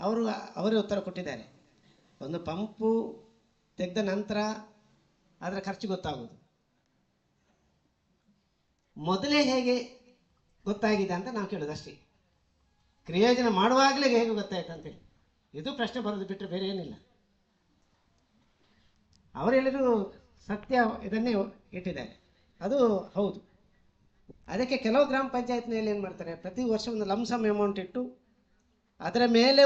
ಅವರೇ ಉತ್ತರ ಕೊಟ್ಟಿದ್ದಾರೆ. ಒಂದು ಪಂಪು ತೆಗೆದ ನಂತರ ಅದರ ಖರ್ಚು ಗೊತ್ತಾಗೋದು, ಮೊದಲೇ ಹೇಗೆ ಗೊತ್ತಾಗಿದೆ ಅಂತ ನಾವು ಕೇಳೋದು ಅಷ್ಟೇ. ಕ್ರಿಯೋಜನ ಮಾಡುವಾಗಲೇ ಹೇಗೆ ಗೊತ್ತಾಯ್ತು ಅಂತೇಳಿ ಇದು ಪ್ರಶ್ನೆ ಬರೋದು ಬಿಟ್ಟರೆ ಬೇರೆ ಏನಿಲ್ಲ. ಅವರೆಲ್ಲರೂ ಸತ್ಯ ಇದನ್ನೇ ಇಟ್ಟಿದ್ದಾರೆ, ಅದು ಹೌದು. ಅದಕ್ಕೆ ಕೆಲವು ಗ್ರಾಮ ಪಂಚಾಯತ್ನಲ್ಲಿ ಏನು ಮಾಡ್ತಾರೆ, ಪ್ರತಿ ವರ್ಷ ಒಂದು ಲಂಸಮ್ ಅಮೌಂಟ್ ಇಟ್ಟು ಅದರ ಮೇಲೆ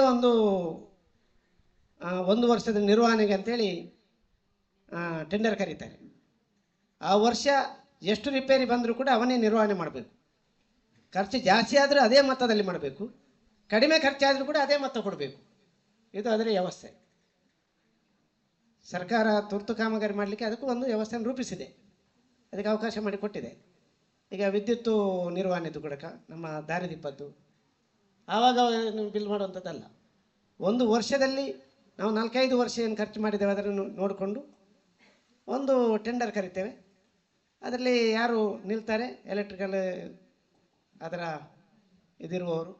ಒಂದು ವರ್ಷದ ನಿರ್ವಹಣೆಗೆ ಅಂತೇಳಿ ಟೆಂಡರ್ ಕರೀತಾರೆ. ಆ ವರ್ಷ ಎಷ್ಟು ರಿಪೇರಿ ಬಂದರೂ ಕೂಡ ಅವನೇ ನಿರ್ವಹಣೆ ಮಾಡಬೇಕು. ಖರ್ಚು ಜಾಸ್ತಿ ಆದರೂ ಅದೇ ಮೊತ್ತದಲ್ಲಿ ಮಾಡಬೇಕು, ಕಡಿಮೆ ಖರ್ಚಾದರೂ ಕೂಡ ಅದೇ ಮೊತ್ತ ಕೊಡಬೇಕು. ಇದು ಅದರ ವ್ಯವಸ್ಥೆ. ಸರ್ಕಾರ ತುರ್ತು ಕಾಮಗಾರಿ ಮಾಡಲಿಕ್ಕೆ ಅದಕ್ಕೂ ಒಂದು ವ್ಯವಸ್ಥೆಯನ್ನು ರೂಪಿಸಿದೆ, ಅದಕ್ಕೆ ಅವಕಾಶ ಮಾಡಿಕೊಟ್ಟಿದೆ. ಈಗ ವಿದ್ಯುತ್ತು ನಿರ್ವಹಣೆದು ಕೂಡ ನಮ್ಮ ದಾರಿದೀಪದ್ದು ಆವಾಗ ಬಿಲ್ ಮಾಡುವಂಥದ್ದಲ್ಲ. ಒಂದು ವರ್ಷದಲ್ಲಿ ನಾವು 4-5 ವರ್ಷ ಏನು ಖರ್ಚು ಮಾಡಿದ್ದೇವೆ ಅದನ್ನು ನೋಡಿಕೊಂಡು ಒಂದು ಟೆಂಡರ್ ಕರಿತೇವೆ. ಅದರಲ್ಲಿ ಯಾರು ನಿಲ್ತಾರೆ, ಎಲೆಕ್ಟ್ರಿಕಲ್ ಅದರ ಇದಿರುವವರು,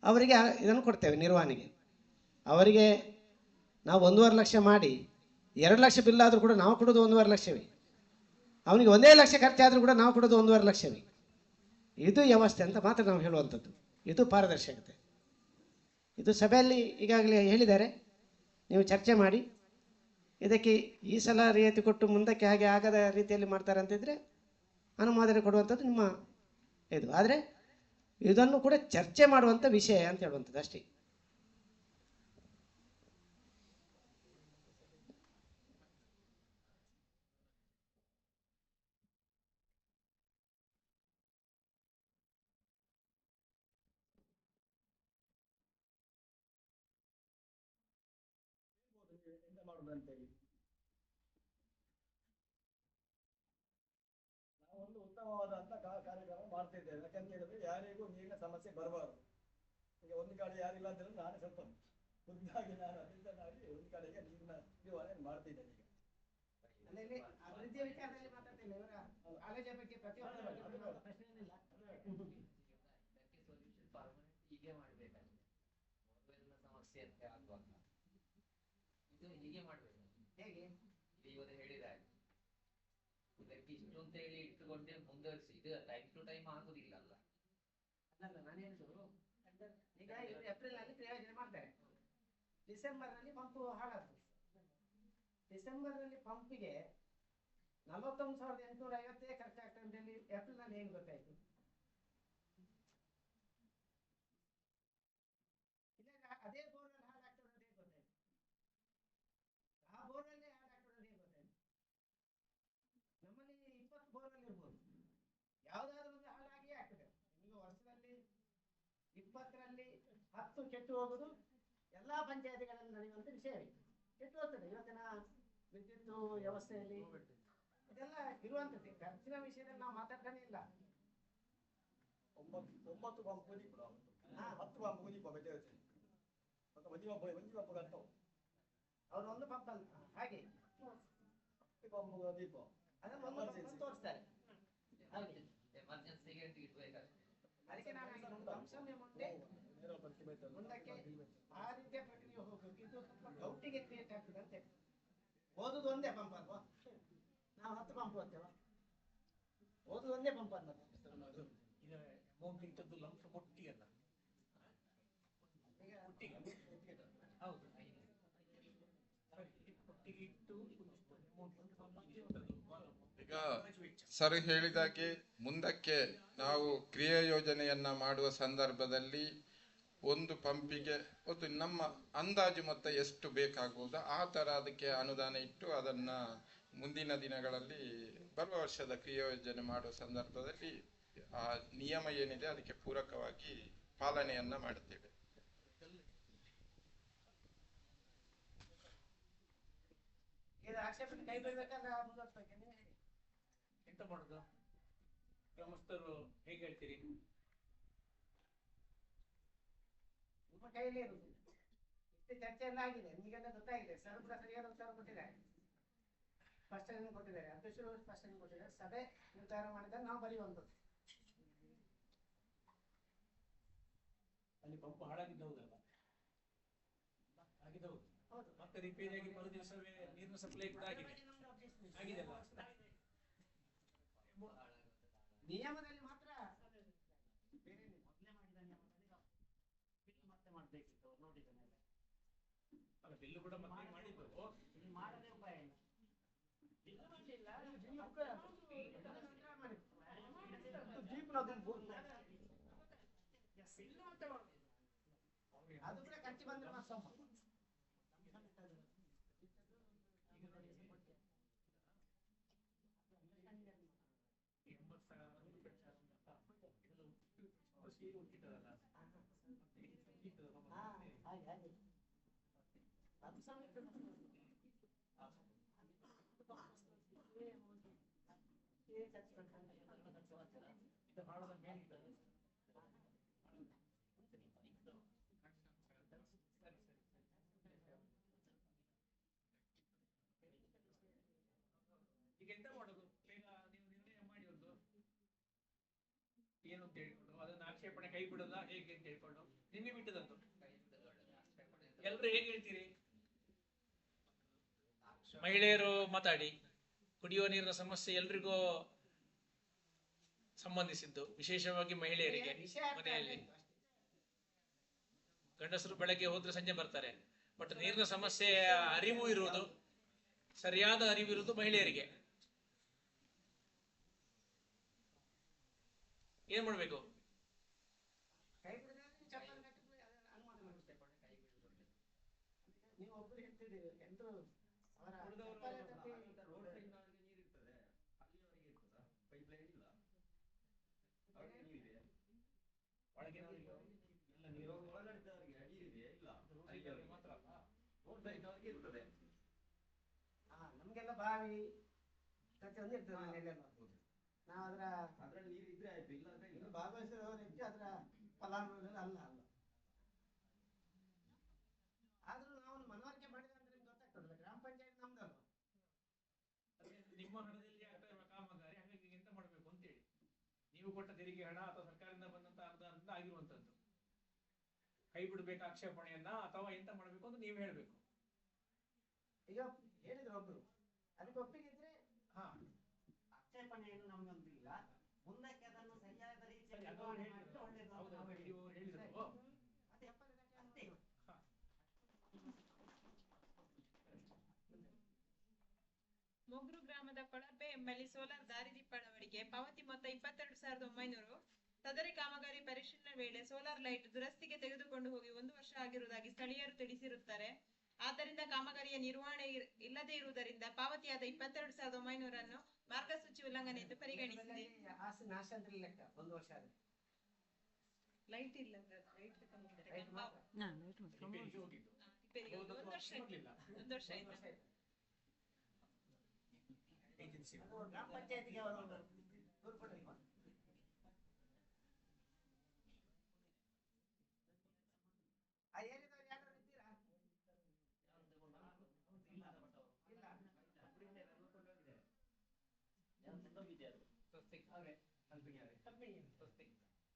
ಅವರಿಗೆ ಇದನ್ನು ಕೊಡ್ತೇವೆ ನಿರ್ವಹಣೆಗೆ. ಅವರಿಗೆ ನಾವು 1.5 ಲಕ್ಷ ಮಾಡಿ 2 ಲಕ್ಷ ಬಿಲ್ ಆದರೂ ಕೂಡ ನಾವು ಕೊಡೋದು 1.5 ಲಕ್ಷವೇ. ಅವನಿಗೆ 1 ಲಕ್ಷ ಖರ್ಚಾದರೂ ಕೂಡ ನಾವು ಕೊಡೋದು 1.5 ಲಕ್ಷವೇ. ಇದು ವ್ಯವಸ್ಥೆ ಅಂತ ಮಾತ್ರ ನಾವು ಹೇಳುವಂಥದ್ದು. ಇದು ಪಾರದರ್ಶಕತೆ. ಇದು ಸಭೆಯಲ್ಲಿ ಈಗಾಗಲೇ ಹೇಳಿದ್ದಾರೆ, ನೀವು ಚರ್ಚೆ ಮಾಡಿ ಇದಕ್ಕೆ ಈ ಸಲ ರಿಯಾಯಿತಿ ಕೊಟ್ಟು ಮುಂದಕ್ಕೆ ಹಾಗೆ ಆಗದ ರೀತಿಯಲ್ಲಿ ಮಾಡ್ತಾರೆ ಅಂತಿದ್ರೆ ಅನುಮೋದನೆ ಕೊಡುವಂಥದ್ದು ನಿಮ್ಮ ಇದು. ಆದರೆ ಇದನ್ನು ಕೂಡ ಚರ್ಚೆ ಮಾಡುವಂಥ ವಿಷಯ ಅಂತ ಹೇಳುವಂಥದ್ದು ಅಷ್ಟೇ. ಎಂತ ಮಾಡುದಂತೇಳಿ ನಾವೊಂದು ಉತ್ತಮವಾದಂತ ಕಾರ್ಯಕ್ರಮ ಮಾಡ್ತಿದ್ದೇವೆ. ಯಾಕಂತ ಹೇಳಿದ್ರೆ ಯಾರಿಗೂ ನೀರಿನ ಸಮಸ್ಯೆ ಬರಬಾರದು. ಈಗ ಒಂದು ಕಡೆ ಯಾರಿಲ್ಲ ಅಂತ ಹೇಳಿದ್ರೆ ನಾನು ಸ್ವಲ್ಪ ಖುದ್ದಾಗಿ ನಾನು ಅಧಿಕಾರಿ ಒಂದು ಕಡೆಗೆ ನೀರಿನ ನಿರ್ವಹಣೆ ಮಾಡ್ತಿದ್ದೇನೆ. ಈಗ ಅಭಿವೃದ್ಧಿಯ ವಿಚಾರದಲ್ಲಿ ಮಾತಾಡ್ತಿಲ್ಲ, ಇವರ ಕಾಲೇಜಿನ ಬಗ್ಗೆ ಪ್ರತಿಯೊಂದು ಪ್ರಶ್ನೆ ಏನಿಲ್ಲ. ಹೀಗೆ ಮಾಡ್ಬೇಕಂತೆ ಮೊಬೈಲ್ನ ಸಮಸ್ಯೆ ಅಂತ ಆಗುವಾಗ ಇದು ಹೀಗೆ ಮಾಡ್ಬೇಕು. ಹೇಗೆ ಇವಾಗ ಹೇಳಿದ ಹಾಗೆ ಇದಕ್ಕೆ ಇಷ್ಟು ಅಂತ ಹೇಳಿ ಇಟ್ಟುಕೊಂಡೆ ಮುಂದುವರಿಸಿ ಇದು ಟೈಮ್ ಟು ಟೈಮ್ ಆಗುದಿಲ್ಲ ಅಲ್ಲ. ಅಲ್ಲ ನಾನು ಹೇಳಿದ್ರು, ಈಗ ಏಪ್ರಿಲ್ ನಲ್ಲಿ ಪ್ರಯೋಜನ ಮಾಡ್ತಾರೆ, ಡಿಸೆಂಬರ್ ನಲ್ಲಿ ಪಂಪು ಹಾಳಾಗ್ತದೆ. ಡಿಸೆಂಬರ್ ನಲ್ಲಿ ಪಂಪಿಗೆ 41,850 ಖರ್ಚಾಗ್ತದೆ ಅಂತ ಹೇಳಿ ಏಪ್ರಿಲ್ ನಲ್ಲಿ ಹೇಗೆ ಗೊತ್ತಾಯ್ತು? ಅದೇ ಬೋರ್ನಲ್ಲಿ ಹಾಳಾಗ್ತದೆ ಅಂತ ಹೇಗೆ ಗೊತ್ತಾಯ್ತು? ಆ ಬೋರ್ನಲ್ಲೇ ಹಾಳಾಗ್ತದೆ ಅಂತ ಹೇಗೆ ಗೊತ್ತಾಯ್ತು? ನಮ್ಮಲ್ಲಿ 20 ಬೋರ್ನಲ್ಲಿ ಇರ್ಬೋದು, ಯಾವುದಾದ್ರೂ ಒಂದು ಹಾಳಾಗಿಯೇ ಆಗ್ತದೆ. ನಿಮಗೆ ವರ್ಷದಲ್ಲಿ 20ರಲ್ಲಿ 10 ಕೆಟ್ಟು ಹೋಗುದು ಎಲ್ಲಾ ಪಂಚಾಯತಿಗಳಲ್ಲಿ ನಡೆಯುವಂಥ ವಿಷಯವೇ. ಕೆಟ್ಟು ಹೋಗ್ತದೆ. ಇವತ್ತಿನ ವಿದ್ಯುತ್ ವ್ಯವಸ್ಥೆಯಲ್ಲಿ ಇದೆಲ್ಲ ಇರುವಂಥದ್ದೇ. ಖರ್ಚಿನ ವಿಷಯದಲ್ಲಿ ನಾವು ಮಾತಾಡ್ತಾನೆ ಇಲ್ಲ. 9 ಪಂಪ್ ದೀಪ 10 ಪಂಪ್ ದೀಪ ಬೆಳೆಯುತ್ತೆ. ಅವ್ರು ಒಂದು ಪಂಪ್ ಅಲ್ಲ, ಹಾಗೆ ಪಂಪ್ ದೀಪ ಅದನ್ನು ಒಂದು ಪಂಪ್ ತೋರಿಸ್ತಾರೆ. ಎಮರ್ಜೆನ್ಸಿಗೆ ಇಡ್ಬೇಕಷ್ಟೇ. ಅದಕ್ಕೆ ನಾನು ಅಂಶಮ್ಯ ಮುಂದೆ ಮುಂದಕ್ಕೆ ಆ ರೀತಿಯ ಪ್ರಕ್ರಿಯೆ ಹೋಗ್ಬೇಕು. ಇದು ಸ್ವಲ್ಪ ಡೌಟಿಗೆ ಕ್ರಿಯೇಟ್ ಆಗ್ತದೆ ಅಂತೆ. ಓದುದು ಒಂದೇ ಪಂಪ್ ಅಲ್ವಾ, ನಾವು 10 ಪಂಪ್ ಓದ್ತೇವ, ಓದುದು ಒಂದೇ ಪಂಪ್ ಅಲ್ಲ. ಅಮೌಂಟ್ ಇಟ್ಟದ್ದು ಲಂಸ ಒಟ್ಟಿಗೆ ಅಲ್ಲ, ಹೌದು ಒಟ್ಟಿಗೆ ಇಟ್ಟು ಈಗ ಸರ್ ಹೇಳಿದಾಗೆ ಮುಂದಕ್ಕೆ ನಾವು ಕ್ರಿಯಾ ಯೋಜನೆಯನ್ನ ಮಾಡುವ ಸಂದರ್ಭದಲ್ಲಿ ಒಂದು ಪಂಪಿಗೆ ಒಂದು ನಮ್ಮ ಅಂದಾಜು ಮೊತ್ತ ಎಷ್ಟು ಬೇಕಾಗುವುದು ಆ ತರ ಅದಕ್ಕೆ ಅನುದಾನ ಇಟ್ಟು ಅದನ್ನ ಮುಂದಿನ ದಿನಗಳಲ್ಲಿ ಬರುವ ವರ್ಷದ ಕ್ರಿಯಾ ಯೋಜನೆ ಮಾಡುವ ಸಂದರ್ಭದಲ್ಲಿ ಆ ನಿಯಮ ಏನಿದೆ ಅದಕ್ಕೆ ಪೂರಕವಾಗಿ ಪಾಲನೆಯನ್ನ ಮಾಡುತ್ತೇವೆ. ಎಂತ ಮಾಡುದು? ಗ್ರಾಮಸ್ಥರು ಹೇಗೆ ಹೇಳ್ತೀರಿ? ನಿಮ್ಮ ಕೈಯಲ್ಲಿ ಇರುವುದು ಇಷ್ಟು ಚರ್ಚೆ ಎಲ್ಲ ಆಗಿದೆ, ನಿಮಗೆಲ್ಲ ಗೊತ್ತಾಗಿದೆ. ಸರ್ ಕೂಡ ಸರಿಯಾದ ಉತ್ತರ ಕೊಟ್ಟಿದ್ದಾರೆ, ಸ್ಪಷ್ಟನೆ ಕೊಟ್ಟಿದ್ದಾರೆ, ಅಧ್ಯಕ್ಷರು ಸ್ಪಷ್ಟನೆ ಕೊಟ್ಟಿದ್ದಾರೆ. ಸಭೆ ನಿರ್ಧಾರ ಮಾಡಿದಾಗ ನಾವು ಬರೆಯುವಂಥದ್ದು. ಅಲ್ಲಿ ಪಂಪ್ ಹಾಳಾಗಿದ್ದು ಹೌದಲ್ಲ, ಆಗಿದ್ದು ಹೌದು. ಮತ್ತೆ ರಿಪೇರಿಯಾಗಿ ಮರು ದಿವಸವೇ ನೀರಿನ ಸಪ್ಲೈ ಕೂಡ ಆಗಿದೆ ಅಲ್ಲ. ನಿಯಮದಲ್ಲಿ ಮಾತ್ರ ಅಲ್ಲ, ಬಿಲ್ಲು ಕೂಡ ಮತ್ತೆ ಮಾಡಿದ್ದು ಮಾಡದೇ ಉಪಾಯ ಇಲ್ಲ. ಅದು ಕೂಡ ಖರ್ಚು ಬಂದ್ರೆ ಮಾತ್ರ ಈಗ ಎಂತ ಮಾಡೋದು? ಬೇಗ ನೀವು ನಿರ್ಣಯ ಮಾಡಿ ಒಂದು ಏನು ಅಂತ ಹೇಳ್ಕೊಂಡು ಅದನ್ನ ಆಕ್ಷೇಪಣೆ ಕೈ ಬಿಡೋದ ಹೇಗೆ ಅಂತ ಹೇಳ್ಕೊಂಡು ನಿನ್ನೆ ಬಿಟ್ಟದಂತು ಎಲ್ರು ಹೇಗೆ ಹೇಳ್ತೀರಿ? ಮಹಿಳೆಯರು ಮಾತಾಡಿ. ಕುಡಿಯುವ ನೀರಿನ ಸಮಸ್ಯೆ ಎಲ್ರಿಗೂ ಸಂಬಂಧಿಸಿದ್ದು, ವಿಶೇಷವಾಗಿ ಮಹಿಳೆಯರಿಗೆ. ಮನೆಯಲ್ಲಿ ಗಂಡಸರು ಬೆಳಗ್ಗೆ ಹೋದ್ರೆ ಸಂಜೆ ಬರ್ತಾರೆ, ಬಟ್ ನೀರಿನ ಸಮಸ್ಯೆಯ ಅರಿವು ಇರುವುದು, ಸರಿಯಾದ ಅರಿವು ಇರುವುದು ಮಹಿಳೆಯರಿಗೆ. ಏನ್ ಮಾಡ್ಬೇಕು? ನೀವು ಒಬ್ಬರು ಹೇಳ್ತೀರಿ ಎಂತೂ ಅವರ ನಮ್ಗೆಲ್ಲ ಬಾವಿ ಪ್ರತಿಯೊಂದು ಇರ್ತದೆ ಮನೆಯಲ್ಲೆಲ್ಲ. ನಾವು ಅದ್ರಲ್ಲಿ ನೀರು ಇದ್ರೆ ಆಯ್ತು, ಇಲ್ಲ ಅಂದ್ರೆ ಇಲ್ಲ. ಭಾಗವಹಿಸಿದವರು ಹೆಚ್ಚು ಅದರ ಫಲಾನುಭವಿಗಳು ಅಲ್ಲ. ಆದ್ರೂ ನಾವು ಮನವರಿಕೆ ಮಾಡಿದ್ರೆ ಅಂದ್ರೆ ನಿಮ್ಗೆ ಗೊತ್ತಾಗ್ತದಲ್ಲ, ಗ್ರಾಮ ಪಂಚಾಯತ್ ನಮ್ದಲ್ವಾ. ನಿಮ್ಮ ಹಣದಲ್ಲಿ ಆಗ್ತಾ ಇರುವ ಕಾಮಗಾರಿ, ಹಾಗಾಗಿ ಎಂತ ಮಾಡ್ಬೇಕು ಅಂತೇಳಿ ನೀವು ಕೊಟ್ಟ ತೆರಿಗೆ ಹಣ ಅಥವಾ ಸರ್ಕಾರದಿಂದ ಬಂದಂತ ಅನುದಾನದಿಂದ ಆಗಿರುವಂತದ್ದು. ಕೈ ಬಿಡಬೇಕು ಆಕ್ಷೇಪಣೆಯನ್ನ ಅಥವಾ ಎಂತ ಮಾಡ್ಬೇಕು ಅಂತ ನೀವು ಹೇಳ್ಬೇಕು. ಈಗ ಹೇಳಿದ್ರು ಒಬ್ರು, ಅದಕ್ಕೆ ಒಪ್ಪಿಗೆ ಇದ್ರೆ ಹಾ, ಆಕ್ಷೇಪಣೆಯನ್ನು ನಮ್ಗೊಂದಿಲ್ಲ, ಮುಂದಕ್ಕೆ ಅದನ್ನು ಸರಿಯಾದ ರೀತಿಯಲ್ಲಿ ಹೇಳಿದ್ರು. ಮೊಗ್ರು ಗ್ರಾಮದ ಕೊಳರ್ಬೆ ಎಂಬಲ್ಲಿ ಸೋಲಾರ್ ದಾರಿದೀಪ ಅಳವಡಿಕೆ ಪಾವತಿ ಮೊತ್ತ 22,900. ಸದರಿ ಕಾಮಗಾರಿ ಪರಿಶೀಲನೆ ವೇಳೆ ಸೋಲಾರ್ ಲೈಟ್ ದುರಸ್ತಿಗೆ ತೆಗೆದುಕೊಂಡು ಹೋಗಿ 1 ವರ್ಷ ಆಗಿರುವುದಾಗಿ ಸ್ಥಳೀಯರು ತಿಳಿಸಿರುತ್ತಾರೆ. ಆದ್ದರಿಂದ ಕಾಮಗಾರಿಯ ನಿರ್ವಹಣೆ ಇಲ್ಲದೇ ಇರುವುದರಿಂದ ಪಾವತಿಯಾದ 22,900 ಅನ್ನು ಮಾರ್ಗಸೂಚಿ ಉಲ್ಲಂಘನೆ ಎಂದು ಪರಿಗಣಿಸಿದೆ. ಆಸ್ತಿ ನಾಶ ಅಂದ್ರೆ ಲೆಕ್ಕ 1 ವರ್ಷ ಆದ್ರೆ ಲೈಟ್ ಇಲ್ಲ, ಲೈಟ್ ರಿಪೇರಿಗೆ 1 ವರ್ಷ ಆಯ್ತು. ಗ್ರಾಮ ಪಂಚಾಯತಿಗೆ ಅವರು ದೂರು ಕೊಟ್ಟಿಲ್ವಾ? ಆ ಏರಿಯಾದವ್ರು ಯಾರು ಇದ್ದೀರಾ?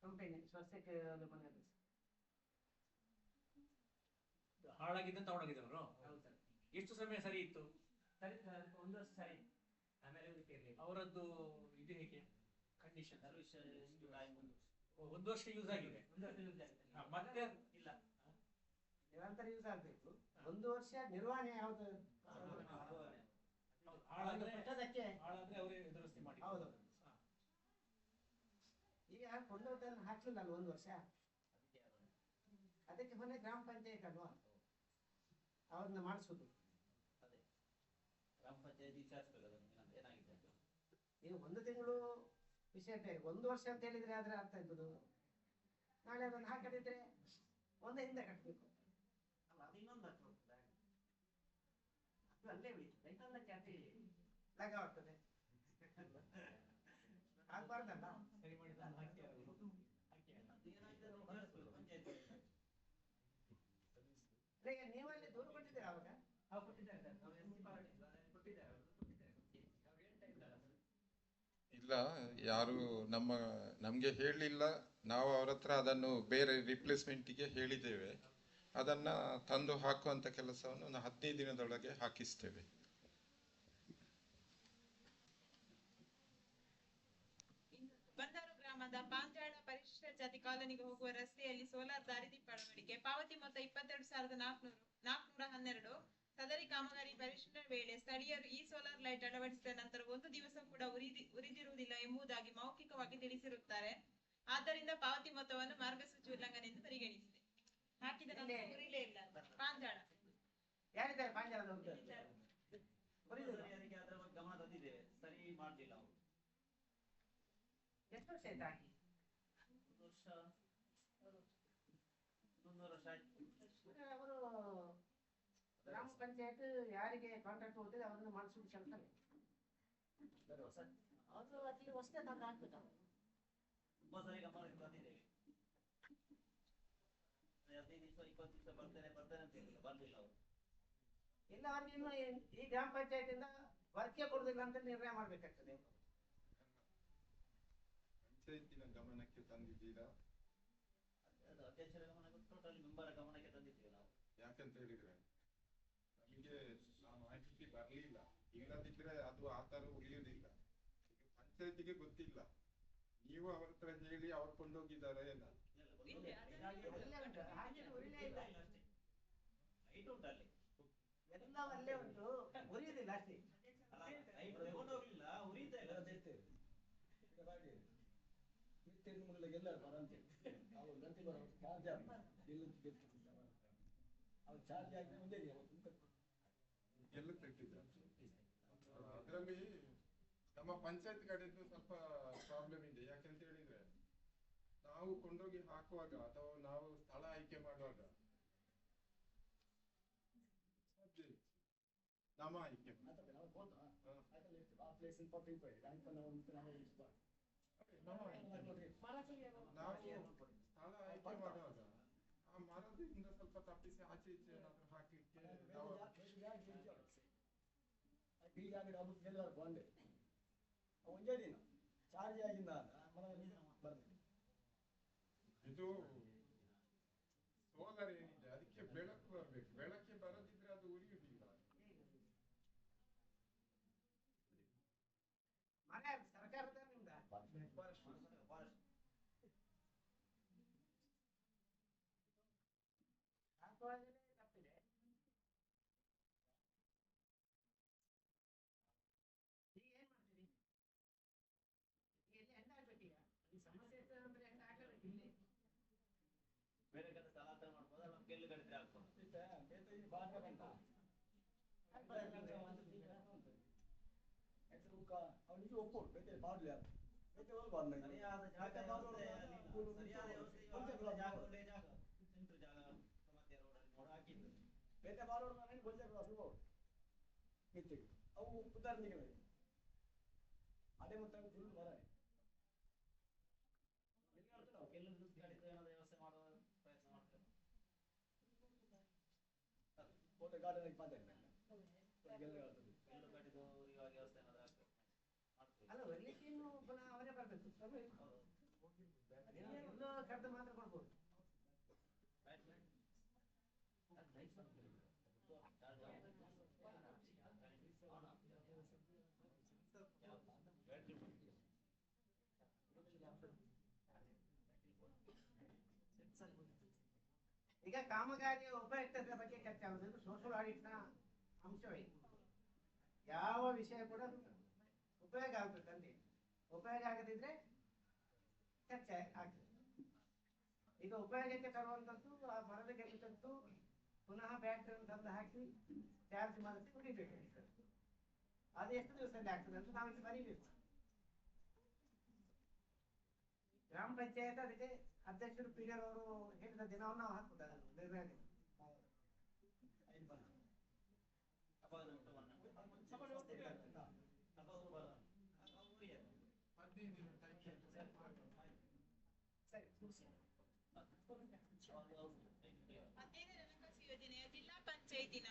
ಕಂಪನಿ ಸ್ವಸ್ಥಕ್ಕೆ ಹಾಳಾಗಿದ್ದಂತ ಒಳಗಿದ್ರು. ಎಷ್ಟು ಸಮಯ ಸರಿ ಇತ್ತು? ಸರಿ, 1 ವರ್ಷ ಸರಿ. ಆಮೇಲೆ ಅವರದ್ದು ಇದು ಹೇಗೆ ಕಂಡೀಷನ್? 1 ವರ್ಷ ಯೂಸ್ ಆಗಿದೆ. ಮತ್ತೆ ಇಲ್ಲ, ನಿರಂತರ ಯೂಸ್ ಆಗ್ಬೇಕು. 1 ವರ್ಷ ನಿರ್ವಹಣೆ ಯಾವ್ದು ಹಾಳಾದ್ರೆ ಅವರೇ ದುರಸ್ತಿ ಮಾಡಿ. ಹೌದು. ಈಗ ಕೊಂಡೋಟನ್ನು ಹಾಕ್ಲಿಲ್ಲ 1 ವರ್ಷ, ಅದಕ್ಕೆ ಮೊನ್ನೆ ಗ್ರಾಮ ಪಂಚಾಯತ್ ಅಲ್ವಾ ಅವ್ರನ್ನ ಮಾಡಿಸೋದು. ಗ್ರಾಮ ಪಂಚಾಯತಿ ನೀವು 1 ತಿಂಗಳು ವಿಷಯ ಬೇರೆ, 1 ವರ್ಷ ಅಂತ ಹೇಳಿದ್ರೆ ಆದ್ರೆ ಅರ್ಥ ಇದ್ದದು. ನಾಳೆ ಅದನ್ನು ಹಾಕದಿದ್ರೆ 1 ಹಿಂದೆ ಕಟ್ಟಬೇಕು ಅಲ್ಲ, ಅದು ಇನ್ನೊಂದು ಅದು ಅಲ್ಲೇ ಉಳಿತು ಚಾಟಿ ಲಗ ಆಗ್ತದೆ. ಆಗ್ಬಾರ್ದಲ್ಲ. ಸರಿ ಮಾಡಿದ ನೀವಲ್ಲಿ ದೂರು ಕೊಟ್ಟಿದ್ದೀರಾ ಅವಾಗ? ಇಲ್ಲ, ಯಾರು ನಮ್ಗೆ ಹೇಳಲಿಲ್ಲ, ನಾವು ಅವ್ರ ಹತ್ರ ಅದನ್ನು ಬೇರೆ ರಿಪ್ಲೇಸ್ಮೆಂಟಿಗೆ ಹೇಳಿದ್ದೇವೆ. ಅದನ್ನು ತಂದು ಹಾಕುವಂಥ ಕೆಲಸವನ್ನು ನಾವು 15 ದಿನದೊಳಗೆ ಹಾಕಿಸ್ತೇವೆ. ಬಂದರು ಗ್ರಾಮದ ಪಾಂಜಾಳ ಪರಿಶಿಷ್ಟ ಜಾತಿ ಕಾಲೋನಿಗೆ ಹೋಗುವ ರಸ್ತೆಯಲ್ಲಿ ಸೋಲಾರ್ ದಾರಿದೀಪ ಅಳವಡಿಕೆ ಪಾವತಿ ಮೊತ್ತ 22,412. ಸದರಿ ಕಾಮಗಾರಿ ಪರಿಶೀಲನೆ ವೇಳೆ ಸ್ಥಳೀಯರು ಈ ಸೋಲಾರ್ ಲೈಟ್ ಅಳವಡಿಸಿದ ನಂತರ ಒಂದು ದಿವಸ ಕೂಡ ಉರಿದಿರುವುದಿಲ್ಲ ಎಂಬುದಾಗಿ ಮೌಖಿಕವಾಗಿ ತಿಳಿಸಿರುತ್ತಾರೆ. ಆದ್ದರಿಂದ ಪಾವತಿ ಮೊತ್ತವನ್ನು ಮಾರ್ಗಸೂಚಿ ಉಲ್ಲಂಘನೆ ಎಂದು ಪರಿಗಣಿಸಿದೆ. ಹಾಕಿದ ನಂತರ ಉರಿಲೇ ಇಲ್ಲ. ಪಾಂಜಾಳ ಯಾರಿದ್ದಾರೆ ಪಾಂಜಾಲದ ಅದಕ್ಕೆ ಅದರ ಬಗ್ಗೆ ಗಮನ ತಂದಿದ್ದೇವೆ, ಸರಿ ಮಾಡ್ಲಿಲ್ಲ ಅವರು. ಎಷ್ಟು ವರ್ಷ ಆಯ್ತು ಹಾಕಿ? 1 ವರ್ಷ ಆಯ್ತು. ಅವರು ಗ್ರಾಮ ಪಂಚಾಯತ್ ಯಾರಿಗೆ ಕಾಂಟ್ರಾಕ್ಟ್ ಹೋಗ್ತದೆ ಅವರನ್ನು ಮಾಡಿಸುವುದು ಕೆಲಸವೇ. ಅದು ಅಲ್ಲಿ ಹೊಸದೇ ತಂದು ಹಾಕ್ಬೇಕು. ತುಂಬಾ ಸರಿ ಗಮನ ತಂದಿದ್ದೇವೆ. 15 ದಿವಸ 20 ದಿವಸ ಬರ್ತೇನೆ ಅಂತ ಹೇಳಿಲ್ಲ, ಬರ್ಲಿಲ್ಲ ಅವರು. ಇಲ್ಲ ಅವ್ರಿಗೆ ಇನ್ನು ಈ ಗ್ರಾಮ ಪಂಚಾಯತ್ ಇಂದ ವರ್ಕೆ ಕೊಡುದಿಲ್ಲ ಅಂತ ನಿರ್ಣಯ ಮಾಡ್ಬೇಕಾಗ್ತದೆ. ಪಂಚಾಯತಿನ ಗಮನಕ್ಕೆ ತಂದಿದ್ದೀರಾ? ಅದು ಅಧ್ಯಕ್ಷರ ಗಮನಕ್ಕೆ, ಟೋಟಲ್ ಮೆಂಬರ್ ಗಮನಕ್ಕೆ ತಂದಿದ್ದೇವೆ ನಾವು. ಯಾಕಂತ ಹೇಳಿದ್ರೆ ನಮಗೆ ಆ ಮಾಹಿತಿ ಬರಲಿಲ್ಲ. ಇಲ್ಲದಿದ್ರೆ ಅದು ಆ ಥರ ಉಳಿಯುವುದಿಲ್ಲ. ಪಂಚಾಯತಿಗೆ ಗೊತ್ತಿಲ್ಲ, ನೀವು ಅವ್ರ ಹತ್ರ ಹೇಳಿ ಅವ್ರು ಕೊಂಡೋಗಿದ್ದಾರೆ ಏನ? ಲೈಟ್ ಉಂಟು ಅಲ್ಲಿ, ಎಲ್ಲ ಅಲ್ಲೇ ಉಂಟು, ಉರಿಯುವುದಿಲ್ಲ ಅಷ್ಟೇ. ಲೈಟ್ ತಗೊಂಡು ಹೋಗ್ಲಿಲ್ಲ, ಉರಿತಾ ಇಲ್ಲ. ಎಲ್ಲ ತೆಗ್ದಿದ್ದಾರೆ. ಅದರಲ್ಲಿ ನಮ್ಮ ಪಂಚಾಯತ್ ಕಡೆದು ಸ್ವಲ್ಪ ಪ್ರಾಬ್ಲಮ್ ಇದೆ. ಯಾಕಂತ ಹೇಳಿದ್ರೆ ನಾವು ಕೊಂಡೋಗಿ ಹಾಕುವಾಗ ಅಥವಾ ನಾವು ಸ್ಥಳ ಆಯ್ಕೆ ಮಾಡುವಾಗ ನಮ್ಮ ಆಯ್ಕೆ ನಾವು ಸ್ಥಳ ಆಯ್ಕೆ ಮಾಡುವಾಗ ಆ ಮರದಿಂದ ಸ್ವಲ್ಪ ತಪ್ಪಿಸಿ ಆಚೆ ಈಚೆ ಏನಾದ್ರು ಹಾಕ್ಲಿಕ್ಕೆ ನಾವು ಒಂದೇ ದಿನ ಚಾರ್ಜ್ ಆಗಿಲ್ಲ ಇದು ಸೋಲಾರ್ ಏನಿದೆ ಅದಕ್ಕೆ ಬೆಳಕು ಬರಬೇಕು. ಬೆಳಕೆ ಬರದಿದ್ರೆ ಅದು ಉರಿಯುವುದಿಲ್ಲ. ಮನೆ ಸರ್ಕಾರದ ನಿಮ್ದ ಹಾಕುವಾಗಲೇ ತಪ್ಪಿದೆ. ಈಗ ಏನ್ ಮಾಡ್ತೀರಿ? ಎಲ್ಲಿ ಎಂಡ ಆಗ್ಬೇಕೀಗ? ಈ ಸಮಸ್ಯೆ ಇರ್ತದೆ ಅಂದ್ರೆ ಎಂಡ ಆಗಬೇಕು ಇಲ್ಲಿ. ಬೇರೆ ಕಡೆ ಸ್ಥಳಾಂತರ ಮಾಡ್ಬೋದು, ನಮ್ಮ ಕೆಲ್ಲು ಕಡಿದ್ರೆ ಆಗ್ಬೋದು. ಅವನಿಗೆ ಒಪ್ಪೋದು ಬೇರೆ ಮಾಡಲಿ ಅಂತ ಸರಿಯಾದ ಜಾಗ ವ್ಯವಸ್ಥೆ ಬೇಟೆ ಮಾಡೋದು ನಾನು ಗೊತ್ತಿರಲ್ಲ. ಅವು ಉದಾಹರಣೆಗಳು ಅದೇ ಮತ್ತೆ ಫುಲ್ ಮರ ಕೆಲವು ವ್ಯವಸ್ಥೆ ಮಾಡುವ ಪ್ರಯತ್ನ ಮಾಡ್ತೇವೆ. ಕೋಟೆ ಗಾರ್ಡನ್ ಮಾತಾಡ್ತೇನೆ ಕಟ್ಟಿದ್ದು ಇವಾಗ ವ್ಯವಸ್ಥೆ ಅಲ್ಲ ಬರ್ಲಿಕ್ಕೆ ಇನ್ನು ಪುನಃ ಅವರೇ ಬರ್ಬೇಕು. ಎಲ್ಲೋ ಕರೆದು ಮಾತ್ರ ಕೊಡ್ಬೋದು. ಈಗ ಕಾಮಗಾರಿಯ ಉಪಯುಕ್ತತೆ ಬಗ್ಗೆ ಚರ್ಚೆ ಆಗುವುದು ಸೋಷಿಯಲ್ ಆಡಿಟ್ನ ಅಂಶವೇ. ಯಾವ ವಿಷಯ ಕೂಡ ಉಪಯೋಗ ಆಗ್ಬೇಕಂತೆ, ಉಪಯೋಗ ಆಗದಿದ್ರೆ ಚರ್ಚೆ ಆಗ್ತದೆ. ಈಗ ಉಪಯೋಗಕ್ಕೆ ತರುವಂಥದ್ದು ಆ ಮರದ ಗೆಲ್ಲುತ್ತಂತೂ ಪುನಃ ಬ್ಯಾಟ್ರಿಯನ್ನು ತಂದು ಹಾಕಿ ಚಾರ್ಜ್ ಮಾಡಿಸಿ ಕುಡಿಬೇಕು. ಅದು ಎಷ್ಟು ದಿವಸದಲ್ಲಿ ಆಗ್ತದೆ ಅಂತ ನಾವಿಲ್ಲಿ ಬರೀಬೇಕು. ಗ್ರಾಮ ಪಂಚಾಯತ್ ಅದಕ್ಕೆ ಅಧ್ಯಕ್ಷರು ಪೀರಿಯಡ್ ಅವರು ಹೇಳಿದ ದಿನವನ್ನು ನಾವು ಹಾಕುದು ನಿರ್ಣಯ ದಿನ. ಯೋಜನೆಯ ಜಿಲ್ಲಾ ಪಂಚಾಯತಿನ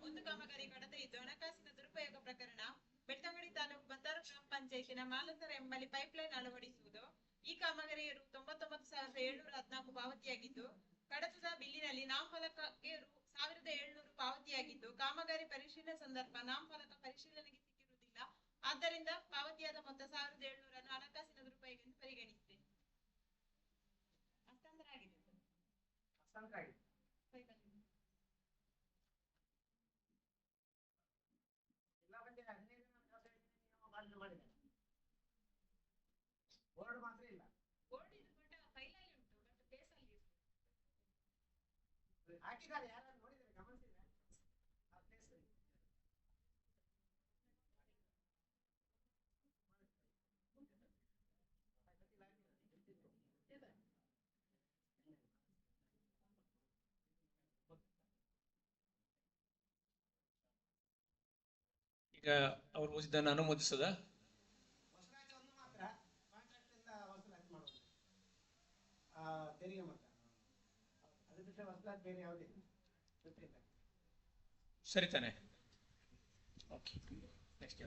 ಒಂದು ಕಾಮಗಾರಿ ಕಡತ ಇದ್ದು ಹಣಕಾಸಿನ ದುರುಪಯೋಗ ಪ್ರಕರಣ ಬೆಳ್ತಂಗಡಿ ತಾಲೂಕು ಬಂದರು ಗ್ರಾಮ ಪಂಚಾಯತಿನ ಮಾಲಸರ ಎಂಬಲ್ಲಿ ಪೈಪ್ಲೈನ್ ಅಳವಡಿಸುವುದು ಈ ಕಾಮಗಾರಿಗೆ ರು 99,714 ಪಾವತಿಯಾಗಿದ್ದು, ಕಡತದ ಬಿಲ್ಲಿನಲ್ಲಿ ನಾಮಫಲಕಕ್ಕೆ ರು 1,700 ಪಾವತಿಯಾಗಿದ್ದು, ಕಾಮಗಾರಿ ಪರಿಶೀಲನೆ ಸಂದರ್ಭ ನಾಮಫಲಕ ಪರಿಶೀಲನೆಗೆ ಸಿಕ್ಕಿರುವುದಿಲ್ಲ. ಆದ್ದರಿಂದ ಪಾವತಿಯಾದ ಮೊತ್ತ 1,700 ಅನ್ನು ಹಣಕಾಸಿನ ದುರುಪಯೋಗವೆಂದು ಪರಿಗಣಿಸಿದೆ. ಹಸ್ತಾಂತರ ಆಗಿದೆ ಸರ್. ಬೋರ್ಡ್ ಮಾತ್ರ ಇಲ್ಲ. ಬೋರ್ಡ್ ಇದು ಬಟ್ ಫೈಲಲ್ಲಿ ಉಂಟು, ಬಟ್ ಬೇಸಲ್ಲಿ ಇತ್ತು. ಹಾಕಿದ್ದಾರೆ, ಯಾರು ನೋಡಿದರೆ ಗಮನಿಸಿದ್ರೆ ಆ place. ಈಗ ಅವರು ಇದನ್ನು ಅನುಮೋದಿಸದ ವಸೂಲಾತಿ ಒಂದು ಮಾತ್ರ ಕಾಂಟ್ರಾಕ್ಟ್ ಇಂದ ವಸೂಲಾತಿ ಮಾಡೋದು, ತೆರಿಗೆ ಮೊತ್ತ. ಅದು ಬಿಟ್ಟರೆ ವಸೂಲಾತಿ ಬೇರೆ ಯಾವುದಿಲ್ಲ, ಗೊತ್ತಿಲ್ಲ. ಸರಿ ತಾನೆ? ಓಕೆ, ನೆಕ್ಸ್ಟ್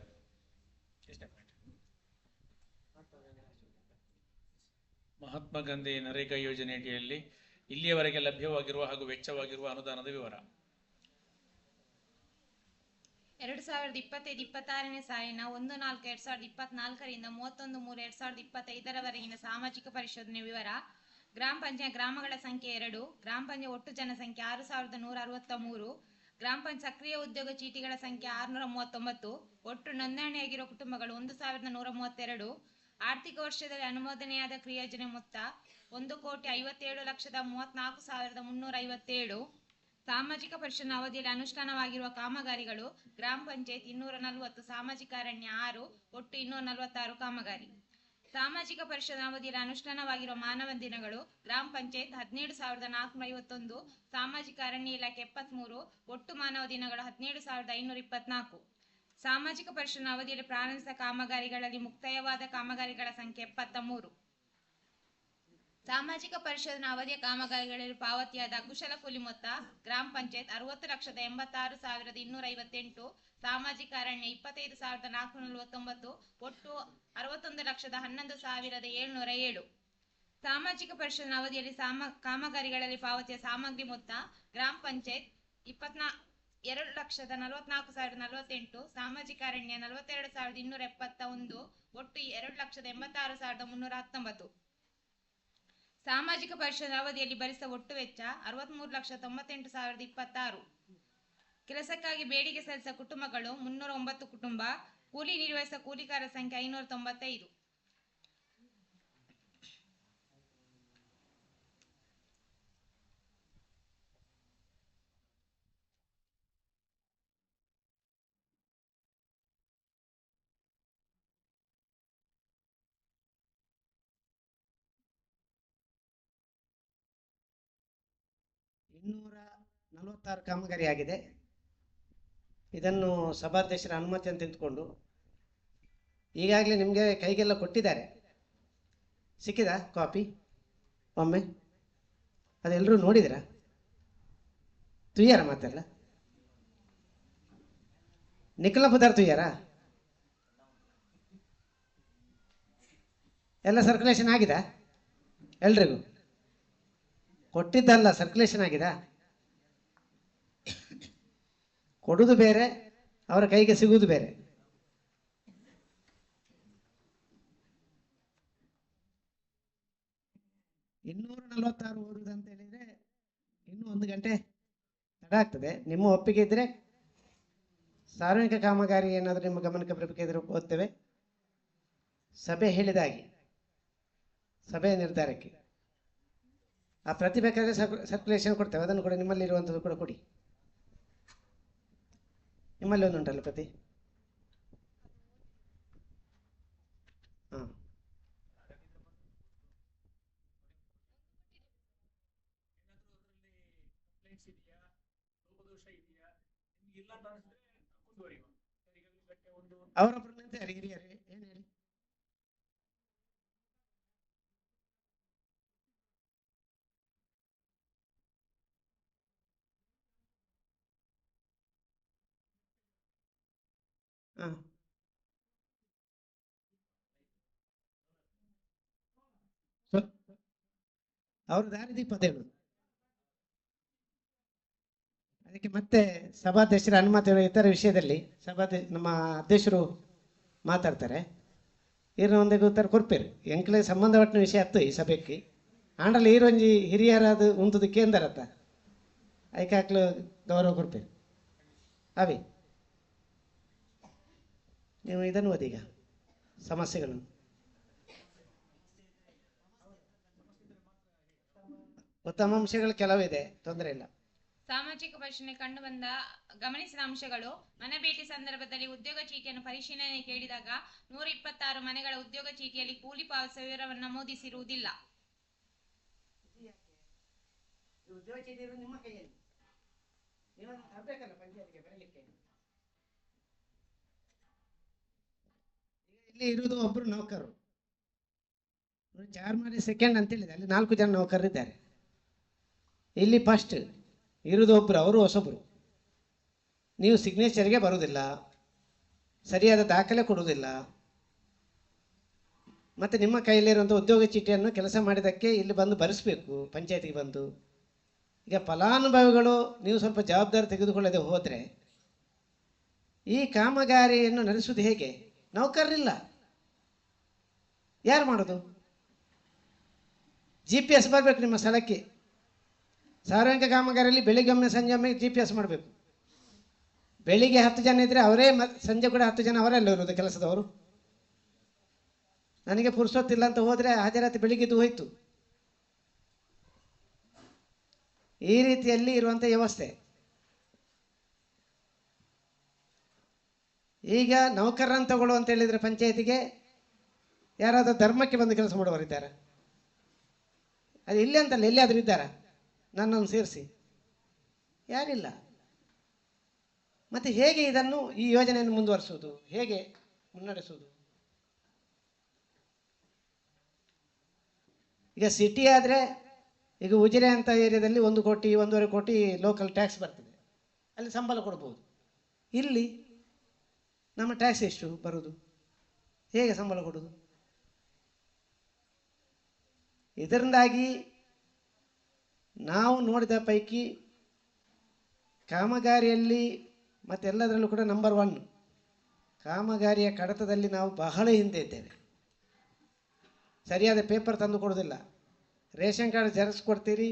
ಮಹಾತ್ಮ ಗಾಂಧಿ ನರೇಗಾ ಯೋಜನೆಯಡಿಯಲ್ಲಿ ಇಲ್ಲಿಯವರೆಗೆ ಲಭ್ಯವಾಗಿರುವ ಹಾಗೂ ವೆಚ್ಚವಾಗಿರುವ ಅನುದಾನದ ವಿವರ. 2025-26ನೇ ಸಾಲಿನ 1/4/2024ರಿಂದ 31/3/2025 ಸಾಮಾಜಿಕ ಪರಿಶೋಧನೆ ವಿವರ. ಗ್ರಾಮ ಪಂಚಾಯತ್ ಗ್ರಾಮಗಳ ಸಂಖ್ಯೆ 2, ಗ್ರಾಮ ಪಂಚಾಯತ್ ಒಟ್ಟು ಜನಸಂಖ್ಯೆ 6,163, ಗ್ರಾಮ ಪಂಚಾಯತ್ ಸಕ್ರಿಯ ಉದ್ಯೋಗ ಚೀಟಿಗಳ ಸಂಖ್ಯೆ 639, ಒಟ್ಟು ನೋಂದಣಿಯಾಗಿರುವ ಕುಟುಂಬಗಳು 1,132. ಆರ್ಥಿಕ ವರ್ಷದಲ್ಲಿ ಅನುಮೋದನೆಯಾದ ಕ್ರಿಯಾಯೋಜನೆ ಮೊತ್ತ 1,57,34,357. ಸಾಮಾಜಿಕ ಪರಿಶೀಲನಾ ಅವಧಿಯಲ್ಲಿ ಅನುಷ್ಠಾನವಾಗಿರುವ ಕಾಮಗಾರಿಗಳು ಗ್ರಾಮ ಪಂಚಾಯತ್ 240, ಸಾಮಾಜಿಕ ಅರಣ್ಯ 6, ಒಟ್ಟು 246 ಕಾಮಗಾರಿ. ಸಾಮಾಜಿಕ ಪರಿಶೀಲನಾ ಅವಧಿಯಲ್ಲಿ ಅನುಷ್ಠಾನವಾಗಿರುವ ಮಾನವ ದಿನಗಳು ಗ್ರಾಮ ಪಂಚಾಯತ್ 17,451, ಸಾಮಾಜಿಕ ಅರಣ್ಯ ಇಲಾಖೆ 73, ಒಟ್ಟು ಮಾನವ ದಿನಗಳು 17,524. ಸಾಮಾಜಿಕ ಪರಿಶೀಲನಾ ಅವಧಿಯಲ್ಲಿ ಪ್ರಾರಂಭಿಸಿದ ಕಾಮಗಾರಿಗಳಲ್ಲಿ ಮುಕ್ತಾಯವಾದ ಕಾಮಗಾರಿಗಳ ಸಂಖ್ಯೆ 73. ಸಾಮಾಜಿಕ ಪರಿಶೋಧನಾ ಅವಧಿಯ ಕಾಮಗಾರಿಗಳಲ್ಲಿ ಪಾವತಿಯಾದ ಅಕುಶಲ ಕೂಲಿ ಮೊತ್ತ ಗ್ರಾಮ ಪಂಚಾಯತ್ 60,86,258, ಸಾಮಾಜಿಕ ಅರಣ್ಯ 25,449, ಒಟ್ಟು 61,11,707. ಸಾಮಾಜಿಕ ಪರಿಶೋಧನಾ ಅವಧಿಯಲ್ಲಿ ಕಾಮಗಾರಿಗಳಲ್ಲಿ ಪಾವತಿಯ ಸಾಮಗ್ರಿ ಮೊತ್ತ ಗ್ರಾಮ ಪಂಚಾಯತ್ 2,44,048, ಸಾಮಾಜಿಕ ಅರಣ್ಯ 42,271, ಒಟ್ಟು 2,86,319. ಸಾಮಾಜಿಕ ಪರಿಶೋಧನಾ ಅವಧಿಯಲ್ಲಿ ಭರಿಸಿದ ಒಟ್ಟು ವೆಚ್ಚ 63,98,026. ಕೆಲಸಕ್ಕಾಗಿ ಬೇಡಿಕೆ ಸಲ್ಲಿಸಿದ ಕುಟುಂಬಗಳು 309 ಕುಟುಂಬ. ಕೂಲಿ ನಿರ್ವಹಿಸಿದ ಕೂಲಿಕಾರರ ಸಂಖ್ಯೆ 595. ಇನ್ನೂರ 46 ಕಾಮಗಾರಿ ಆಗಿದೆ. ಇದನ್ನು ಸಭಾಧ್ಯಕ್ಷರ ಅನುಮತಿಯನ್ನು ತೆಗೆದುಕೊಂಡು ಈಗಾಗಲೇ ನಿಮಗೆ ಕೈಗೆಲ್ಲ ಕೊಟ್ಟಿದ್ದಾರೆ. ಸಿಕ್ಕಿದ ಕಾಪಿ ಒಮ್ಮೆ ಅದೆಲ್ಲರೂ ನೋಡಿದಿರಾ? ತುಯ್ಯಾರ ಮಾತೆಲ್ಲ ನಿಖಲ ಪದಾರ್ಥ ತುಯ್ಯಾರ ಎಲ್ಲ ಸರ್ಕ್ಯುಲೇಷನ್ ಆಗಿದೆ ಎಲ್ರಿಗೂ? ಕೊಟ್ಟಿದ್ದಲ್ಲ, ಸರ್ಕ್ಯುಲೇಷನ್ ಆಗಿದೆ. ಕೊಡುವುದು ಬೇರೆ, ಅವರ ಕೈಗೆ ಸಿಗುವುದು ಬೇರೆ. ಇನ್ನೂರ 46 ಓದುವುದಂತ ಹೇಳಿದರೆ ಇನ್ನೂ 1 ಗಂಟೆ ತಡ ಆಗ್ತದೆ. ನಿಮ್ಮ ಒಪ್ಪಿಗೆ ಇದ್ದರೆ ಸಾರ್ವಜನಿಕ ಕಾಮಗಾರಿ ಏನಾದರೂ ನಿಮ್ಮ ಗಮನಕ್ಕೆ ಬರಬೇಕಿದ್ರೆ ಓದ್ತೇವೆ. ಸಭೆ ಹೇಳಿದಾಗೆ ಸಭೆಯ ನಿರ್ಧಾರಕ್ಕೆ ಆ ಪ್ರತಿ ಬೇಕಾದರೆ ಸರ್ಕ್ಯುಲೇಷನ್ ಕೊಡ್ತೇವೆ. ಅದನ್ನು ಕೂಡ ನಿಮ್ಮಲ್ಲಿ ಇರುವಂಥದ್ದು ಕೂಡ ಕೊಡಿ. ನಿಮ್ಮಲ್ಲಿ ಒಂದು ಉಂಟಲ್ಲ ಪ್ರತಿ? ಹಾಂ, ಅವರೊಬ್ಬರು ನಿಂತಿದ್ದಾರೆ ಹಿರಿಯರೇ, ಏನು ಹೇಳಿ? ಹಾಂ, ಅವರು ದಾರಿದೀಪ ಅಂತ ಹೇಳುದು. ಅದಕ್ಕೆ ಮತ್ತೆ ಸಭಾಧ್ಯಕ್ಷರ ಅನುಮತಿ ಇತರ ವಿಷಯದಲ್ಲಿ ನಮ್ಮ ಅಧ್ಯಕ್ಷರು ಮಾತಾಡ್ತಾರೆ. ಇರೋ ಒಂದಿಗೆ ಉತ್ತರ ಕೊರ್ಪೇರು ಎಂಕ್ಲೆ ಸಂಬಂಧಪಟ್ಟ ವಿಷಯ ಆಯ್ತು ಈ ಸಭೆಗೆ ಆಂಡ್ರಲ್ಲಿ ಈರೊಂಜಿ ಹಿರಿಯರಾದ ಉಂತದು ಕೇಂದ್ರತ್ತ ಐಕಾಕ್ಲು ಗೌರವ ಕೊರ್ಪೇರು. ಅವಿ ನೀವು ಇದನ್ನು ಓದೀಗ ಸಮಸ್ಯೆಗಳು ಉತ್ತಮ ಅಂಶಗಳು ಕೆಲವಿದೆ, ತೊಂದರೆ ಇಲ್ಲ. ಸಾಮಾಜಿಕ ಪರಿಶೀಲನೆ ಕಂಡುಬಂದ ಗಮನಿಸಿದ ಅಂಶಗಳು: ಮನೆ ಭೇಟಿ ಸಂದರ್ಭದಲ್ಲಿ ಉದ್ಯೋಗ ಚೀಟಿಯನ್ನು ಪರಿಶೀಲನೆ ಕೇಳಿದಾಗ 126 ಮನೆಗಳ ಉದ್ಯೋಗ ಚೀಟಿಯಲ್ಲಿ ಕೂಲಿ ಪಾವತಿಸುವ ವಿವರವನ್ನು ನಮೂದಿಸಿರುವುದಿಲ್ಲ. ಉದ್ಯೋಗ ಚೀಟಿ ನಿಮ್ಮ ಕೈಯಲ್ಲಿ ನೀವು ತರಬೇಕಲ್ಲ ಪಂಚಾಯತ್ಗೆ ಬರಲಿಕ್ಕೆ. ಇಲ್ಲಿ ಇರುವುದು ಒಬ್ರು ನೌಕರರು, ಚಾರ್ಮಾಡಿ ಸೆಕೆಂಡ್ ಅಂತ ಹೇಳಿದೆ, ಅಲ್ಲಿ 4 ಜನ ನೌಕರರಿದ್ದಾರೆ. ಇಲ್ಲಿ ಫಸ್ಟ್ ಇರುವುದು ಒಬ್ಬರು, ಅವರು ಹೊಸೊಬ್ಬರು. ನೀವು ಸಿಗ್ನೇಚರ್ಗೆ ಬರುವುದಿಲ್ಲ, ಸರಿಯಾದ ದಾಖಲೆ ಕೊಡುವುದಿಲ್ಲ, ಮತ್ತು ನಿಮ್ಮ ಕೈಯಲ್ಲಿರುವಂಥ ಉದ್ಯೋಗ ಚೀಟಿಯನ್ನು ಕೆಲಸ ಮಾಡಿದ್ದಕ್ಕೆ ಇಲ್ಲಿ ಬಂದು ಬರೆಸಬೇಕು ಪಂಚಾಯತಿಗೆ ಬಂದು. ಈಗ ಫಲಾನುಭವಿಗಳು ನೀವು ಸ್ವಲ್ಪ ಜವಾಬ್ದಾರಿ ತೆಗೆದುಕೊಳ್ಳದೆ ಹೋದರೆ ಈ ಕಾಮಗಾರಿಯನ್ನು ನಡೆಸುವುದು ಹೇಗೆ? ನೌಕರರಿಲ್ಲ, ಯಾರು ಮಾಡೋದು? GPS ಬರಬೇಕು ನಿಮ್ಮ ಸ್ಥಳಕ್ಕೆ. ಸಾರ್ವಜನಿಕ ಕಾಮಗಾರಿಯಲ್ಲಿ ಬೆಳಿಗ್ಗೆ ಒಮ್ಮೆ ಸಂಜೆ ಒಮ್ಮೆ GPS ಮಾಡಬೇಕು. ಬೆಳಿಗ್ಗೆ 10 ಜನ ಇದ್ದರೆ ಅವರೇ ಸಂಜೆ ಕೂಡ 10 ಜನ ಅವರೆಲ್ಲ ಇರೋದು ಕೆಲಸದವರು. ನನಗೆ ಪುರ್ಸೊತ್ತಿಲ್ಲ ಅಂತ ಹೋದರೆ ಹಾಜರಾತಿ ಬೆಳಿಗ್ಗೆದ್ದು ಹೋಯ್ತು. ಈ ರೀತಿಯಲ್ಲಿ ಇರುವಂಥ ವ್ಯವಸ್ಥೆ. ಈಗ ನೌಕರರನ್ನು ತಗೊಳ್ಳು ಅಂತ ಹೇಳಿದರೆ ಪಂಚಾಯತಿಗೆ ಯಾರಾದರೂ ಧರ್ಮಕ್ಕೆ ಬಂದು ಕೆಲಸ ಮಾಡುವವರಿದ್ದಾರೆ? ಅದು ಇಲ್ಲಿ ಅಂತಲ್ಲ, ಎಲ್ಲಿಯಾದರೂ ಇದ್ದಾರಾ ನನ್ನನ್ನು ಸೇರಿಸಿ? ಯಾರಿಲ್ಲ. ಮತ್ತು ಹೇಗೆ ಇದನ್ನು ಈ ಯೋಜನೆಯನ್ನು ಮುಂದುವರಿಸುವುದು, ಹೇಗೆ ಮುನ್ನಡೆಸುವುದು? ಈಗ ಸಿಟಿ ಆದರೆ, ಈಗ ಉಜಿರೆ ಅಂತ ಏರಿಯಾದಲ್ಲಿ 1 ಕೋಟಿ 1.5 ಕೋಟಿ ಲೋಕಲ್ ಟ್ಯಾಕ್ಸ್ ಬರ್ತದೆ, ಅಲ್ಲಿ ಸಂಬಳ ಕೊಡ್ಬೋದು. ಇಲ್ಲಿ ನಮ್ಮ ಟ್ಯಾಕ್ಸ್ ಎಷ್ಟು ಬರೋದು, ಹೇಗೆ ಸಂಬಳ ಕೊಡೋದು? ಇದರಿಂದಾಗಿ ನಾವು ನೋಡಿದ ಪೈಕಿ ಕಾಮಗಾರಿಯಲ್ಲಿ ಮತ್ತೆಲ್ಲದರಲ್ಲೂ ಕೂಡ ನಂಬರ್ 1 ಕಾಮಗಾರಿಯ ಕಡತದಲ್ಲಿ ನಾವು ಬಹಳ ಹಿಂದೆ ಇದ್ದೇವೆ. ಸರಿಯಾದ ಪೇಪರ್ ತಂದು ಕೊಡೋದಿಲ್ಲ. ರೇಷನ್ ಕಾರ್ಡ್ ಜೆರಾಕ್ಸ್ ಕೊಡ್ತೀರಿ,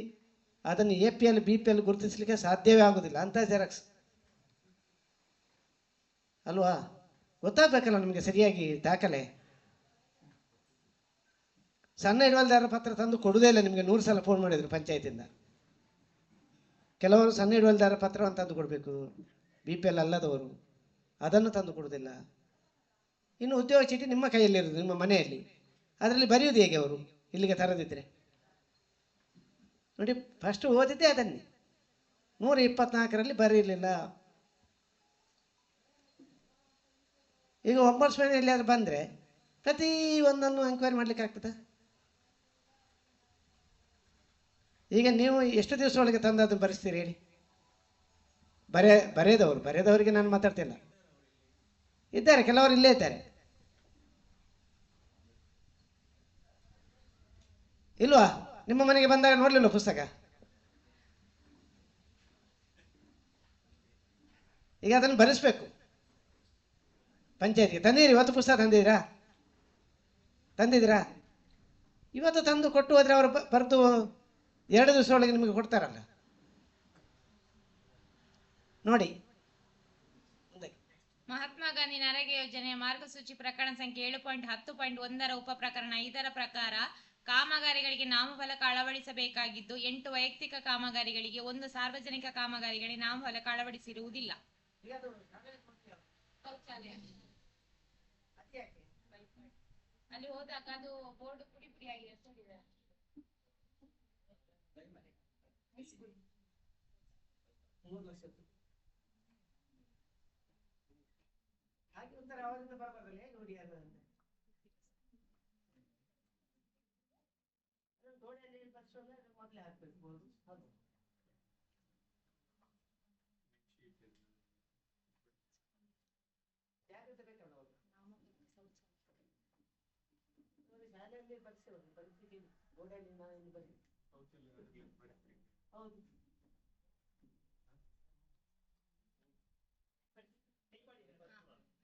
ಅದನ್ನು APL BPL ಗುರುತಿಸಲಿಕ್ಕೆ ಸಾಧ್ಯವೇ ಆಗೋದಿಲ್ಲ ಅಂಥ ಜೆರಾಕ್ಸ್ ಅಲ್ವಾ? ಗೊತ್ತಾಗಬೇಕಲ್ಲ ನಮಗೆ ಸರಿಯಾಗಿ ದಾಖಲೆ. ಸಣ್ಣ ಹಿಡುವಳಿದಾರರ ಪತ್ರ ತಂದು ಕೊಡುವುದೇ ಇಲ್ಲ. ನಿಮಗೆ 100 ಸಲ ಫೋನ್ ಮಾಡಿದರು ಪಂಚಾಯತಿಂದ. ಕೆಲವರು ಸಣ್ಣ ಹಿಡುವಳಿದಾರರ ಪತ್ರವನ್ನು ತಂದು ಕೊಡಬೇಕು, BPL ಅಲ್ಲದವರು ಅದನ್ನು ತಂದು ಕೊಡುವುದಿಲ್ಲ. ಇನ್ನು ಉದ್ಯೋಗ ಚೀಟಿ ನಿಮ್ಮ ಕೈಯಲ್ಲಿರೋದು, ನಿಮ್ಮ ಮನೆಯಲ್ಲಿ, ಅದರಲ್ಲಿ ಬರೆಯುವುದು ಹೇಗೆ ಅವರು ಇಲ್ಲಿಗೆ ತರದಿದ್ದರೆ? ನೋಡಿ, ಫಸ್ಟ್ ಓದಿದ್ದೆ ಅದನ್ನೇ. 124ರಲ್ಲಿ ಬರೀಲಿಲ್ಲ. ಈಗ ಒಂಬರ್ಸ್ಮನ್ ಎಲ್ಲಿಯಾದರೂ ಬಂದರೆ ಪ್ರತಿ ಒಂದನ್ನು ಎಂಕ್ವೈರಿ ಮಾಡಲಿಕ್ಕೆ ಆಗ್ತದೆ? ಈಗ ನೀವು ಎಷ್ಟು ದಿವಸ ಒಳಗೆ ತಂದು ಅದನ್ನು ಬರೆಸ್ತೀರಿ ಹೇಳಿ? ಬರೆದವರಿಗೆ ನಾನು ಮಾತಾಡ್ತಿಲ್ಲ. ಇದ್ದಾರೆ, ಕೆಲವರು ಇಲ್ಲೇ ಇದ್ದಾರೆ. ಇಲ್ವಾ? ನಿಮ್ಮ ಮನೆಗೆ ಬಂದಾಗ ನೋಡಲಿಲ್ಲ ಪುಸ್ತಕ? ಈಗ ಅದನ್ನು ಬರೆಸ್ಬೇಕು ಪಂಚಾಯತ್ಗೆ. ತಂದಿರಿ? ಇವತ್ತು ಪುಸ್ತಕ ತಂದಿದ್ದೀರಾ? ಇವತ್ತು ತಂದು ಕೊಟ್ಟು ಹೋದರೆ ಅವರು ಬರೆದು 2 ದಿವಸ ಒಳಗೆ ನಿಮಗೆ ಕೊಡ್ತಾರಲ್ಲ. ನೋಡಿ, ಮಹಾತ್ಮ ಗಾಂಧಿ ನರೇಗಾ ಯೋಜನೆಯ ಮಾರ್ಗಸೂಚಿ ಪ್ರಕರಣ ಸಂಖ್ಯೆ 7.10.1ರ ಉಪ ಪ್ರಕರಣ 5ರ ಪ್ರಕಾರ ಕಾಮಗಾರಿಗಳಿಗೆ ನಾಮಫಲಕ ಅಳವಡಿಸಬೇಕಾಗಿದ್ದು 8 ವೈಯಕ್ತಿಕ ಕಾಮಗಾರಿಗಳಿಗೆ 1 ಸಾರ್ವಜನಿಕ ಕಾಮಗಾರಿಗಳಿಗೆ ನಾಮಫಲಕ ಅಳವಡಿಸಿರುವುದಿಲ್ಲ. ಅಲ್ಲಿ ಹೋದಾಗ ಅದು ಬೋರ್ಡ್ ಪುಡಿ ಪುಡಿ ಆಗಿದೆ ಅಂತ ಹೇಳಿದ್ದಾರೆ. ಹಾಗೆ ಒಂಥರ ಅವರಿಂದ ಬರಬಾರಲ್ಲ, ಹೇಗೆ ನೋಡಿ ಅದನ್ನು ಗೋಡೆಯಲ್ಲಿ ಬರ್ಸೋದ್ರೆ ಮೊದಲೇ ಹಾಕ್ಬೇಕು ಬೋರ್ಡು. ಹೌದು, ಜಾಗ್ರತೆ ಬೇಕಲ್ಲ ಅವರು. ನೋಡಿ, ಶಾಲೆಯಲ್ಲಿ ಬರ್ಸೋದು ಗೋಡೆಯಲ್ಲಿ ನಾವು ಇಲ್ಲಿ ಬನ್ನಿ. ಹೌದು.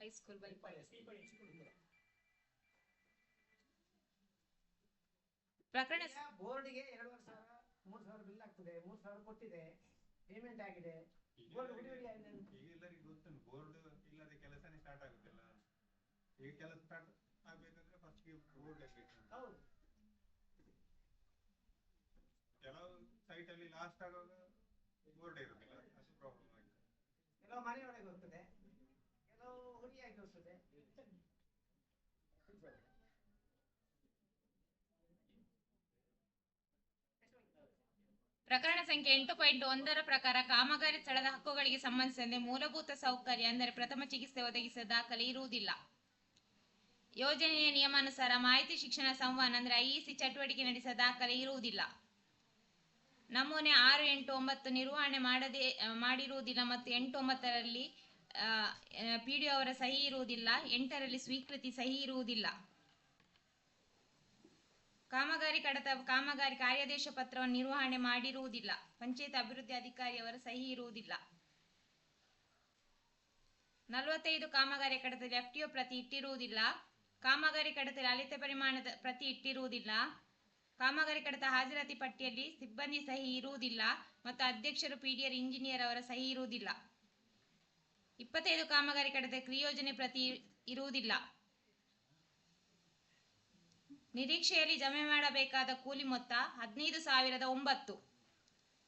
ಹೈಸ್ಕೂಲ್ ಪ್ರಕರಣ ಬೋರ್ಡಿಗೆ 2,500 3,000 ಬಿಲ್ ಆಗ್ತದೆ. 3,000 ಕೊಟ್ಟಿದೆ, ಪೇಮೆಂಟ್ ಆಗಿದೆ. ಬೋರ್ಡ್ ಹುಡಿ ಹುಡಿ ಆಗಿದೆ. ಈಗ ಎಲ್ಲರಿಗೂ ಗೊತ್ತುಂಟು ಬೋರ್ಡ್ ಇಲ್ಲದೆ ಕೆಲಸನೇ ಸ್ಟಾರ್ಟ್ ಆಗುತ್ತಿಲ್ಲ. ಈಗ ಕೆಲಸ ಸ್ಟಾರ್ಟ್ ಆಗ್ಬೇಕಂದ್ರೆ ಫಸ್ಟ್ ಬೋರ್ಡ್ ಆಗ್ಬೇಕು. ಹೌದು. ಕೆಲವು ಸೈಟ್ ಅಲ್ಲಿ ಲಾಸ್ಟ್ ಆಗುವಾಗ ಬೋರ್ಡ್ ಇರುತ್ತಿಲ್ಲ, ಅದು ಪ್ರಾಬ್ಲಮ್ ಆಗಿದೆ. ಕೆಲವು ಮನೆಯೊಳಗೆ ಹೋಗ್ತದೆ, ಕೆಲವು ಹುಡಿಯಾಗಿ ಹೋಗ್ತದೆ. ಪ್ರಕರಣ ಸಂಖ್ಯೆ 8.1 ಪ್ರಕಾರ ಕಾಮಗಾರಿ ಸ್ಥಳದ ಹಕ್ಕುಗಳಿಗೆ ಸಂಬಂಧಿಸಿದಂತೆ ಮೂಲಭೂತ ಸೌಕರ್ಯ ಅಂದರೆ ಪ್ರಥಮ ಚಿಕಿತ್ಸೆ ಒದಗಿಸಿದ ದಾಖಲೆ ಇರುವುದಿಲ್ಲ. ಯೋಜನೆಯ ನಿಯಮಾನುಸಾರ ಮಾಹಿತಿ ಶಿಕ್ಷಣ ಸಂವಹನ ಅಂದರೆ ಐಇಸಿ ಚಟುವಟಿಕೆ ನಡೆಸಿದ ದಾಖಲೆ ಇರುವುದಿಲ್ಲ. ನಮೂನೆ 6, 8, 9 ನಿರ್ವಹಣೆ ಮಾಡಿರುವುದಿಲ್ಲ ಮತ್ತು 8, 9ರಲ್ಲಿ ಪಿಡಿಒ ಅವರ ಸಹಿ ಇರುವುದಿಲ್ಲ. 8ರಲ್ಲಿ ಸ್ವೀಕೃತಿ ಸಹಿ ಇರುವುದಿಲ್ಲ. ಕಾಮಗಾರಿ ಕಾರ್ಯಾದೇಶ ಪತ್ರವನ್ನು ನಿರ್ವಹಣೆ ಮಾಡಿರುವುದಿಲ್ಲ. ಪಂಚಾಯತ್ ಅಭಿವೃದ್ಧಿ ಅಧಿಕಾರಿಯವರ ಸಹಿ ಇರುವುದಿಲ್ಲ. 45 ಕಾಮಗಾರಿ ಕಡತದಲ್ಲಿ ಎಫ್ಟಿಒ ಪ್ರತಿ ಇಟ್ಟಿರುವುದಿಲ್ಲ. ಕಾಮಗಾರಿ ಕಡತದಲ್ಲಿ ಅಳತೆ ಪರಿಮಾಣದ ಪ್ರತಿ ಇಟ್ಟಿರುವುದಿಲ್ಲ. ಕಾಮಗಾರಿ ಕಡತ ಹಾಜರಾತಿ ಪಟ್ಟಿಯಲ್ಲಿ ಸಿಬ್ಬಂದಿ ಸಹಿ ಇರುವುದಿಲ್ಲ ಮತ್ತು ಅಧ್ಯಕ್ಷರು ಪಿಡಿಆರ್ ಇಂಜಿನಿಯರ್ ಅವರ ಸಹಿ ಇರುವುದಿಲ್ಲ. 25 ಕಾಮಗಾರಿ ಕಡತ ಕ್ರಿಯೋಜನೆ ಪ್ರತಿ ಇರುವುದಿಲ್ಲ. ನಿರೀಕ್ಷೆಯಲ್ಲಿ ಜಮೆ ಮಾಡಬೇಕಾದ ಕೂಲಿ ಮೊತ್ತ 15,009.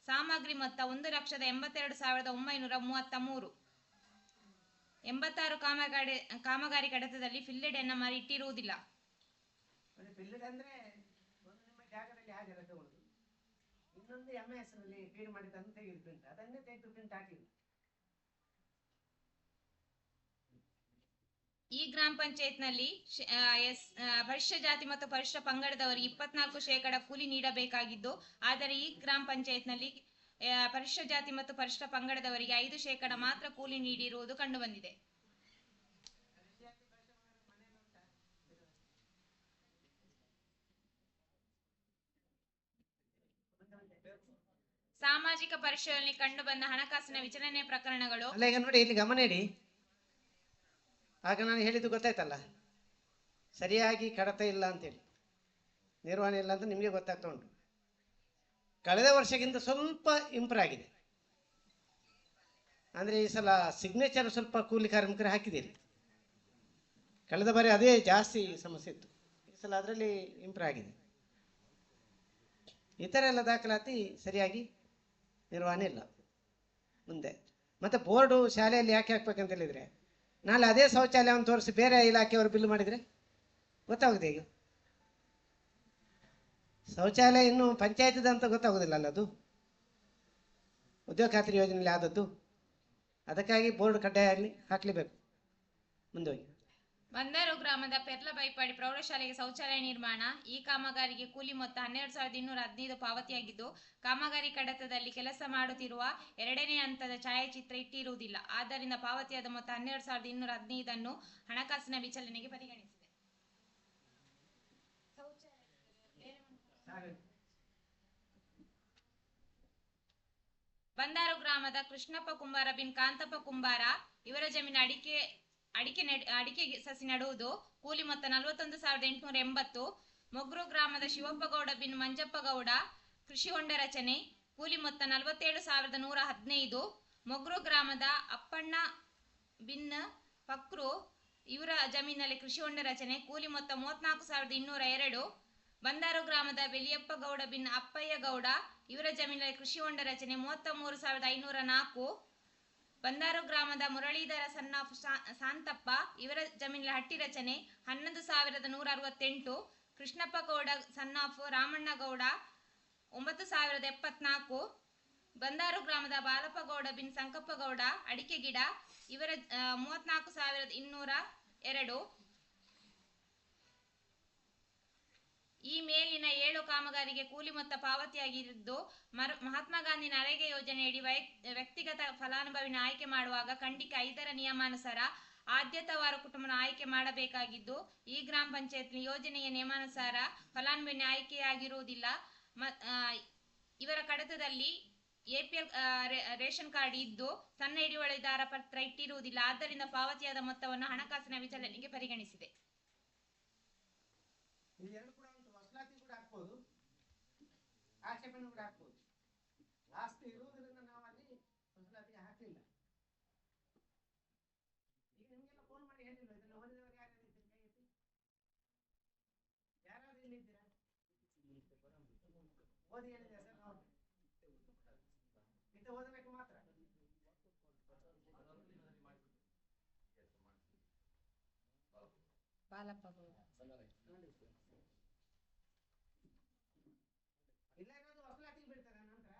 ಸಾಮಗ್ರಿ ಮೊತ್ತ 1,82,933. 86 ಕಾಮಗಾರಿ ಕಡತದಲ್ಲಿ ಫಿಲ್ಲೆಡ್ ಅನ್ನ ಮಾರಿ ಇಟ್ಟಿರುವುದಿಲ್ಲ. ಫಿಲ್ಲೆಡ್ ಅಂದ್ರೆ ಒಂದು ನಿಮ್ಮ ಜಾಗದಲ್ಲಿ ಹಾಗೆಲ್ಲ ತಗೊಳ್ಳುದು, ಇನ್ನೊಂದು MS ನಲ್ಲಿ ಫೀಡ್ ಮಾಡಿದ್ದನ್ನು ತೆಗೆದು ಪ್ರಿಂಟ್, ಅದನ್ನೇ ತೆಗೆದು ಪ್ರಿಂಟ್ ಹಾಕಿದ್ರು. ಈ ಗ್ರಾಮ ಪಂಚಾಯತ್ನಲ್ಲಿ ಪರಿಶಿಷ್ಟ ಜಾತಿ ಮತ್ತು ಪರಿಶಿಷ್ಟ ಪಂಗಡದವರಿಗೆ 24% ಕೂಲಿ ನೀಡಬೇಕಾಗಿದ್ದು, ಆದರೆ ಈ ಗ್ರಾಮ ಪಂಚಾಯತ್ನಲ್ಲಿ ಪರಿಶಿಷ್ಟ ಜಾತಿ ಮತ್ತು ಪರಿಶಿಷ್ಟ ಪಂಗಡದವರಿಗೆ 5% ಮಾತ್ರ ಕೂಲಿ ನೀಡಿರುವುದು ಕಂಡುಬಂದಿದೆ. ಸಾಮಾಜಿಕ ಪರಿಶೀಲನೆ ಕಂಡುಬಂದ ಹಣಕಾಸಿನ ವಿಚಲನೆ ಪ್ರಕರಣಗಳು. ಅಲ್ಲ, ಈಗ ನೋಡಿ, ಇಲ್ಲಿ ಗಮನ ಇಡಿ. ಆಗ ನಾನು ಹೇಳಿದ್ದು ಗೊತ್ತಾಯ್ತಲ್ಲ, ಸರಿಯಾಗಿ ಕಡತ ಇಲ್ಲ ಅಂತೇಳಿ, ನಿರ್ವಹಣೆ ಇಲ್ಲ ಅಂತ ನಿಮಗೆ ಗೊತ್ತಾಗ್ತಾ ಉಂಟು. ಕಳೆದ ವರ್ಷಕ್ಕಿಂತ ಸ್ವಲ್ಪ ಇಂಪ್ರೂವ್ ಆಗಿದೆ. ಅಂದರೆ ಈ ಸಲ ಸಿಗ್ನೇಚರ್ ಸ್ವಲ್ಪ ಕೂಲಿ ಕಾರ್ಮಿಕರು ಹಾಕಿದ್ದೀರಿ. ಕಳೆದ ಬಾರಿ ಅದೇ ಜಾಸ್ತಿ ಸಮಸ್ಯೆ ಇತ್ತು, ಈ ಸಲ ಅದರಲ್ಲಿ ಇಂಪ್ರೂವ್ ಆಗಿದೆ. ಇತರ ಎಲ್ಲ ದಾಖಲಾತಿ ಸರಿಯಾಗಿ ನಿರ್ವಹಣೆ ಇಲ್ಲ ಮುಂದೆ. ಮತ್ತು ಬೋರ್ಡು ಶಾಲೆಯಲ್ಲಿ ಯಾಕೆ ಹಾಕ್ಬೇಕಂತ ಹೇಳಿದರೆ, ನಾಳೆ ಅದೇ ಶೌಚಾಲಯವನ್ನು ತೋರಿಸಿ ಬೇರೆ ಇಲಾಖೆಯವರು ಬಿಲ್ ಮಾಡಿದರೆ ಗೊತ್ತಾಗುತ್ತೆ. ಈಗ ಶೌಚಾಲಯ ಇನ್ನು ಪಂಚಾಯತ್ದ ಅಂತ ಗೊತ್ತಾಗೋದಿಲ್ಲ ಅಲ್ಲ, ಅದು ಉದ್ಯೋಗ ಖಾತ್ರಿ ಯೋಜನೆಯಲ್ಲಿ ಆದದ್ದು. ಅದಕ್ಕಾಗಿ ಬೋರ್ಡ್ ಕಡ್ಡಾಯ ಹಾಕಲೇಬೇಕು ಮುಂದೆ ಹೋಗಿ. ಬಂದರು ಗ್ರಾಮದ ಪೆರ್ಲ ಬೈಪಾಡಿ ಪ್ರೌಢಶಾಲೆಗೆ ಶೌಚಾಲಯ ನಿರ್ಮಾಣ. ಈ ಕಾಮಗಾರಿಗೆ ಕೂಲಿ ಮೊತ್ತ 12,215 ಪಾವತಿಯಾಗಿದ್ದು, ಕಾಮಗಾರಿ ಕಡತದಲ್ಲಿ ಕೆಲಸ ಮಾಡುತ್ತಿರುವ 2ನೇ ಹಂತದ ಛಾಯಾಚಿತ್ರ ಇಟ್ಟಿರುವುದಿಲ್ಲ. ಆದ್ದರಿಂದ ಪಾವತಿಯಾದ ಮೊತ್ತ 12,215 ಹಣಕಾಸಿನ ವಿಚಲನೆಗೆ ಪರಿಗಣಿಸಿದೆ. ಬಂದರು ಗ್ರಾಮದ ಕೃಷ್ಣಪ್ಪ ಕುಂಬಾರ ಬಿನ್ ಕಾಂತಪ್ಪ ಕುಂಬಾರ ಇವರ ಜಮೀನು ಅಡಿಕೆ ಸಸಿ ನಡುವುದು. ಕೂಲಿ ಮೊತ್ತ 41,880. ಮೊಗ್ರು ಗ್ರಾಮದ ಶಿವಪ್ಪ ಗೌಡ ಬಿನ್ ಮಂಜಪ್ಪ ಗೌಡ ಕೃಷಿ ಹೊಂಡ ರಚನೆ. ಕೂಲಿ ಮೊತ್ತ 47,115. ಮೊಗ್ರು ಗ್ರಾಮದ ಅಪ್ಪಣ್ಣ ಬಿನ್ ಫಕ್ರು ಇವರ ಜಮೀನಲ್ಲಿ ಕೃಷಿ ಹೊಂಡ ರಚನೆ. ಕೂಲಿ ಮೊತ್ತ 34,202. ಬಂದರು ಗ್ರಾಮದ ಬೆಲಿಯಪ್ಪ ಗೌಡ ಬಿನ್ ಅಪ್ಪಯ್ಯ ಗೌಡ ಇವರ ಜಮೀನಲ್ಲಿ ಕೃಷಿ ಹೊಂಡ ರಚನೆ 33,504. ಬಂದರು ಗ್ರಾಮದ ಮುರಳೀಧರ ಸನ್ನಾಫ್ ಶಾಂತಪ್ಪ ಇವರ ಜಮೀನಿನ ಹಟ್ಟಿ ರಚನೆ 11,168. ಕೃಷ್ಣಪ್ಪ ಗೌಡ ಸನ್ನಾಫ್ ರಾಮಣ್ಣ ಗೌಡ 9,074. ಬಂದರು ಗ್ರಾಮದ ಬಾಲಪ್ಪ ಗೌಡ ಬಿನ್ ಸಂಕಪ್ಪ ಗೌಡ ಅಡಿಕೆ ಗಿಡ ಇವರ 34,202. ಈ ಮೇಲಿನ 7 ಕಾಮಗಾರಿಗೆ ಕೂಲಿ ಮೊತ್ತ ಪಾವತಿಯಾಗಿದ್ದು, ಮಹಾತ್ಮ ಗಾಂಧಿ ನರೇಗಾ ಯೋಜನೆಯಡಿ ವ್ಯಕ್ತಿಗತ ಫಲಾನುಭವಿನ ಆಯ್ಕೆ ಮಾಡುವಾಗ ಖಂಡಿಕ 5ರ ನಿಯಮಾನುಸಾರ ಆದ್ಯತಾವಾರು ಕುಟುಂಬನ ಆಯ್ಕೆ ಮಾಡಬೇಕಾಗಿದ್ದು, ಈ ಗ್ರಾಮ ಪಂಚಾಯತ್ ಯೋಜನೆಯ ನಿಯಮಾನುಸಾರ ಫಲಾನುಭವಿನ ಆಯ್ಕೆಯಾಗಿರುವುದಿಲ್ಲ. ಇವರ ಕಡತದಲ್ಲಿ ಎಪಿಎಲ್ ರೇಷನ್ ಕಾರ್ಡ್ ಇದ್ದು ಸಣ್ಣ ಹಿಡುವಳಿದಾರ ಪತ್ರ ಇಟ್ಟಿರುವುದಿಲ್ಲ. ಆದ್ದರಿಂದ ಪಾವತಿಯಾದ ಮೊತ್ತವನ್ನು ಹಣಕಾಸಿನ ವಿಚಲನೆಗೆ ಪರಿಗಣಿಸಿದೆ. ಇದೆರಡು ಕೂಡ ಉಂಟು, ವಸೂಲಾತಿ ಕೂಡ ಹಾಕ್ಬೋದು, ಆಕ್ಷೇಪಣೆ ಕೂಡ ಹಾಕ್ಬೋದು. ಲಾಸ್ಟ್ ಇರುವುದರಿಂದ ನಾವು ಅಲ್ಲಿ ವಸೂಲಾತಿಗೆ ಹಾಕಲಿಲ್ಲ. ಈಗ ನಿಮಗೆಲ್ಲ ಫೋನ್ ಮಾಡಿ ಹೇಳಿಲ್ಲ, ಇದನ್ನು ಓದಿದವರು ಯಾರು ಇದ್ದೀರಿ? ಕೈ ಎತ್ತಿ. ಯಾರಾದ್ರೂ ಇಲ್ಲಿ ಇದ್ದೀರಾ? ಓದಿ ಹೇಳಿದೆ ಸರ್, ನಾವು ಇದು ಓದಬೇಕು ಮಾತ್ರ. ಬಾಲಪ್ಪ ಇಲ್ಲ ಏನಾದ್ರು ವಸೂಲಾತಿಗೆ ಬೀಳ್ತದೆ ನಂತರ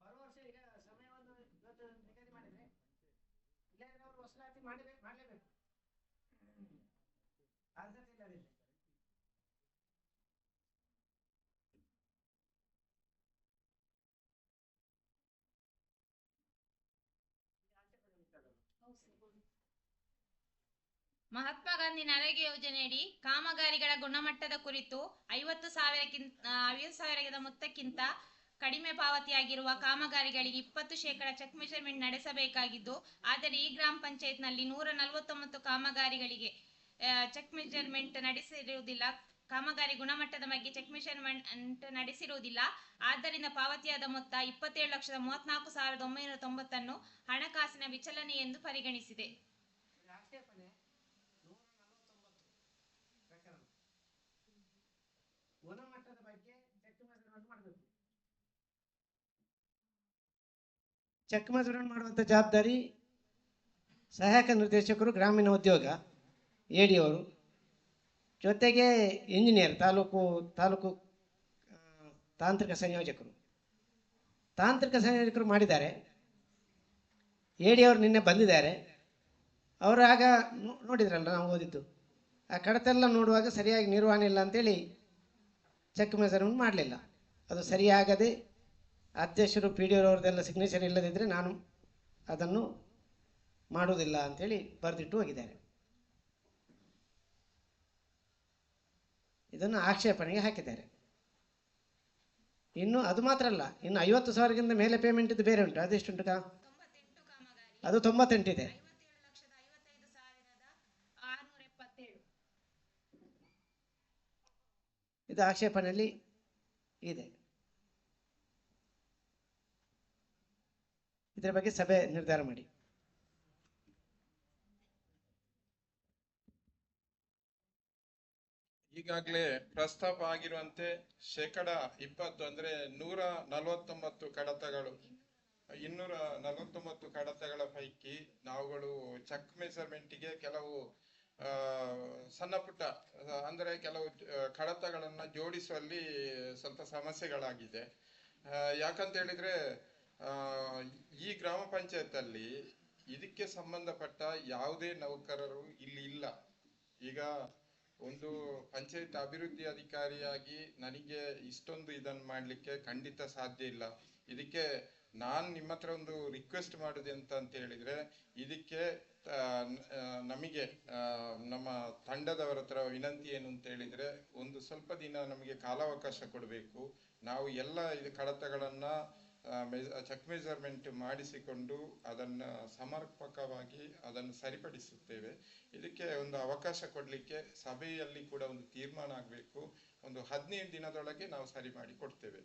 ಬರುವ ವರ್ಷ. ಈಗ ಸಮಯವನ್ನು ಇವತ್ತು ನಿಗದಿ ಮಾಡಿದ್ರೆ ಇಲ್ಲ ಅವರು ವಸೂಲಾತಿ ಮಾಡಲೇಬೇಕು. ಆದ್ಯತೆ ಇಲ್ಲದಿಲ್ಲ. ಮಹಾತ್ಮ ಗಾಂಧಿ ನರೇಗಾ ಯೋಜನೆಯಡಿ ಕಾಮಗಾರಿಗಳ ಗುಣಮಟ್ಟದ ಕುರಿತು 50,000 ಮೊತ್ತಕ್ಕಿಂತ ಕಡಿಮೆ ಪಾವತಿಯಾಗಿರುವ ಕಾಮಗಾರಿಗಳಿಗೆ 20% ಚೆಕ್ ಮೆಜರ್ಮೆಂಟ್ ನಡೆಸಬೇಕಾಗಿದ್ದು, ಆದರೆ ಈ ಗ್ರಾಮ ಪಂಚಾಯತ್ನಲ್ಲಿ 149 ಕಾಮಗಾರಿಗಳಿಗೆ ಚೆಕ್ ಮೆಜರ್ಮೆಂಟ್ ನಡೆಸಿರುವುದಿಲ್ಲ. ಕಾಮಗಾರಿ ಗುಣಮಟ್ಟದ ಬಗ್ಗೆ ಚೆಕ್ ಮೆಜರ್ಮೆಂಟ್ ನಡೆಸಿರುವುದಿಲ್ಲ. ಆದ್ದರಿಂದ ಪಾವತಿಯಾದ ಮೊತ್ತ 27,34,990 ಹಣಕಾಸಿನ ವಿಚಲನೆ ಎಂದು ಪರಿಗಣಿಸಿದೆ. ಗುಣಮಟ್ಟದ ಬಗ್ಗೆ ಚೆಕ್ ಮೆಜರ್ಮೆಂಟ್ ಮಾಡಬೇಕು. ಚೆಕ್ ಮೆಜರ್ಮೆಂಟ್ ಮಾಡುವಂಥ ಜವಾಬ್ದಾರಿ ಸಹಾಯಕ ನಿರ್ದೇಶಕರು ಗ್ರಾಮೀಣ ಉದ್ಯೋಗ ಎಡಿಯವರು, ಜೊತೆಗೆ ಇಂಜಿನಿಯರ್, ತಾಲೂಕು ತಾಂತ್ರಿಕ ಸಂಯೋಜಕರು ಮಾಡಿದ್ದಾರೆ. ಎಡಿಯವರು ನಿನ್ನೆ ಬಂದಿದ್ದಾರೆ. ಅವರು ಆಗ ನೋಡಿದ್ರಲ್ಲ ನಾವು ಓದಿದ್ದು, ಆ ಕಡತೆಲ್ಲ ನೋಡುವಾಗ ಸರಿಯಾಗಿ ನಿರ್ವಹಣೆ ಇಲ್ಲ ಅಂತೇಳಿ ಚೆಕ್ ಮೆಜರ್ಮೆಂಟ್ ಮಾಡಲಿಲ್ಲ. ಅದು ಸರಿಯಾಗದೆ ಅಧ್ಯಕ್ಷರು PDOರವ್ರದ್ದೆಲ್ಲ ಸಿಗ್ನೇಚರ್ ಇಲ್ಲದಿದ್ದರೆ ನಾನು ಅದನ್ನು ಮಾಡುವುದಿಲ್ಲ ಅಂಥೇಳಿ ಬರೆದಿಟ್ಟು ಹೋಗಿದ್ದಾರೆ. ಇದನ್ನು ಆಕ್ಷೇಪಣೆಗೆ ಹಾಕಿದ್ದಾರೆ. ಇನ್ನು ಅದು ಮಾತ್ರ ಅಲ್ಲ, ಇನ್ನು 50,000ಗಿಂತ ಮೇಲೆ ಪೇಮೆಂಟ್ ಇದು ಬೇರೆ ಉಂಟು. ಅದೆಷ್ಟುಂಟು? ಅದು 98 ಇದೆ. ಇದು ಆಕ್ಷೇಪಣೆಯಲ್ಲಿ ಇದೆ. ಇದರ ಬಗ್ಗೆ ಸಭೆ ನಿರ್ಧಾರ ಮಾಡಿ. ಈಗಾಗಲೇ ಪ್ರಸ್ತಾಪ ಆಗಿರುವಂತೆ 20% ಅಂದ್ರೆ 149 ಕಡತಗಳು, 249 ಕಡತಗಳ ಪೈಕಿ ನಾವುಗಳು ಚೆಕ್ ಮೆಜರ್ಮೆಂಟ್ಗೆ ಕೆಲವು ಸಣ್ಣ ಪುಟ್ಟ ಅಂದ್ರೆ ಕೆಲವು ಕಡತಗಳನ್ನ ಜೋಡಿಸುವಲ್ಲಿ ಸ್ವಲ್ಪ ಸಮಸ್ಯೆಗಳಾಗಿದೆ. ಯಾಕಂತ ಹೇಳಿದ್ರೆ ಈ ಗ್ರಾಮ ಪಂಚಾಯತ್ ಅಲ್ಲಿ ಇದಕ್ಕೆ ಸಂಬಂಧಪಟ್ಟ ಯಾವುದೇ ನೌಕರರು ಇಲ್ಲಿ ಇಲ್ಲ. ಈಗ ಒಂದು ಪಂಚಾಯತ್ ಅಭಿವೃದ್ಧಿ ಅಧಿಕಾರಿಯಾಗಿ ನನಗೆ ಇಷ್ಟೊಂದು ಇದನ್ನು ಮಾಡಲಿಕ್ಕೆ ಖಂಡಿತ ಸಾಧ್ಯ ಇಲ್ಲ. ಇದಕ್ಕೆ ನಾನು ನಿಮ್ಮ ಹತ್ರ ಒಂದು ರಿಕ್ವೆಸ್ಟ್ ಮಾಡುದು ಅಂತ ಹೇಳಿದ್ರೆ, ಇದಕ್ಕೆ ನಮಗೆ ನಮ್ಮ ತಂಡದವರ ಹತ್ರ ವಿನಂತಿ ಏನು ಅಂತ ಹೇಳಿದ್ರೆ, ಒಂದು ಸ್ವಲ್ಪ ದಿನ ನಮಗೆ ಕಾಲಾವಕಾಶ ಕೊಡಬೇಕು. ನಾವು ಎಲ್ಲ ಇದು ಕಡತಗಳನ್ನ ಚೆಕ್ ಮೆಜರ್ಮೆಂಟ್ ಮಾಡಿಸಿಕೊಂಡು ಅದನ್ನ ಸಮರ್ಪಕವಾಗಿ ಅದನ್ನು ಸರಿಪಡಿಸುತ್ತೇವೆ. ಇದಕ್ಕೆ ಒಂದು ಅವಕಾಶ ಕೊಡಲಿಕ್ಕೆ ಸಭೆಯಲ್ಲಿ ಕೂಡ ಒಂದು ತೀರ್ಮಾನ ಆಗಬೇಕು. ಒಂದು 15 ದಿನದೊಳಗೆ ನಾವು ಸರಿ ಮಾಡಿ ಕೊಡ್ತೇವೆ.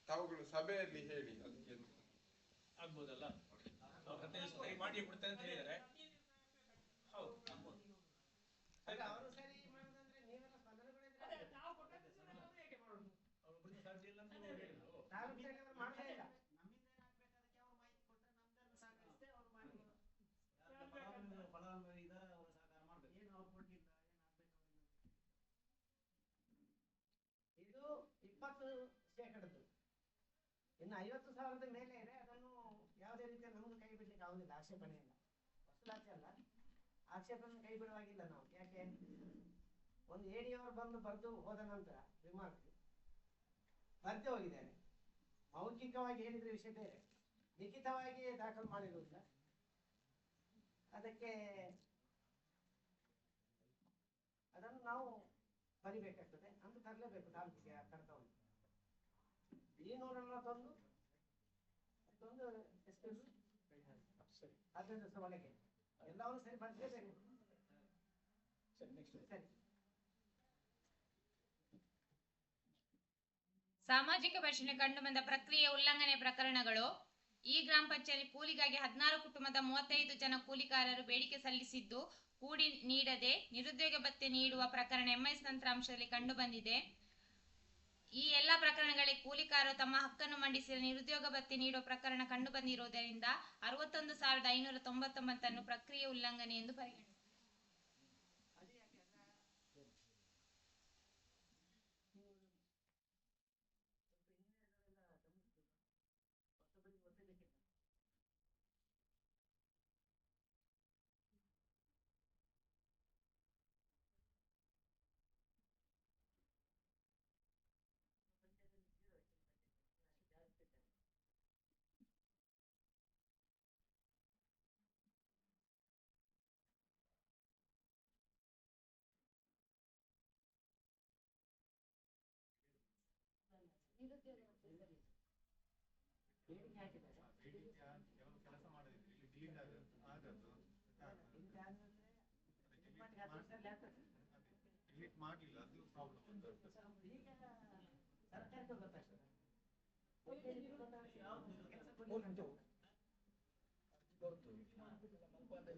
ತಾವುಗಳು ಸಭೆಯಲ್ಲಿ ಹೇಳಿ ಅದಕ್ಕೆ ಆಗ್ಬೋದಲ್ಲ. ಸರಿ ಮಾಡಿ ಬಿಡ್ತಾರೆ ಅಂತ ಹೇಳಿದ್ದಾರೆ. ಹೌದು ಆಗ್ಬೋದು. ಅವರು ಸರಿ ಮಾಡೋದಂದ್ರೆ ನೀವೆಲ್ಲ ಸ್ಪಂದನೆಗಳಿದ್ರೆ ನಾವು ಕೊಟ್ಟದ್ದನ್ನು ಹೇಗೆ ಮಾಡೋದು? ಅವರು ಬಿಡಿ ಸಾಧ್ಯ ಇಲ್ಲ ಅಂತ ಹೇಳಿದ್ರು. ತಾಲೂಕು ಸರಿ ಅವರು ಮಾಡಲೇ ಇಲ್ಲ. ನಮ್ಮಿಂದ ಏನಾಗಬೇಕು ಅದಕ್ಕೆ ಅವ್ರು ಮಾಹಿತಿ ಕೊಟ್ಟರೆ ನಮ್ದನ್ನು ಸಹಕರಿಸ್ತೇ ಅವ್ರು ಮಾಡಿ. ಫಲಾನುಭವಿ ಇದ್ದಾರೆ, ಅವರು ಸಹಕಾರ ಮಾಡಬೇಕು. ಏನು ಅವ್ರು ಕೊಡ್ಲಿಲ್ಲ, ಇದು 20%. ಇನ್ನು 50,000 ಮೇಲೆ ಇದೆ. ಅದನ್ನು ಯಾವುದೇ ರೀತಿಯ ನಮ್ದು ಕೈ ಬಿಡ್ಲಿಕ್ಕೆ ಆಗುದಿಲ್ಲ. ಆಕ್ಷೇಪಣೆ ಇಲ್ಲ, ವಸೂಲಾತಿ ಅಲ್ಲ, ಆಕ್ಷೇಪಣೆ ಕೈ ಬಿಡುವಾಗಿಲ್ಲ ನಾವು. ಯಾಕೆ? ಒಂದು ಎಡಿಯವರು ಬಂದು ಬರೆದು ಹೋದ ನಂತರ ರಿಮಾರ್ಕ್ ಬರ್ದೇ ಹೋಗಿದ್ದಾರೆ. ಮೌಖಿಕವಾಗಿ ಹೇಳಿದ್ರೆ ವಿಷಯ ಬೇರೆ, ಲಿಖಿತವಾಗಿ ದಾಖಲು ಮಾಡಿರುವುದಿಲ್ಲ. ಅದಕ್ಕೆ ಅದನ್ನು ನಾವು ಬರಿಬೇಕಾಗ್ತದೆ. ಅಂದು ತರಲೇಬೇಕು ತಾಲೂಕಿಗೆ ಕಡತವನ್ನು. ಈ 141 15 ದಿವಸ ಒಳಗೆ ಎಲ್ಲವೂ ಸರಿಪಡಿಸಲೇಬೇಕು. ಸರಿ. ಸಾಮಾಜಿಕ ಪರಿಶೀಲನೆ ಕಂಡುಬಂದ ಪ್ರಕ್ರಿಯೆ ಉಲ್ಲಂಘನೆ ಪ್ರಕರಣಗಳು. ಈ ಗ್ರಾಮ ಪಂಚಾಯತ್ ಕೂಲಿಗಾಗಿ 16 ಕುಟುಂಬದ 35 ಜನ ಕೂಲಿಕಾರರು ಬೇಡಿಕೆ ಸಲ್ಲಿಸಿದ್ದು ಕೂಡಿ ನೀಡದೆ ನಿರುದ್ಯೋಗ ಭತ್ಯೆ ನೀಡುವ ಪ್ರಕರಣ ಎಂಎಸ್ ತಂತ್ರಾಂಶದಲ್ಲಿ ಕಂಡುಬಂದಿದೆ. ಈ ಎಲ್ಲ ಪ್ರಕರಣಗಳಿಗೆ ಕೂಲಿಕಾರರು ತಮ್ಮ ಹಕ್ಕನ್ನು ಮಂಡಿಸಿ ನಿರುದ್ಯೋಗ ಭತ್ಯೆ ನೀಡುವ ಪ್ರಕರಣ ಕಂಡುಬಂದಿರುವುದರಿಂದ 61,599 ಅನ್ನು ಪ್ರಕ್ರಿಯೆ ಉಲ್ಲಂಘನೆ ಎಂದು ಪರಿಗಣಿಸಿದೆ. ಕೆಲಸ ಮಾಡೋದಿದ್ರೆ ಇಲ್ಲಿ ಡಿಲೀಟ್ ಆದದ್ದು ಡಿಲೀಟ್ ಮಾಡಲಿಲ್ಲ, ಅದು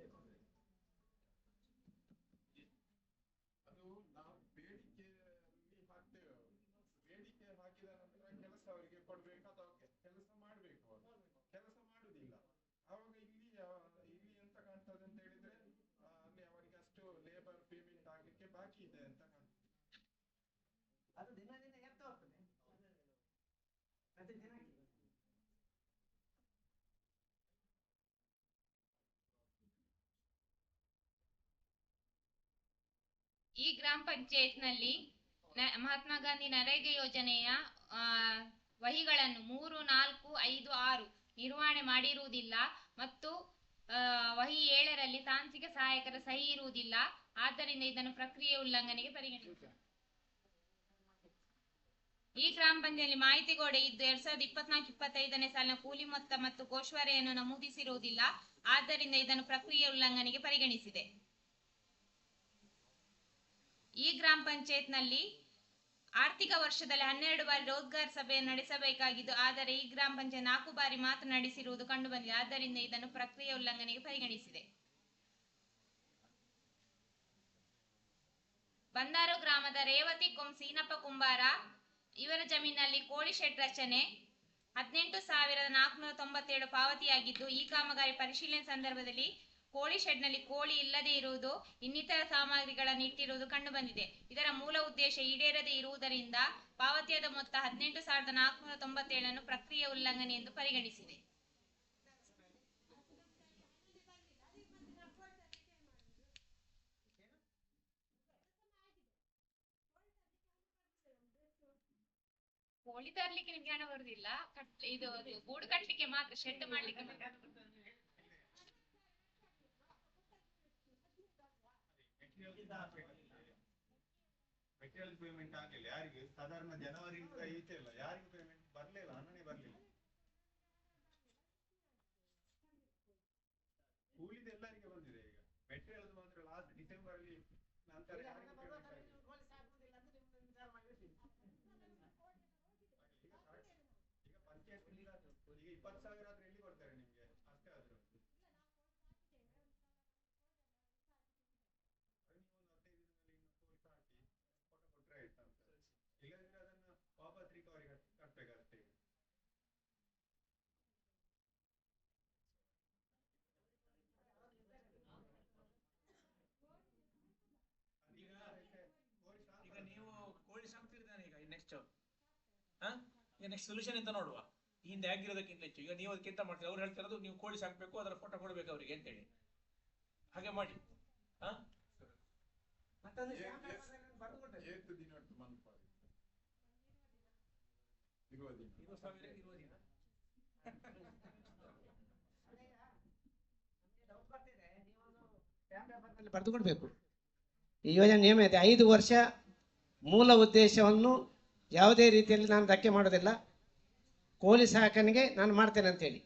ಪ್ರಾಬ್ಲಮ್. ಅದು ನಾವು ಬೇಡಿಕೆಯಲ್ಲಿ ಹಾಕ್ತೇವೆ. ಬೇಡಿಕೆ ಹಾಕಿದ ನಂತರ ಕೆಲಸ ಅವರಿಗೆ ಕೊಡ್ಬೇಕು ಅಥವಾ ಕೆಲಸ ಮಾಡ್ಬೇಕು. ಅವರು ಕೆಲಸ ಮಾಡುದಿಲ್ಲ. ಅವಾಗ ಇಲ್ಲಿ ಎಂತ ಕಾಣ್ತದೆ ಅಂತ ಹೇಳಿದ್ರೆ ಅಲ್ಲಿ ಅವರಿಗೆ ಅಷ್ಟು ಲೇಬರ್ ಪೇಮೆಂಟ್ ಆಗ್ಲಿಕ್ಕೆ ಬಾಕಿ ಇದೆ ಅಂತ ಕಾಣ್ತದೆ. ಅದು ದಿನ ದಿನ ಏರ್ತಾ ಹೋಗ್ತದೆ ಪ್ರತಿ ದಿನಕ್ಕೆ. ಈ ಗ್ರಾಮ ಪಂಚಾಯತ್ನಲ್ಲಿ ಮಹಾತ್ಮ ಗಾಂಧಿ ನರೇಗಾ ಯೋಜನೆಯ ವಹಿಗಳನ್ನು 3, 4, 5, 6 ನಿರ್ವಹಣೆ ಮಾಡಿರುವುದಿಲ್ಲ ಮತ್ತು ವಹಿ 7ರಲ್ಲಿ ತಾಂತ್ರಿಕ ಸಹಾಯಕರ ಸಹಿ ಇರುವುದಿಲ್ಲ. ಆದ್ದರಿಂದ ಇದನ್ನು ಪ್ರಕ್ರಿಯೆ ಉಲ್ಲಂಘನೆಗೆ ಪರಿಗಣಿಸುತ್ತದೆ. ಈ ಗ್ರಾಮ ಪಂಚಾಯತ್ನಲ್ಲಿ ಮಾಹಿತಿ ಗೋಡೆ ಇದ್ದು 2024-25ನೇ ಸಾಲಿನ ಕೂಲಿ ಮೊತ್ತ ಮತ್ತು ಗೋಶ್ವಾರೆಯನ್ನು ನಮೂದಿಸಿರುವುದಿಲ್ಲ. ಆದ್ದರಿಂದ ಇದನ್ನು ಪ್ರಕ್ರಿಯೆ ಉಲ್ಲಂಘನೆಗೆ ಪರಿಗಣಿಸಿದೆ. ಈ ಗ್ರಾಮ ಪಂಚಾಯತ್ನಲ್ಲಿ ಆರ್ಥಿಕ ವರ್ಷದಲ್ಲಿ 12 ಬಾರಿ ರೋಜ್ಗಾರ್ ಸಭೆಯನ್ನು ನಡೆಸಬೇಕಾಗಿದ್ದು, ಆದರೆ ಈ ಗ್ರಾಮ ಪಂಚಾಯತ್ 4 ಬಾರಿ ಮಾತ್ರ ನಡೆಸಿರುವುದು ಕಂಡುಬಂದಿದೆ. ಆದ್ದರಿಂದ ಇದನ್ನು ಪ್ರಕ್ರಿಯೆ ಉಲ್ಲಂಘನೆಗೆ ಪರಿಗಣಿಸಿದೆ. ಬಂದಾರು ಗ್ರಾಮದ ರೇವತಿ ಸೀನಪ್ಪ ಕುಂಬಾರ ಇವರ ಜಮೀನಿನಲ್ಲಿ ಕೋಳಿ ಶೆಡ್ ರಚನೆ 18,497 ಪಾವತಿಯಾಗಿದ್ದು, ಈ ಕಾಮಗಾರಿ ಪರಿಶೀಲನೆ ಸಂದರ್ಭದಲ್ಲಿ ಕೋಳಿ ಶೆಡ್ನಲ್ಲಿ ಕೋಳಿ ಇಲ್ಲದೆ ಇರುವುದು, ಇನ್ನಿತರ ಸಾಮಗ್ರಿಗಳನ್ನು ಇಟ್ಟಿರುವುದು ಕಂಡುಬಂದಿದೆ. ಇದರ ಮೂಲ ಉದ್ದೇಶ ಈಡೇರದೆ ಇರುವುದರಿಂದ ಪಾವತಿಯಾದ ಮೊತ್ತ 18,497 ಅನ್ನು ಪ್ರಕ್ರಿಯೆ ಉಲ್ಲಂಘನೆ ಎಂದು ಪರಿಗಣಿಸಿದೆ. ಕೋಳಿ ತರ್ಲಿಕ್ಕೆ ನಿಮ್ಗೆ ಹಣ ಬರುದಿಲ್ಲ, ಇದು ಗೂಡು ಕಟ್ಟಲಿಕ್ಕೆ ಮಾತ್ರ, ಶೆಡ್ ಮಾಡ್ಲಿಕ್ಕೆ ಮೆಟೀರಿಯಲ್ ಪೇಮೆಂಟ್ ಆಗಲಿಲ್ಲ. ಯಾರಿಗೆ? ಸಾಧಾರಣ ಜನವರಿಯಿಂದ ಈಚೆ ಇಲ್ಲ, ಯಾರಿಗೂ ಪೇಮೆಂಟ್ ಬರ್ಲಿಲ್ಲ, ಹಣನೇ ಬರ್ಲಿಲ್ಲ. ಕೂಲಿದ ಎಲ್ಲರಿಗೆ ಬಂದಿದೆ. ಈಗ ಮೆಟೀರಿಯಲ್ ಮಾತ್ರ ಲಾಸ್ಟ್ ಡಿಸೆಂಬರ್ ಅಲ್ಲಿ ನಂತರ ಯಾರಿಗೂ ಪೇಮೆಂಟ್ ಆಗಿಲ್ಲ. ಈಗ ಪಂಚಾಯತ್ ಈಗ 20,000 ಆದ್ರೆ ಎಲ್ಲಿ ಕೊಡ್ತಾರೆ ನಿಮ್ಗೆ? ಅಷ್ಟೇ ಆದ್ರು ಇಲ್ಲದಿದ್ರೆ ಅದನ್ನ ವಾಪಸ್ ರಿಕವರಿ ಕಟ್ಬೇಕಷ್ಟೇ. ಈಗ ನೀವು ಕೋಳಿ ಸಾಕ್ತಿರ್ತಾನೆ ಈಗ ನೆಕ್ಸ್ಟ್ ಸೊಲ್ಯೂಷನ್ ಅಂತ ನೋಡುವ. ಈ ಹಿಂದೆ ಆಗಿರೋದಕ್ಕಿಂತ ಹೆಚ್ಚು ಈಗ ನೀವು ಅದಕ್ಕೆ ಎಂತ ಮಾಡ್ತೀರಿ? ಅವ್ರು ಹೇಳ್ತಿರೋದು ನೀವು ಕೋಳಿ ಸಾಕ್ಬೇಕು, ಅದರ ಫೋಟೋ ಕೊಡ್ಬೇಕು ಅವರಿಗೆ ಅಂತೇಳಿ. ಹಾಗೆ ಮಾಡಿ. ಬರೆದು ಕೊಡ್ಬೇಕು. ಈ ಯೋಜನೆ ನಿಯಮ ಇದೆ, 5 ವರ್ಷ ಮೂಲ ಉದ್ದೇಶವನ್ನು ಯಾವುದೇ ರೀತಿಯಲ್ಲಿ ನಾನು ಧಕ್ಕೆ ಮಾಡೋದಿಲ್ಲ. ಕೋಳಿ ಸಾಕಣೆಗೆ ನಾನು ಮಾಡ್ತೇನೆ ಅಂತೇಳಿ.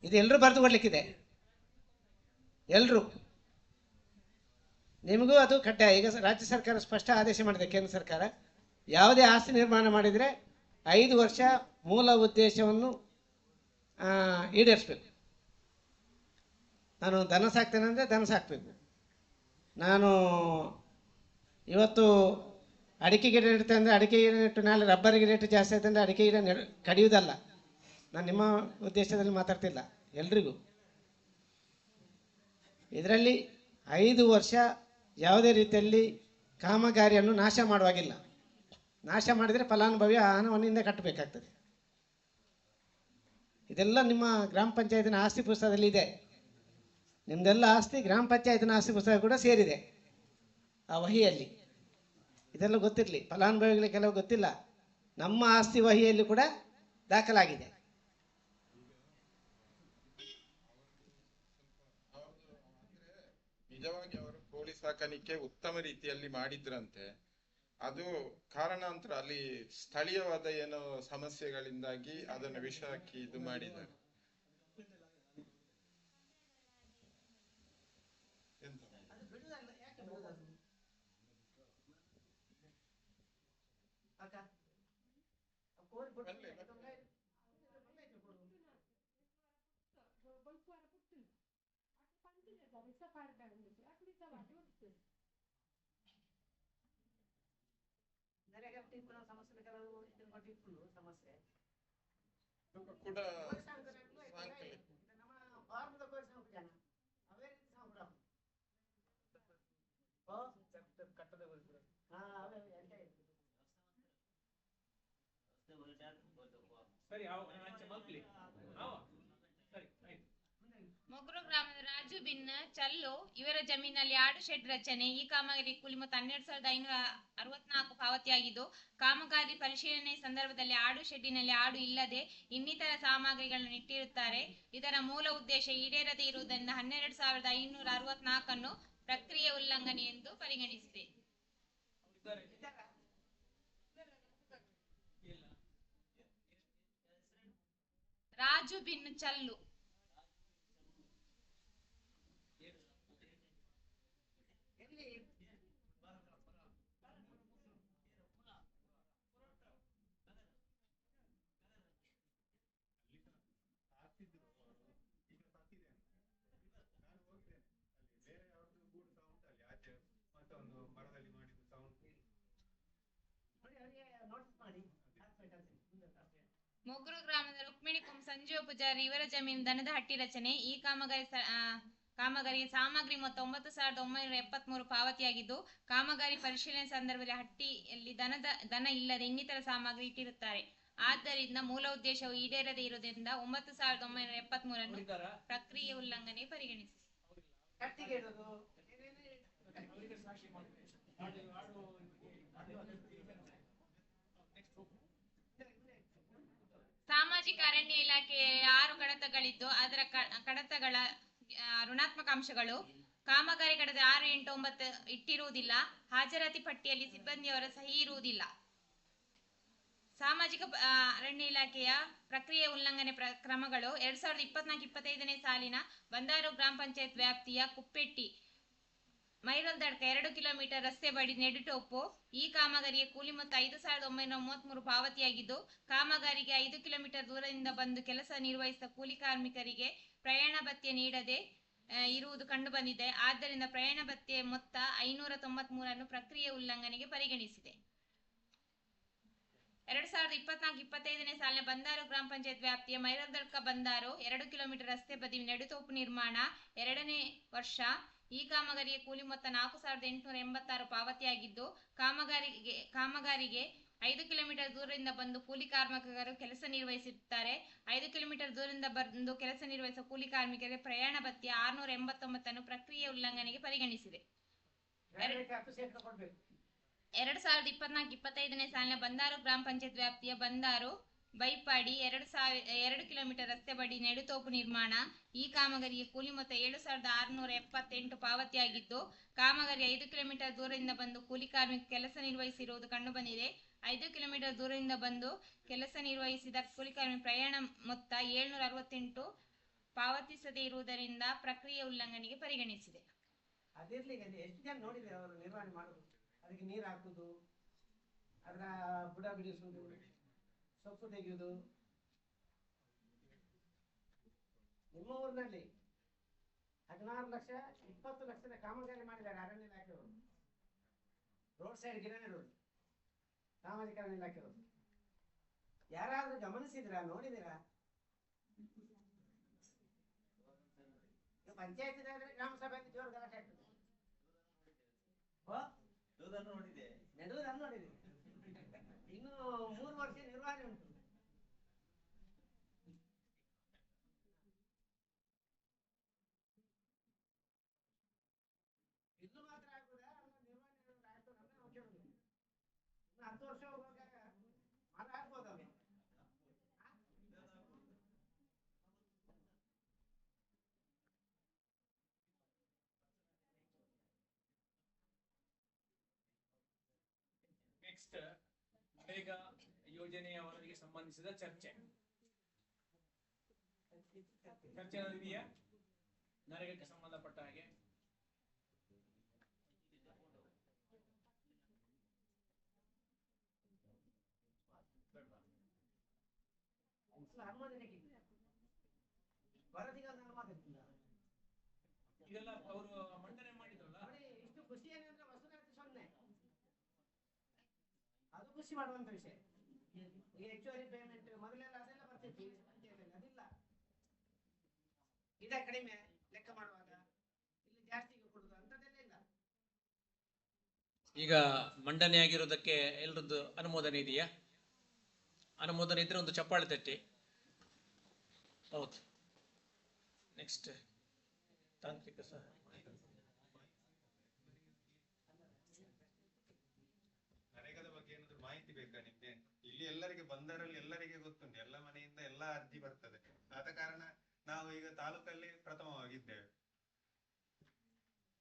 ಇದು ಎಲ್ಲರೂ ಬರೆದು ಕೊಡ್ಲಿಕ್ಕಿದೆ, ಎಲ್ಲರೂ. ನಿಮಗೂ ಅದು ಕಡ್ಡಾಯ. ಈಗ ರಾಜ್ಯ ಸರ್ಕಾರ ಸ್ಪಷ್ಟ ಆದೇಶ ಮಾಡಿದೆ, ಕೇಂದ್ರ ಸರ್ಕಾರ ಯಾವುದೇ ಆಸ್ತಿ ನಿರ್ಮಾಣ ಮಾಡಿದರೆ 5 ವರ್ಷ ಮೂಲ ಉದ್ದೇಶವನ್ನು ಈಡೇರಿಸ್ಬೇಕು. ನಾನು ದನ ಸಾಕ್ತೇನೆ ಅಂದರೆ ದನ ಸಾಕಬೇಕು. ನಾನು ಇವತ್ತು ಅಡಿಕೆ ಗಿಡ ನೆಡ್ತೇನೆ ಅಂದರೆ ಅಡಿಕೆ ಗಿಡ ನೆಟ್ಟು ನಾಳೆ ರಬ್ಬರ್ ಗಿಡ ರೇಟ್ ಜಾಸ್ತಿ ಆಯ್ತು ಅಂದರೆ ಅಡಿಕೆ ಗಿಡ ಕಡಿಯುವುದಲ್ಲ. ನಾನು ನಿಮ್ಮ ಉದ್ದೇಶದಲ್ಲಿ ಮಾತಾಡ್ತಿಲ್ಲ, ಎಲ್ರಿಗೂ. ಇದರಲ್ಲಿ 5 ವರ್ಷ ಯಾವುದೇ ರೀತಿಯಲ್ಲಿ ಕಾಮಗಾರಿಯನ್ನು ನಾಶ ಮಾಡುವಾಗಿಲ್ಲ. ನಾಶ ಮಾಡಿದರೆ ಫಲಾನುಭವಿ ಆ ಹಣವನ್ನಿಂದ ಕಟ್ಟಬೇಕಾಗ್ತದೆ. ಇದೆಲ್ಲ ನಿಮ್ಮ ಗ್ರಾಮ ಪಂಚಾಯತಿನ ಆಸ್ತಿ ಪುಸ್ತಕದಲ್ಲಿ ಇದೆ. ನಿಮ್ಮದೆಲ್ಲ ಆಸ್ತಿ ಗ್ರಾಮ ಪಂಚಾಯತಿನ ಆಸ್ತಿ ಪುಸ್ತಕ ಕೂಡ ಸೇರಿದೆ ಆ ವಹಿಯಲ್ಲಿ. ಇದೆಲ್ಲ ಗೊತ್ತಿರಲಿ, ಫಲಾನುಭವಿಗಳಿಗೆ ಕೆಲವು ಗೊತ್ತಿಲ್ಲ. ನಮ್ಮ ಆಸ್ತಿ ವಹಿಯಲ್ಲಿ ಕೂಡ ದಾಖಲಾಗಿದೆ. ನಿಜವಾಗಿ ಅವರು ಕೋಳಿ ಸಾಕಾಣಿಕೆ ಉತ್ತಮ ರೀತಿಯಲ್ಲಿ ಮಾಡಿದ್ರಂತೆ. ಅದು ಕಾರಣಾಂತರ ಅಲ್ಲಿ ಸ್ಥಳೀಯವಾದ ಏನೋ ಸಮಸ್ಯೆಗಳಿಂದಾಗಿ ಅದನ್ನು ವಿಷ ಹಾಕಿ ಇದು ಮಾಡಿದ್ದಾರೆ. ಕೂಡ ಸರಿ ಮಲ್ಪಲಿ ಸರಿ ಆಯ್ತು. ಮೊಗ್ರು ಗ್ರಾಮದ ರಾಜು ಬಿನ್ ಚಲ್ಲು ಇವರ ಜಮೀನಲ್ಲಿ ಆಡು ಶೆಡ್ ರಚನೆ. ಈ ಕಾಮಗಾರಿ ಕೂಲಿ ಮೊತ್ತ 12,564 ಪಾವತಿಯಾಗಿದ್ದು, ಕಾಮಗಾರಿ ಪರಿಶೀಲನೆ ಸಂದರ್ಭದಲ್ಲಿ ಆಡು ಶೆಡ್ಡಿನಲ್ಲಿ ಆಡು ಇಲ್ಲದೆ ಇನ್ನಿತರ ಸಾಮಗ್ರಿಗಳನ್ನು ಇಟ್ಟಿರುತ್ತಾರೆ. ಇದರ ಮೂಲ ಉದ್ದೇಶ ಈಡೇರದೇ ಇರುವುದರಿಂದ 12,564 ಅನ್ನು ಪ್ರಕ್ರಿಯೆ ಉಲ್ಲಂಘನೆ ಎಂದು ಪರಿಗಣಿಸಿದೆ. ರಾಜು ಬಿನ್ ಚಲ್ಲು. ಮೊಗ್ರು ಗ್ರಾಮದ ರುಕ್ಮಿಣಿ ಸಂಜೀವ ಪೂಜಾರಿ ಇವರ ಜಮೀನು ದನದ ಹಟ್ಟಿ ರಚನೆ. ಈ ಕಾಮಗಾರಿಗೆ ಸಾಮಗ್ರಿ ಮೊತ್ತ 9,973 ಪಾವತಿಯಾಗಿದ್ದು, ಕಾಮಗಾರಿ ಪರಿಶೀಲನೆ ಸಂದರ್ಭದಲ್ಲಿ ಹಟ್ಟಿಯಲ್ಲಿ ದನ ಇಲ್ಲದೆ ಇನ್ನಿತರ ಸಾಮಗ್ರಿ ಇಟ್ಟಿರುತ್ತಾರೆ. ಆದ್ದರಿಂದ ಮೂಲ ಉದ್ದೇಶವು ಈಡೇರದೇ ಇರುವುದರಿಂದ 9,973 ಅನ್ನು ಪ್ರಕ್ರಿಯೆ ಉಲ್ಲಂಘನೆ ಪರಿಗಣಿಸಿದೆ. ಸಾಮಾಜಿಕ ಅರಣ್ಯ ಇಲಾಖೆಯ 6 ಕಡತಗಳಿದ್ದು, ಅದರ ಕಡತಗಳ ಋಣಾತ್ಮಕ ಅಂಶಗಳು: ಕಾಮಗಾರಿ ಕಡತ 6, 8, 9 ಇಟ್ಟಿರುವುದಿಲ್ಲ. ಹಾಜರಾತಿ ಪಟ್ಟಿಯಲ್ಲಿ ಸಿಬ್ಬಂದಿಯವರ ಸಹಿ ಇರುವುದಿಲ್ಲ. ಸಾಮಾಜಿಕ ಅರಣ್ಯ ಇಲಾಖೆಯ ಪ್ರಕ್ರಿಯೆ ಉಲ್ಲಂಘನೆ ಕ್ರಮಗಳು: 2024-25ನೇ ಸಾಲಿನ ಬಂದಾರು ಗ್ರಾಮ ಪಂಚಾಯತ್ ವ್ಯಾಪ್ತಿಯ ಕುಪ್ಪೆಟ್ಟಿ ಮೈರಲ್ ದಡ್ಕ 2 ಕಿಲೋಮೀಟರ್ ರಸ್ತೆ ಬದಿ ನೆಡುಟೋಪು. ಈ ಕಾಮಗಾರಿಯ ಕೂಲಿ ಮೊತ್ತ 5,933 ಪಾವತಿಯಾಗಿದ್ದು, ಕಾಮಗಾರಿಗೆ 5 ಕಿಲೋಮೀಟರ್ ದೂರದಿಂದ ಬಂದು ಕೆಲಸ ನಿರ್ವಹಿಸಿದ ಕೂಲಿ ಕಾರ್ಮಿಕರಿಗೆ ಪ್ರಯಾಣ ಭತ್ಯೆ ನೀಡದೆ ಇರುವುದು ಕಂಡುಬಂದಿದೆ. ಆದ್ದರಿಂದ ಪ್ರಯಾಣ ಭತ್ಯೆ ಮೊತ್ತ 593 ಅನ್ನು ಪ್ರಕ್ರಿಯೆ ಉಲ್ಲಂಘನೆಗೆ ಪರಿಗಣಿಸಿದೆ. 2024-25ನೇ ಸಾಲಿನ ಬಂದಾರು ಗ್ರಾಮ ಪಂಚಾಯತ್ ವ್ಯಾಪ್ತಿಯ ಮೈರಲ್ದಡ್ಕ ಬಂದಾರು 2 ಕಿಲೋಮೀಟರ್ ರಸ್ತೆ ಬದಿ ನೆಡುತೋಪು ನಿರ್ಮಾಣ 2ನೇ ವರ್ಷ. ಈ ಕಾಮಗಾರಿಯ ಕೂಲಿ ಮೊತ್ತ 4,886 ಪಾವತಿಯಾಗಿದ್ದು, ಕಾಮಗಾರಿಗೆ 5 ಕಿಲೋಮೀಟರ್ ದೂರದಿಂದ ಬಂದು ಕೂಲಿ ಕಾರ್ಮಿಕರು ಕೆಲಸ ನಿರ್ವಹಿಸುತ್ತಾರೆ. 5 ಕಿಲೋಮೀಟರ್ ದೂರದಿಂದ ಬಂದು ಕೆಲಸ ನಿರ್ವಹಿಸುವ ಕೂಲಿ ಕಾರ್ಮಿಕರಿಗೆ ಪ್ರಯಾಣ ಭತ್ಯೆ 689 ಅನ್ನು ಪ್ರಕ್ರಿಯೆ ಉಲ್ಲಂಘನೆಗೆ ಪರಿಗಣಿಸಿದೆ. 2024-25ನೇ ಸಾಲಿನ ಬಂದಾರು ಗ್ರಾಮ ಪಂಚಾಯತ್ ವ್ಯಾಪ್ತಿಯ ಬಂದಾರು ಬೈಪಾಡಿ 2 ಕಿಲೋಮೀಟರ್ ರಸ್ತೆ ಬದಿ ನೆಡುತೋಪು ನಿರ್ಮಾಣ. ಈ ಕಾಮಗಾರಿಗೆ ಕೂಲಿ ಮೊತ್ತ 7,678 ಪಾವತಿಯಾಗಿದ್ದು, ಕಾಮಗಾರಿ 5 ಕಿಲೋಮೀಟರ್ ದೂರದಿಂದ ಬಂದು ಕೂಲಿ ಕಾರ್ಮಿಕ ಕೆಲಸ ನಿರ್ವಹಿಸಿರುವುದು ಕಂಡುಬಂದಿದೆ. 5 ಕಿಲೋಮೀಟರ್ ದೂರದಿಂದ ಬಂದು ಕೆಲಸ ನಿರ್ವಹಿಸಿದ ಕೂಲಿಕಾರ್ಮಿ ಪ್ರಯಾಣ ಮೊತ್ತ 768 ಪಾವತಿಸದೇ ಇರುವುದರಿಂದ ಪ್ರಕ್ರಿಯೆ ಉಲ್ಲಂಘನೆಗೆ ಪರಿಗಣಿಸಿದೆ. ಅದಿರ್ಲಿ, ಎಷ್ಟು ಜನ ನೋಡಿದ್ರೆ ಅವರು ನಿರ್ವಹಣೆ ಮಾಡೋದು? ಅದಕ್ಕೆ ನೀರು ಹಾಕುದು, ಅದರ ಬುಡ ಬಿಡಿಸುವುದು, ಸೊಪ್ಪು ತೆಗೆಯುವುದು. ನಿಮ್ಮ ಊರಿನಲ್ಲಿ 16 ಲಕ್ಷ 20 ಲಕ್ಷದ ಕಾಮಗಾರಿ ಮಾಡಿದ್ದಾರೆ ಅರಣ್ಯ ಇಲಾಖೆಯವರು. ರೋಡ್ ಸೈಡ್ ಗಿಡ ನೆಡುವುದು ಸಾಮಾಜಿಕ ಅರಣ್ಯ ಇಲಾಖೆಯವರು. ಯಾರಾದ್ರೂ ಗಮನಿಸಿದ್ರಾ, ನೋಡಿದಿರಾ? ಪಂಚಾಯತಿದಾದ್ರೆ ಗ್ರಾಮ ಸಭೆಯಲ್ಲಿ ಜೋರು ಗಲಾಟೆ ಆಗ್ತದೆ. ನೆಡುವುದನ್ನು ನೋಡಿದೆ. ಇನ್ನು 3 ವರ್ಷ ನಿರ್ವಹಣೆ ಉಂಟು. ಇನ್ನು ಮಾತ್ರ ಆಗ್ಬೋದಾ? ನಿರ್ವಹಣೆ ಆಗ್ತದೆ ಅಂತ ನಾವು ಕೇಳುದು. ಇನ್ನು 10 ವರ್ಷ ಹೋಗುವಾಗ ಮರ ಆಗ್ಬೋದಲ್ಲ? ನೆಕ್ಸ್ಟ್ ನರೇಗಾ ಯೋಜನೆಯ ವರದಿಗೆ ಸಂಬಂಧಿಸಿದ ಚರ್ಚೆ ಇದೆಯಾ? ನರೇಗಾಕ್ಕೆ ಸಂಬಂಧಪಟ್ಟ ಹಾಗೆ ಇದೆಲ್ಲ ಅವರು ಮಂಡನೆ ಮಾಡಿದ್ರಲ್ಲ. ಇಷ್ಟು ಖುಷಿ ಏನಂದ್ರೆ ವಸೂಲಾತಿ 0. ಅದು ಖುಷಿ ಮಾಡುವಂತ ವಿಷಯ. ಈಗ ಹೆಚ್ಚುವರಿ ಪೇಮೆಂಟ್ ಮೊದಲೆಲ್ಲ ಅದೆಲ್ಲ ಬರ್ತಿತ್ತು, ಅದಿಲ್ಲ. ಗಿಡ ಕಡಿಮೆ ಲೆಕ್ಕ ಮಾಡುವಾಗ ಇಲ್ಲಿ ಜಾಸ್ತಿಗೆ ಕೊಡುದು ಅಂತದೆಲ್ಲ ಇಲ್ಲ. ಈಗ ಮಂಡನೆ ಆಗಿರೋದಕ್ಕೆ ಎಲ್ಲರದ್ದು ಅನುಮೋದನೆ ಇದೆಯಾ? ಅನುಮೋದನೆ ಇದ್ರೆ ಒಂದು ಚಪ್ಪಾಳೆ ತಟ್ಟಿ. ಹೌದು. ನೆಕ್ಸ್ಟ್ ತಾಂತ್ರಿಕ ಸಹ ನರೇಗಾದ ಬಗ್ಗೆ ಏನಾದ್ರು ಮಾಹಿತಿ ಬೇಕಾ ನಿಮ್ಗೆ? ಇಲ್ಲಿ ಎಲ್ಲರಿಗೆ ಬಂದರಲ್ಲಿ ಎಲ್ಲರಿಗೆ ಗೊತ್ತುಂಟು, ಎಲ್ಲ ಮನೆಯಿಂದ ಎಲ್ಲ ಅರ್ಜಿ ಬರ್ತದೆ. ಆದ ಕಾರಣ ನಾವು ಈಗ ತಾಲೂಕಲ್ಲಿ ಪ್ರಥಮವಾಗಿದ್ದೇವೆ.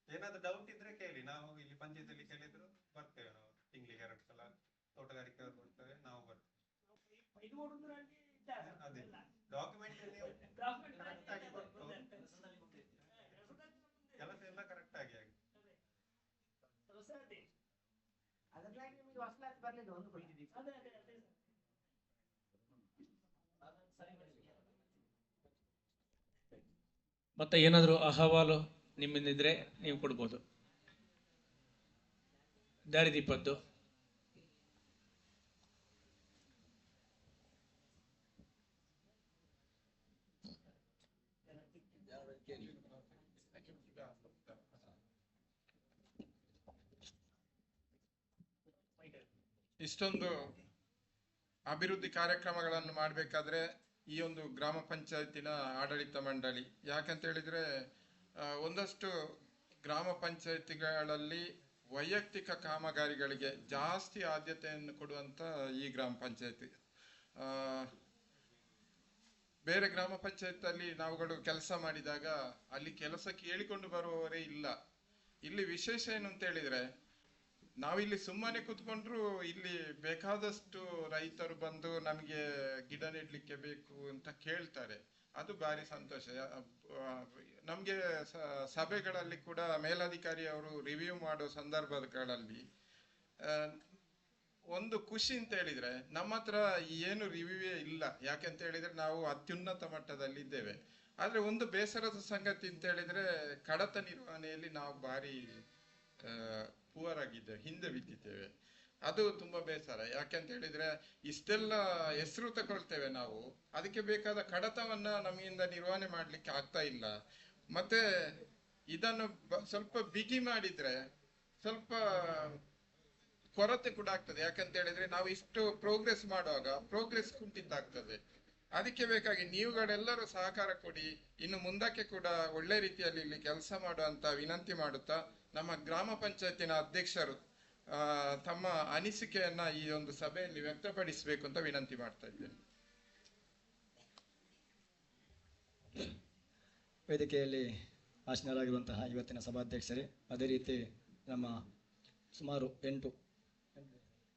ಏನಾದ್ರು ಡೌಟ್ ಇದ್ರೆ ಕೇಳಿ, ನಾವು ಇಲ್ಲಿ ಪಂಚಾಯತಿಯಲ್ಲಿ ಕೇಳಿದ್ರು ಬರ್ತೇವೆ. ನಾವು ತಿಂಗಳಿಗೆ 2 ಸಲ ತೋಟಗಾರಿಕೆ ಅವರು ಬರ್ತೇವೆ, ನಾವು ಬರ್ತೇವೆ. ಅದೇ ಡಾಕ್ಯುಮೆಂಟ್ ಕರೆಕ್ಟ್ ಆಗಿ ಕೊಟ್ಟು ಕೆಲಸ ಎಲ್ಲ ಕರೆಕ್ಟ್ ಆಗಿ ಆಗಿದೆ. ಅದಕ್ಕಾಗಿ ನಿಮಗೆ ವಸೂಲಾತಿ ಬರ್ಲಿಲ್ಲ, ಒಂದು ಕೊಟ್ಟಿದ್ದೀವಿ. ಮತ್ತೆ ಏನಾದರೂ ಅಹವಾಲು ನಿಮ್ಮಿಂದಿದ್ರೆ ನೀವು ಕೊಡ್ಬೋದು. ದಾರಿದೀಪದ್ದು ಇಷ್ಟೊಂದು ಅಭಿವೃದ್ಧಿ ಕಾರ್ಯಕ್ರಮಗಳನ್ನು ಮಾಡಬೇಕಾದ್ರೆ ಈ ಒಂದು ಗ್ರಾಮ ಪಂಚಾಯತಿನ ಆಡಳಿತ ಮಂಡಳಿ, ಯಾಕಂತ ಹೇಳಿದ್ರೆ ಒಂದಷ್ಟು ಗ್ರಾಮ ಪಂಚಾಯತಿಗಳಲ್ಲಿ ವೈಯಕ್ತಿಕ ಕಾಮಗಾರಿಗಳಿಗೆ ಜಾಸ್ತಿ ಆದ್ಯತೆಯನ್ನು ಕೊಡುವಂತ ಈ ಗ್ರಾಮ ಪಂಚಾಯತಿ. ಬೇರೆ ಗ್ರಾಮ ಪಂಚಾಯತ್ ನಾವುಗಳು ಕೆಲಸ ಮಾಡಿದಾಗ ಅಲ್ಲಿ ಕೆಲಸಕ್ಕೆ ಹೇಳಿಕೊಂಡು ಬರುವವರೇ ಇಲ್ಲ. ಇಲ್ಲಿ ವಿಶೇಷ ಏನು ಅಂತ ಹೇಳಿದ್ರೆ, ನಾವಿಲ್ಲಿ ಸುಮ್ಮನೆ ಕೂತ್ಕೊಂಡ್ರು ಇಲ್ಲಿ ಬೇಕಾದಷ್ಟು ರೈತರು ಬಂದು ನಮಗೆ ಗಿಡ ನೆಡ್ಲಿಕ್ಕೆ ಬೇಕು ಅಂತ ಕೇಳ್ತಾರೆ. ಅದು ಭಾರಿ ಸಂತೋಷ. ನಮ್ಗೆ ಸಭೆಗಳಲ್ಲಿ ಕೂಡ ಮೇಲಧಿಕಾರಿ ಅವರು ರಿವ್ಯೂ ಮಾಡೋ ಸಂದರ್ಭಗಳಲ್ಲಿ ಒಂದು ಖುಷಿ ಅಂತ ಹೇಳಿದ್ರೆ, ನಮ್ಮ ಹತ್ರ ಏನು ರಿವ್ಯೂವೇ ಇಲ್ಲ. ಯಾಕೆಂತ ಹೇಳಿದ್ರೆ ನಾವು ಅತ್ಯುನ್ನತ ಮಟ್ಟದಲ್ಲಿ ಇದ್ದೇವೆ. ಆದ್ರೆ ಒಂದು ಬೇಸರದ ಸಂಗತಿ ಅಂತ ಹೇಳಿದ್ರೆ, ಕಡತ ನಿರ್ವಹಣೆಯಲ್ಲಿ ನಾವು ಭಾರಿ ಪುವರ್ ಆಗಿದ್ದೇವೆ, ಹಿಂದೆ ಬಿದ್ದಿದ್ದೇವೆ. ಅದು ತುಂಬಾ ಬೇಸರ. ಯಾಕೆಂತ ಹೇಳಿದ್ರೆ ಇಷ್ಟೆಲ್ಲ ಹೆಸರು ತಗೊಳ್ತೇವೆ ನಾವು, ಅದಕ್ಕೆ ಬೇಕಾದ ಕಡತವನ್ನ ನಮ್ಮಿಂದ ನಿರ್ವಹಣೆ ಮಾಡ್ಲಿಕ್ಕೆ ಆಗ್ತಾ ಇಲ್ಲ. ಮತ್ತೆ ಇದನ್ನು ಸ್ವಲ್ಪ ಬಿಗಿ ಮಾಡಿದ್ರೆ ಸ್ವಲ್ಪ ಕೊರತೆ ಕೂಡ ಆಗ್ತದೆ. ಯಾಕಂತ ಹೇಳಿದ್ರೆ ನಾವು ಇಷ್ಟು ಪ್ರೋಗ್ರೆಸ್ ಮಾಡುವಾಗ ಪ್ರೋಗ್ರೆಸ್ ಕುಂಠಿತಾಗ್ತದೆ. ಅದಕ್ಕೆ ಬೇಕಾಗಿ ನೀವುಗಳೆಲ್ಲರೂ ಸಹಕಾರ ಕೊಡಿ. ಇನ್ನು ಮುಂದಕ್ಕೆ ಕೂಡ ಒಳ್ಳೆ ರೀತಿಯಲ್ಲಿ ಇಲ್ಲಿ ಕೆಲಸ ಮಾಡುವಂತ ವಿನಂತಿ ಮಾಡುತ್ತಾ, ನಮ್ಮ ಗ್ರಾಮ ಪಂಚಾಯತಿನ ಅಧ್ಯಕ್ಷರು ತಮ್ಮ ಅನಿಸಿಕೆಯನ್ನ ಈ ಒಂದು ಸಭೆಯಲ್ಲಿ ವ್ಯಕ್ತಪಡಿಸಬೇಕು ಅಂತ ವಿನಂತಿ ಮಾಡ್ತಾ ಇದ್ದೇನೆ. ವೇದಿಕೆಯಲ್ಲಿ ಆಸೀನರಾಗಿರುವಂತಹ ಇವತ್ತಿನ ಸಭಾಧ್ಯಕ್ಷರೇ, ಅದೇ ರೀತಿ ನಮ್ಮ ಸುಮಾರು 8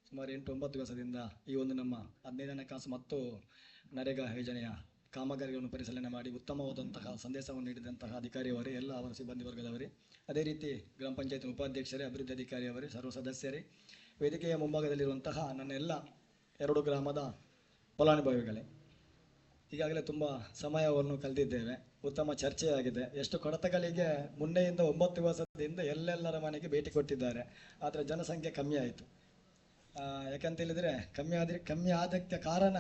ಸುಮಾರು 8-9 ದಿವಸದಿಂದ ಈ ಒಂದು ನಮ್ಮ 15ನೇ ಹಣಕಾಸು ಮತ್ತು ನರೇಗಾ ಯೋಜನೆಯ ಕಾಮಗಾರಿಗಳನ್ನು ಪರಿಶೀಲನೆ ಮಾಡಿ ಉತ್ತಮವಾದಂತಹ ಸಂದೇಶವನ್ನು ನೀಡಿದಂತಹ ಅಧಿಕಾರಿಯವರೇ, ಎಲ್ಲ ಅವರ ಸಿಬ್ಬಂದಿ ವರ್ಗದವರೇ, ಅದೇ ರೀತಿ ಗ್ರಾಮ ಪಂಚಾಯತ್ ಉಪಾಧ್ಯಕ್ಷರೇ, ಅಭಿವೃದ್ಧಿ ಅಧಿಕಾರಿಯವರೇ, ಸರ್ವ ಸದಸ್ಯರೇ, ವೇದಿಕೆಯ ಮುಂಭಾಗದಲ್ಲಿರುವಂತಹ ನನ್ನ ಎಲ್ಲ 2 ಗ್ರಾಮದ ಫಲಾನುಭವಿಗಳೇ, ಈಗಾಗಲೇ ತುಂಬ ಸಮಯವನ್ನು ಕಳೆದಿದ್ದೇವೆ. ಉತ್ತಮ ಚರ್ಚೆಯಾಗಿದೆ. ಎಷ್ಟು ಕಡತಗಳಿಗೆ ಮೊನ್ನೆಯಿಂದ 9 ದಿವಸದಿಂದ ಎಲ್ಲೆಲ್ಲರ ಮನೆಗೆ ಭೇಟಿ ಕೊಟ್ಟಿದ್ದಾರೆ. ಆದರೆ ಜನಸಂಖ್ಯೆ ಕಮ್ಮಿ ಆಯಿತು. ಯಾಕಂತೇಳಿದರೆ ಕಮ್ಮಿ ಆದಕ್ಕೆ ಕಾರಣ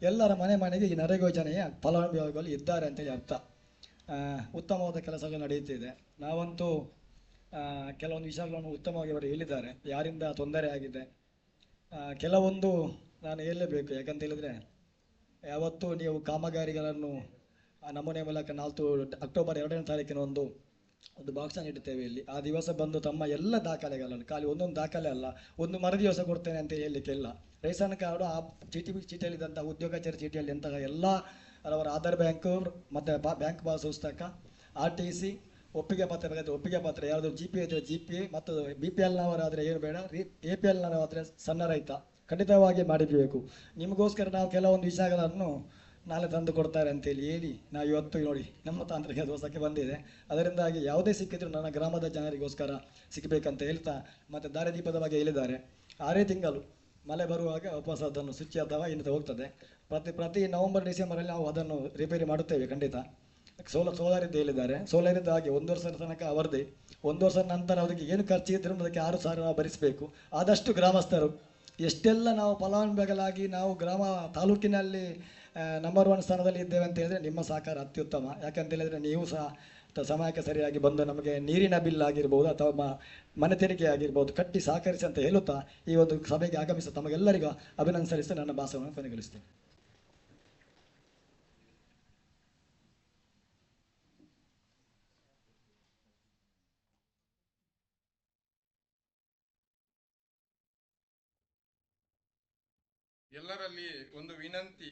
ಎಲ್ಲರ ಮನೆಗೆ ಈ ನರೇಗಾ ಯೋಜನೆಯ ಫಲಾನುಭವಿಗಳು ಇದ್ದಾರೆ ಅಂತೇಳಿ ಅರ್ಥ. ಉತ್ತಮವಾದ ಕೆಲಸಗಳು ನಡೆಯುತ್ತಿದೆ. ನಾವಂತೂ ಕೆಲವೊಂದು ವಿಷಯಗಳನ್ನು ಉತ್ತಮವಾಗಿ ಅವರು ಹೇಳಿದ್ದಾರೆ. ಯಾರಿಂದ ತೊಂದರೆ ಆಗಿದೆ ಕೆಲವೊಂದು ನಾನು ಹೇಳಲೇಬೇಕು. ಯಾಕಂತೇಳಿದರೆ ಯಾವತ್ತೂ ನೀವು ಕಾಮಗಾರಿಗಳನ್ನು ನಮೂನೆ ಮೂಲಕ 4 ಅಕ್ಟೋಬರ್ 2ನೇ ತಾರೀಕಿನ ಒಂದು ಬಾಕ್ಸ್ ನೀಡುತ್ತೇವೆ ಇಲ್ಲಿ. ಆ ದಿವಸ ಬಂದು ತಮ್ಮ ಎಲ್ಲ ದಾಖಲೆಗಳನ್ನು, ಖಾಲಿ ಒಂದೊಂದು ದಾಖಲೆ ಅಲ್ಲ, ಒಂದು ಮರುದಿವಸ ಕೊಡ್ತೇನೆ ಅಂತ ಹೇಳಲಿಕ್ಕಿಲ್ಲ. ರೇಷನ್ ಕಾರ್ಡು, ಆ ಚೀಟಿಯಲ್ಲಿದ್ದಂಥ ಉದ್ಯೋಗಾಚಾರ ಚೀಟಿಯಲ್ಲಿ ಅಂತಹ ಎಲ್ಲ ಅವರ ಆಧಾರ್ ಬ್ಯಾಂಕು ಮತ್ತು ಬ್ಯಾಂಕ್ ಪಾಸ್ ಪುಸ್ತಕ, RTC, ಒಪ್ಪಿಗೆ ಪತ್ರ ಬೇಕಾದರೆ ಒಪ್ಪಿಗೆ ಪತ್ರ, ಯಾವುದು GP ಇದ್ದರೆ GP, ಮತ್ತು BPLನವರಾದರೆ ಏನು ಬೇಡ, APLನವರಾದರೆ ಸಣ್ಣ ರೈತ ಖಂಡಿತವಾಗಿ ಮಾಡಿರಬೇಕು. ನಿಮಗೋಸ್ಕರ ನಾವು ಕೆಲವೊಂದು ವಿಷಯಗಳನ್ನು ನಾಳೆ ತಂದು ಕೊಡ್ತಾರೆ ಅಂತೇಳಿ ಹೇಳಿ ನಾವು ಇವತ್ತು ನೋಡಿ ನಮ್ಮ ತಾಂತ್ರಿಕ ದೋಷಕ್ಕೆ ಬಂದಿದೆ. ಅದರಿಂದಾಗಿ ಯಾವುದೇ ಸಿಕ್ಕಿದ್ರು ನನ್ನ ಗ್ರಾಮದ ಜನರಿಗೋಸ್ಕರ ಸಿಗಬೇಕಂತ ಹೇಳ್ತಾ, ಮತ್ತು ದಾರಿದೀಪದ ಬಗ್ಗೆ ಹೇಳಿದ್ದಾರೆ. 6 ತಿಂಗಳು ಮಳೆ ಬರುವಾಗ ವಾಪಸ್ ಅದನ್ನು ಸ್ವಿಚ್ ಅಥವಾ ಇನ್ನಿತ ಹೋಗ್ತದೆ. ಪ್ರತಿ ನವಂಬರ್ ಡಿಸೆಂಬರಲ್ಲಿ ನಾವು ಅದನ್ನು ರಿಪೇರಿ ಮಾಡುತ್ತೇವೆ ಖಂಡಿತ. ಸೋಲಾರ್ ಇದ್ದು ಹೇಳಿದ್ದಾರೆ. ಸೋಲಾರ್ ಇದ್ದು ಹಾಗೆ 1 ವರ್ಷದ ತನಕ ಅವರದೇ. 1 ವರ್ಷದ ನಂತರ ಅದಕ್ಕೆ ಏನು ಖರ್ಚಿದ್ರೂ ಅದಕ್ಕೆ 6,000 ನಾವು ಭರಿಸಬೇಕು. ಆದಷ್ಟು ಗ್ರಾಮಸ್ಥರು ಎಷ್ಟೆಲ್ಲ ನಾವು ಫಲಾನುಭವಿಗಳಾಗಿ ನಾವು ತಾಲೂಕಿನಲ್ಲಿ ನಂಬರ್ 1 ಸ್ಥಾನದಲ್ಲಿ ಇದ್ದೇವೆ ಅಂತ ಹೇಳಿದ್ರೆ ನಿಮ್ಮ ಸಹಕಾರ ಅತ್ಯುತ್ತಮ. ಯಾಕಂತ ಹೇಳಿದರೆ ನೀವು ಸಹ ಸಮಯಕ್ಕೆ ಸರಿಯಾಗಿ ಬಂದು ನಮಗೆ ನೀರಿನ ಬಿಲ್ ಆಗಿರ್ಬೋದು ಅಥವಾ ಮನೆ ತೆರಿಗೆ ಆಗಿರ್ಬೋದು ಕಟ್ಟಿ ಸಹಕರಿಸಿ ಅಂತ ಹೇಳುತ್ತಾ ಈ ಒಂದು ಸಭೆಗೆ ಆಗಮಿಸಿ ತಮಗೆಲ್ಲರಿಗೂ ಅಭಿನಂದಿಸಿ ನನ್ನ ಭಾಷಣವನ್ನು ಕೊನೆಗೊಳಿಸ್ತೇನೆ. ಎಲ್ಲರಲ್ಲಿ ಒಂದು ವಿನಂತಿ.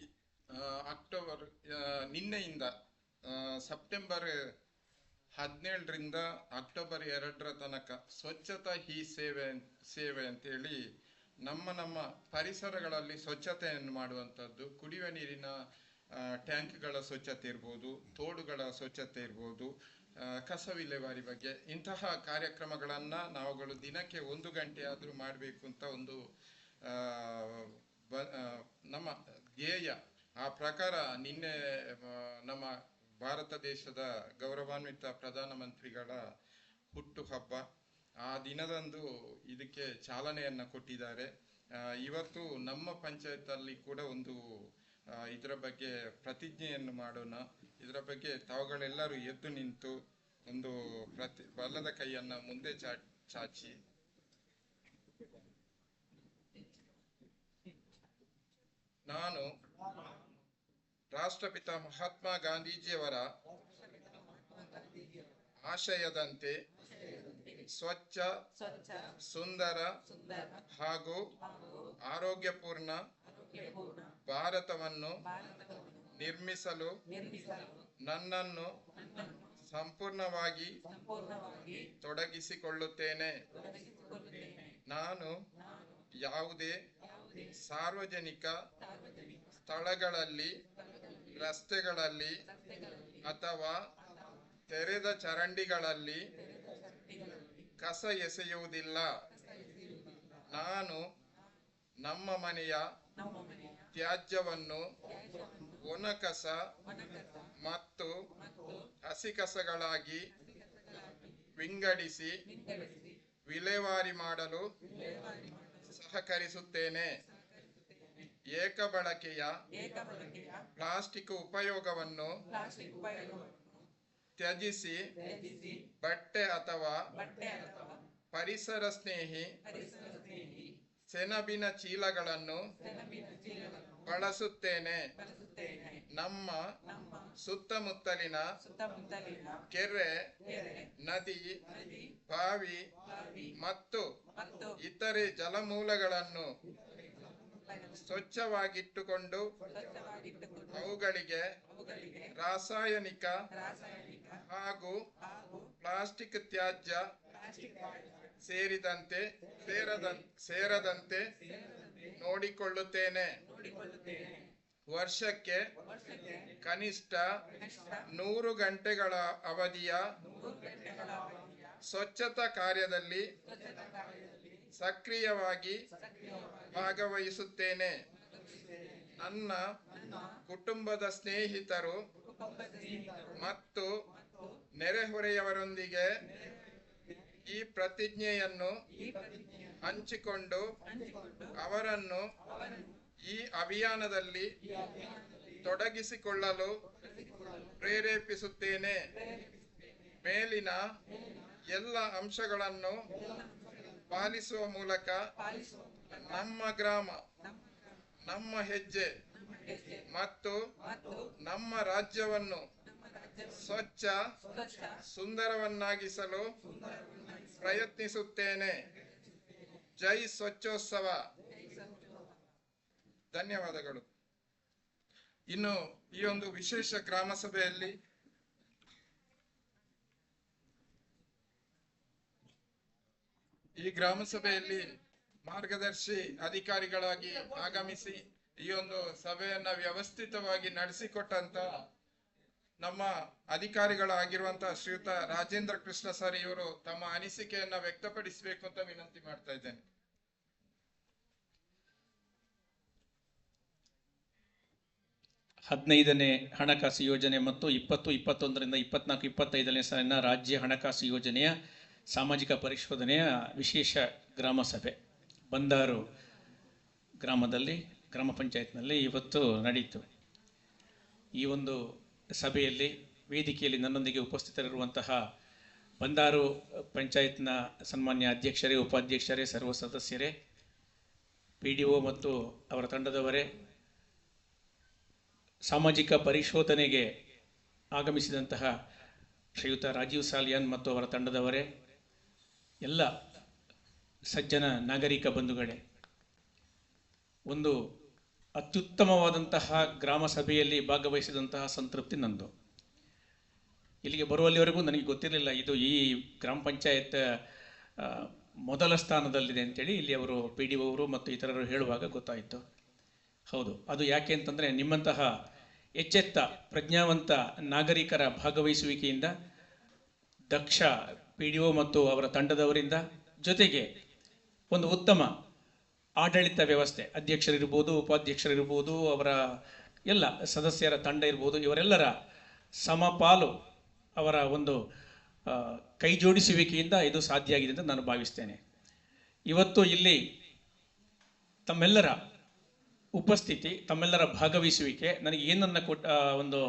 ನಿನ್ನೆಯಿಂದ ಸೆಪ್ಟೆಂಬರ್ 17ರಿಂದ ಅಕ್ಟೋಬರ್ 2ರ ತನಕ ಸ್ವಚ್ಛತಾ ಹಿ ಸೇವೆ ಅಂತೇಳಿ ನಮ್ಮ ಪರಿಸರಗಳಲ್ಲಿ ಸ್ವಚ್ಛತೆಯನ್ನು ಮಾಡುವಂಥದ್ದು, ಕುಡಿಯುವ ನೀರಿನ ಟ್ಯಾಂಕ್ಗಳ ಸ್ವಚ್ಛತೆ ಇರ್ಬೋದು, ತೋಡುಗಳ ಸ್ವಚ್ಛತೆ ಇರ್ಬೋದು, ಕಸ ವಿಲೇವಾರಿ ಬಗ್ಗೆ ಇಂತಹ ಕಾರ್ಯಕ್ರಮಗಳನ್ನು ನಾವುಗಳು ದಿನಕ್ಕೆ 1 ಗಂಟೆ ಆದರೂ ಮಾಡಬೇಕು ಅಂತ ಒಂದು ನಮ್ಮ ಧ್ಯೇಯ. ಆ ಪ್ರಕಾರ ನಿನ್ನೆ ನಮ್ಮ ಭಾರತ ದೇಶದ ಗೌರವಾನ್ವಿತ ಪ್ರಧಾನಮಂತ್ರಿಗಳ ಹುಟ್ಟುಹಬ್ಬ, ಆ ದಿನದಂದು ಇದಕ್ಕೆ ಚಾಲನೆಯನ್ನು ಕೊಟ್ಟಿದ್ದಾರೆ. ಇವತ್ತು ನಮ್ಮ ಪಂಚಾಯತಲ್ಲಿ ಕೂಡ ಒಂದು ಇದರ ಬಗ್ಗೆ ಪ್ರತಿಜ್ಞೆಯನ್ನು ಮಾಡೋಣ. ಇದರ ಬಗ್ಗೆ ತಾವುಗಳೆಲ್ಲರೂ ಎದ್ದು ನಿಂತು ಒಂದು ಬಲದ ಕೈಯನ್ನು ಮುಂದೆ ಚಾಚಿ ನಾನು ರಾಷ್ಟ್ರಪಿತ ಮಹಾತ್ಮ ಗಾಂಧೀಜಿಯವರ ಆಶಯದಂತೆ ಸ್ವಚ್ಛ, ಸುಂದರ ಹಾಗೂ ಆರೋಗ್ಯಪೂರ್ಣ ಭಾರತವನ್ನು ನಿರ್ಮಿಸಲು ನನ್ನನ್ನು ಸಂಪೂರ್ಣವಾಗಿ ತೊಡಗಿಸಿಕೊಳ್ಳುತ್ತೇನೆ. ನಾನು ಯಾವುದೇ ಸಾರ್ವಜನಿಕ ಸ್ಥಳಗಳಲ್ಲಿ, ರಸ್ತೆಗಳಲ್ಲಿ ಅಥವಾ ತೆರೆದ ಚರಂಡಿಗಳಲ್ಲಿ ಕಸ ಎಸೆಯುವುದಿಲ್ಲ. ನಾನು ನಮ್ಮ ಮನೆಯ ತ್ಯಾಜ್ಯವನ್ನು ಒಣ ಕಸ ಮತ್ತು ಹಸಿ ಕಸಗಳಾಗಿ ವಿಂಗಡಿಸಿ ವಿಲೇವಾರಿ ಮಾಡಲು ಸಹಕರಿಸುತ್ತೇನೆ. ಏಕಬಳಕೆಯ ಪ್ಲಾಸ್ಟಿಕ್ ಉಪಯೋಗವನ್ನು ತ್ಯಜಿಸಿ ಬಟ್ಟೆ ಅಥವಾ ಪರಿಸರ ಸ್ನೇಹಿ ಸೆಣಬಿನ ಚೀಲಗಳನ್ನು ಬಳಸುತ್ತೇನೆ. ನಮ್ಮ ಸುತ್ತಮುತ್ತಲಿನ ಕೆರೆ, ನದಿ, ಬಾವಿ ಮತ್ತು ಇತರೆ ಜಲಮೂಲಗಳನ್ನು ಸ್ವಚ್ಛವಾಗಿಟ್ಟುಕೊಂಡು ಅವುಗಳಿಗೆ ರಾಸಾಯನಿಕ ಹಾಗೂ ಪ್ಲಾಸ್ಟಿಕ್ ತ್ಯಾಜ್ಯ ಸೇರದಂತೆ ನೋಡಿಕೊಳ್ಳುತ್ತೇನೆ. ವರ್ಷಕ್ಕೆ ಕನಿಷ್ಠ 100 ಗಂಟೆಗಳ ಅವಧಿಯ ಸ್ವಚ್ಛತಾ ಕಾರ್ಯದಲ್ಲಿ ಸಕ್ರಿಯವಾಗಿ ಭಾಗವಹಿಸುತ್ತೇನೆ. ನನ್ನ ಕುಟುಂಬದ ಸ್ನೇಹಿತರು ಮತ್ತು ನೆರೆಹೊರೆಯವರೊಂದಿಗೆ ಈ ಪ್ರತಿಜ್ಞೆಯನ್ನು ಹಂಚಿಕೊಂಡು ಅವರನ್ನು ಈ ಅಭಿಯಾನದಲ್ಲಿ ತೊಡಗಿಸಿಕೊಳ್ಳಲು ಪ್ರೇರೇಪಿಸುತ್ತೇನೆ. ಮೇಲಿನ ಎಲ್ಲ ಅಂಶಗಳನ್ನು ಪಾಲಿಸುವ ಮೂಲಕ ನಮ್ಮ ಗ್ರಾಮ, ನಮ್ಮ ಹೆಜ್ಜೆ ಮತ್ತು ನಮ್ಮ ರಾಜ್ಯವನ್ನು ಸ್ವಚ್ಛ ಸುಂದರವನ್ನಾಗಿಸಲು ಪ್ರಯತ್ನಿಸುತ್ತೇನೆ. ಜೈ ಸ್ವಚ್ಛೋತ್ಸವ. ಧನ್ಯವಾದಗಳು. ಇನ್ನು ಈ ಒಂದು ವಿಶೇಷ ಗ್ರಾಮ ಸಭೆಯಲ್ಲಿ ಮಾರ್ಗದರ್ಶಿ ಅಧಿಕಾರಿಗಳಾಗಿ ಆಗಮಿಸಿ ಈ ಒಂದು ಸಭೆಯನ್ನ ವ್ಯವಸ್ಥಿತವಾಗಿ ನಡೆಸಿಕೊಟ್ಟಂತ ನಮ್ಮ ಅಧಿಕಾರಿಗಳಾಗಿರುವಂತಹ ಶ್ರೀಯುತ ರಾಜೇಂದ್ರ ಕೃಷ್ಣ ಸರ್ ಇವರು ತಮ್ಮ ಅನಿಸಿಕೆಯನ್ನ ವ್ಯಕ್ತಪಡಿಸಬೇಕು ಅಂತ ವಿನಂತಿ ಮಾಡ್ತಾ ಇದ್ದೇನೆ. ಹದಿನೈದನೇ ಹಣಕಾಸು ಯೋಜನೆ ಮತ್ತು 2021ರಿಂದ 24-25ನೇ ಸಾಲಿನ ರಾಜ್ಯ ಹಣಕಾಸು ಯೋಜನೆಯ ಸಾಮಾಜಿಕ ಪರಿಶೋಧನೆಯ ವಿಶೇಷ ಗ್ರಾಮ ಸಭೆ ಬಂದಾರು ಗ್ರಾಮದಲ್ಲಿ ಗ್ರಾಮ ಪಂಚಾಯತ್ನಲ್ಲಿ ಇವತ್ತು ನಡೆಯಿತು. ಈ ಒಂದು ಸಭೆಯಲ್ಲಿ ವೇದಿಕೆಯಲ್ಲಿ ನನ್ನೊಂದಿಗೆ ಉಪಸ್ಥಿತರಿರುವಂತಹ ಬಂದಾರು ಪಂಚಾಯತ್ನ ಸನ್ಮಾನ್ಯ ಅಧ್ಯಕ್ಷರೇ, ಉಪಾಧ್ಯಕ್ಷರೇ, ಸರ್ವ ಸದಸ್ಯರೇ, PDO ಮತ್ತು ಅವರ ತಂಡದವರೇ, ಸಾಮಾಜಿಕ ಪರಿಶೋಧನೆಗೆ ಆಗಮಿಸಿದಂತಹ ಶ್ರೀಯುತ ರಾಜೀವ್ ಸಾಲಿಯಾನ್ ಮತ್ತು ಅವರ ತಂಡದವರೇ, ಎಲ್ಲ ಸಜ್ಜನ ನಾಗರಿಕ ಬಂಧುಗಳೇ, ಒಂದು ಅತ್ಯುತ್ತಮವಾದಂತಹ ಗ್ರಾಮ ಸಭೆಯಲ್ಲಿ ಭಾಗವಹಿಸಿದಂತಹ ಸಂತೃಪ್ತಿ ನಂದು. ಇಲ್ಲಿಗೆ ಬರುವಲ್ಲಿವರೆಗೂ ನನಗೆ ಗೊತ್ತಿರಲಿಲ್ಲ ಇದು ಈ ಗ್ರಾಮ ಪಂಚಾಯತ್ ಮೊದಲ ಸ್ಥಾನದಲ್ಲಿದೆ ಅಂತೇಳಿ ಇಲ್ಲಿ ಅವರು PDO ಅವರು ಮತ್ತು ಇತರರು ಹೇಳುವಾಗ ಗೊತ್ತಾಯಿತು. ಹೌದು, ಅದು ಯಾಕೆ ಅಂತಂದರೆ ನಿಮ್ಮಂತಹ ಎಚ್ಚೆತ್ತ ಪ್ರಜ್ಞಾವಂತ ನಾಗರಿಕರ ಭಾಗವಹಿಸುವಿಕೆಯಿಂದ, ದಕ್ಷ PDO ಮತ್ತು ಅವರ ತಂಡದವರಿಂದ, ಜೊತೆಗೆ ಒಂದು ಉತ್ತಮ ಆಡಳಿತ ವ್ಯವಸ್ಥೆ, ಅಧ್ಯಕ್ಷರಿರ್ಬೋದು, ಉಪಾಧ್ಯಕ್ಷರಿರ್ಬೋದು, ಅವರ ಎಲ್ಲ ಸದಸ್ಯರ ತಂಡ ಇರ್ಬೋದು, ಇವರೆಲ್ಲರ ಸಮಪಾಲು ಅವರ ಒಂದು ಕೈ ಜೋಡಿಸುವಿಕೆಯಿಂದ ಇದು ಸಾಧ್ಯ ಆಗಿದೆ ಅಂತ ನಾನು ಭಾವಿಸ್ತೇನೆ. ಇವತ್ತು ಇಲ್ಲಿ ತಮ್ಮೆಲ್ಲರ ಉಪಸ್ಥಿತಿ, ತಮ್ಮೆಲ್ಲರ ಭಾಗವಹಿಸುವಿಕೆ ನನಗೆ ಏನನ್ನ ಒಂದು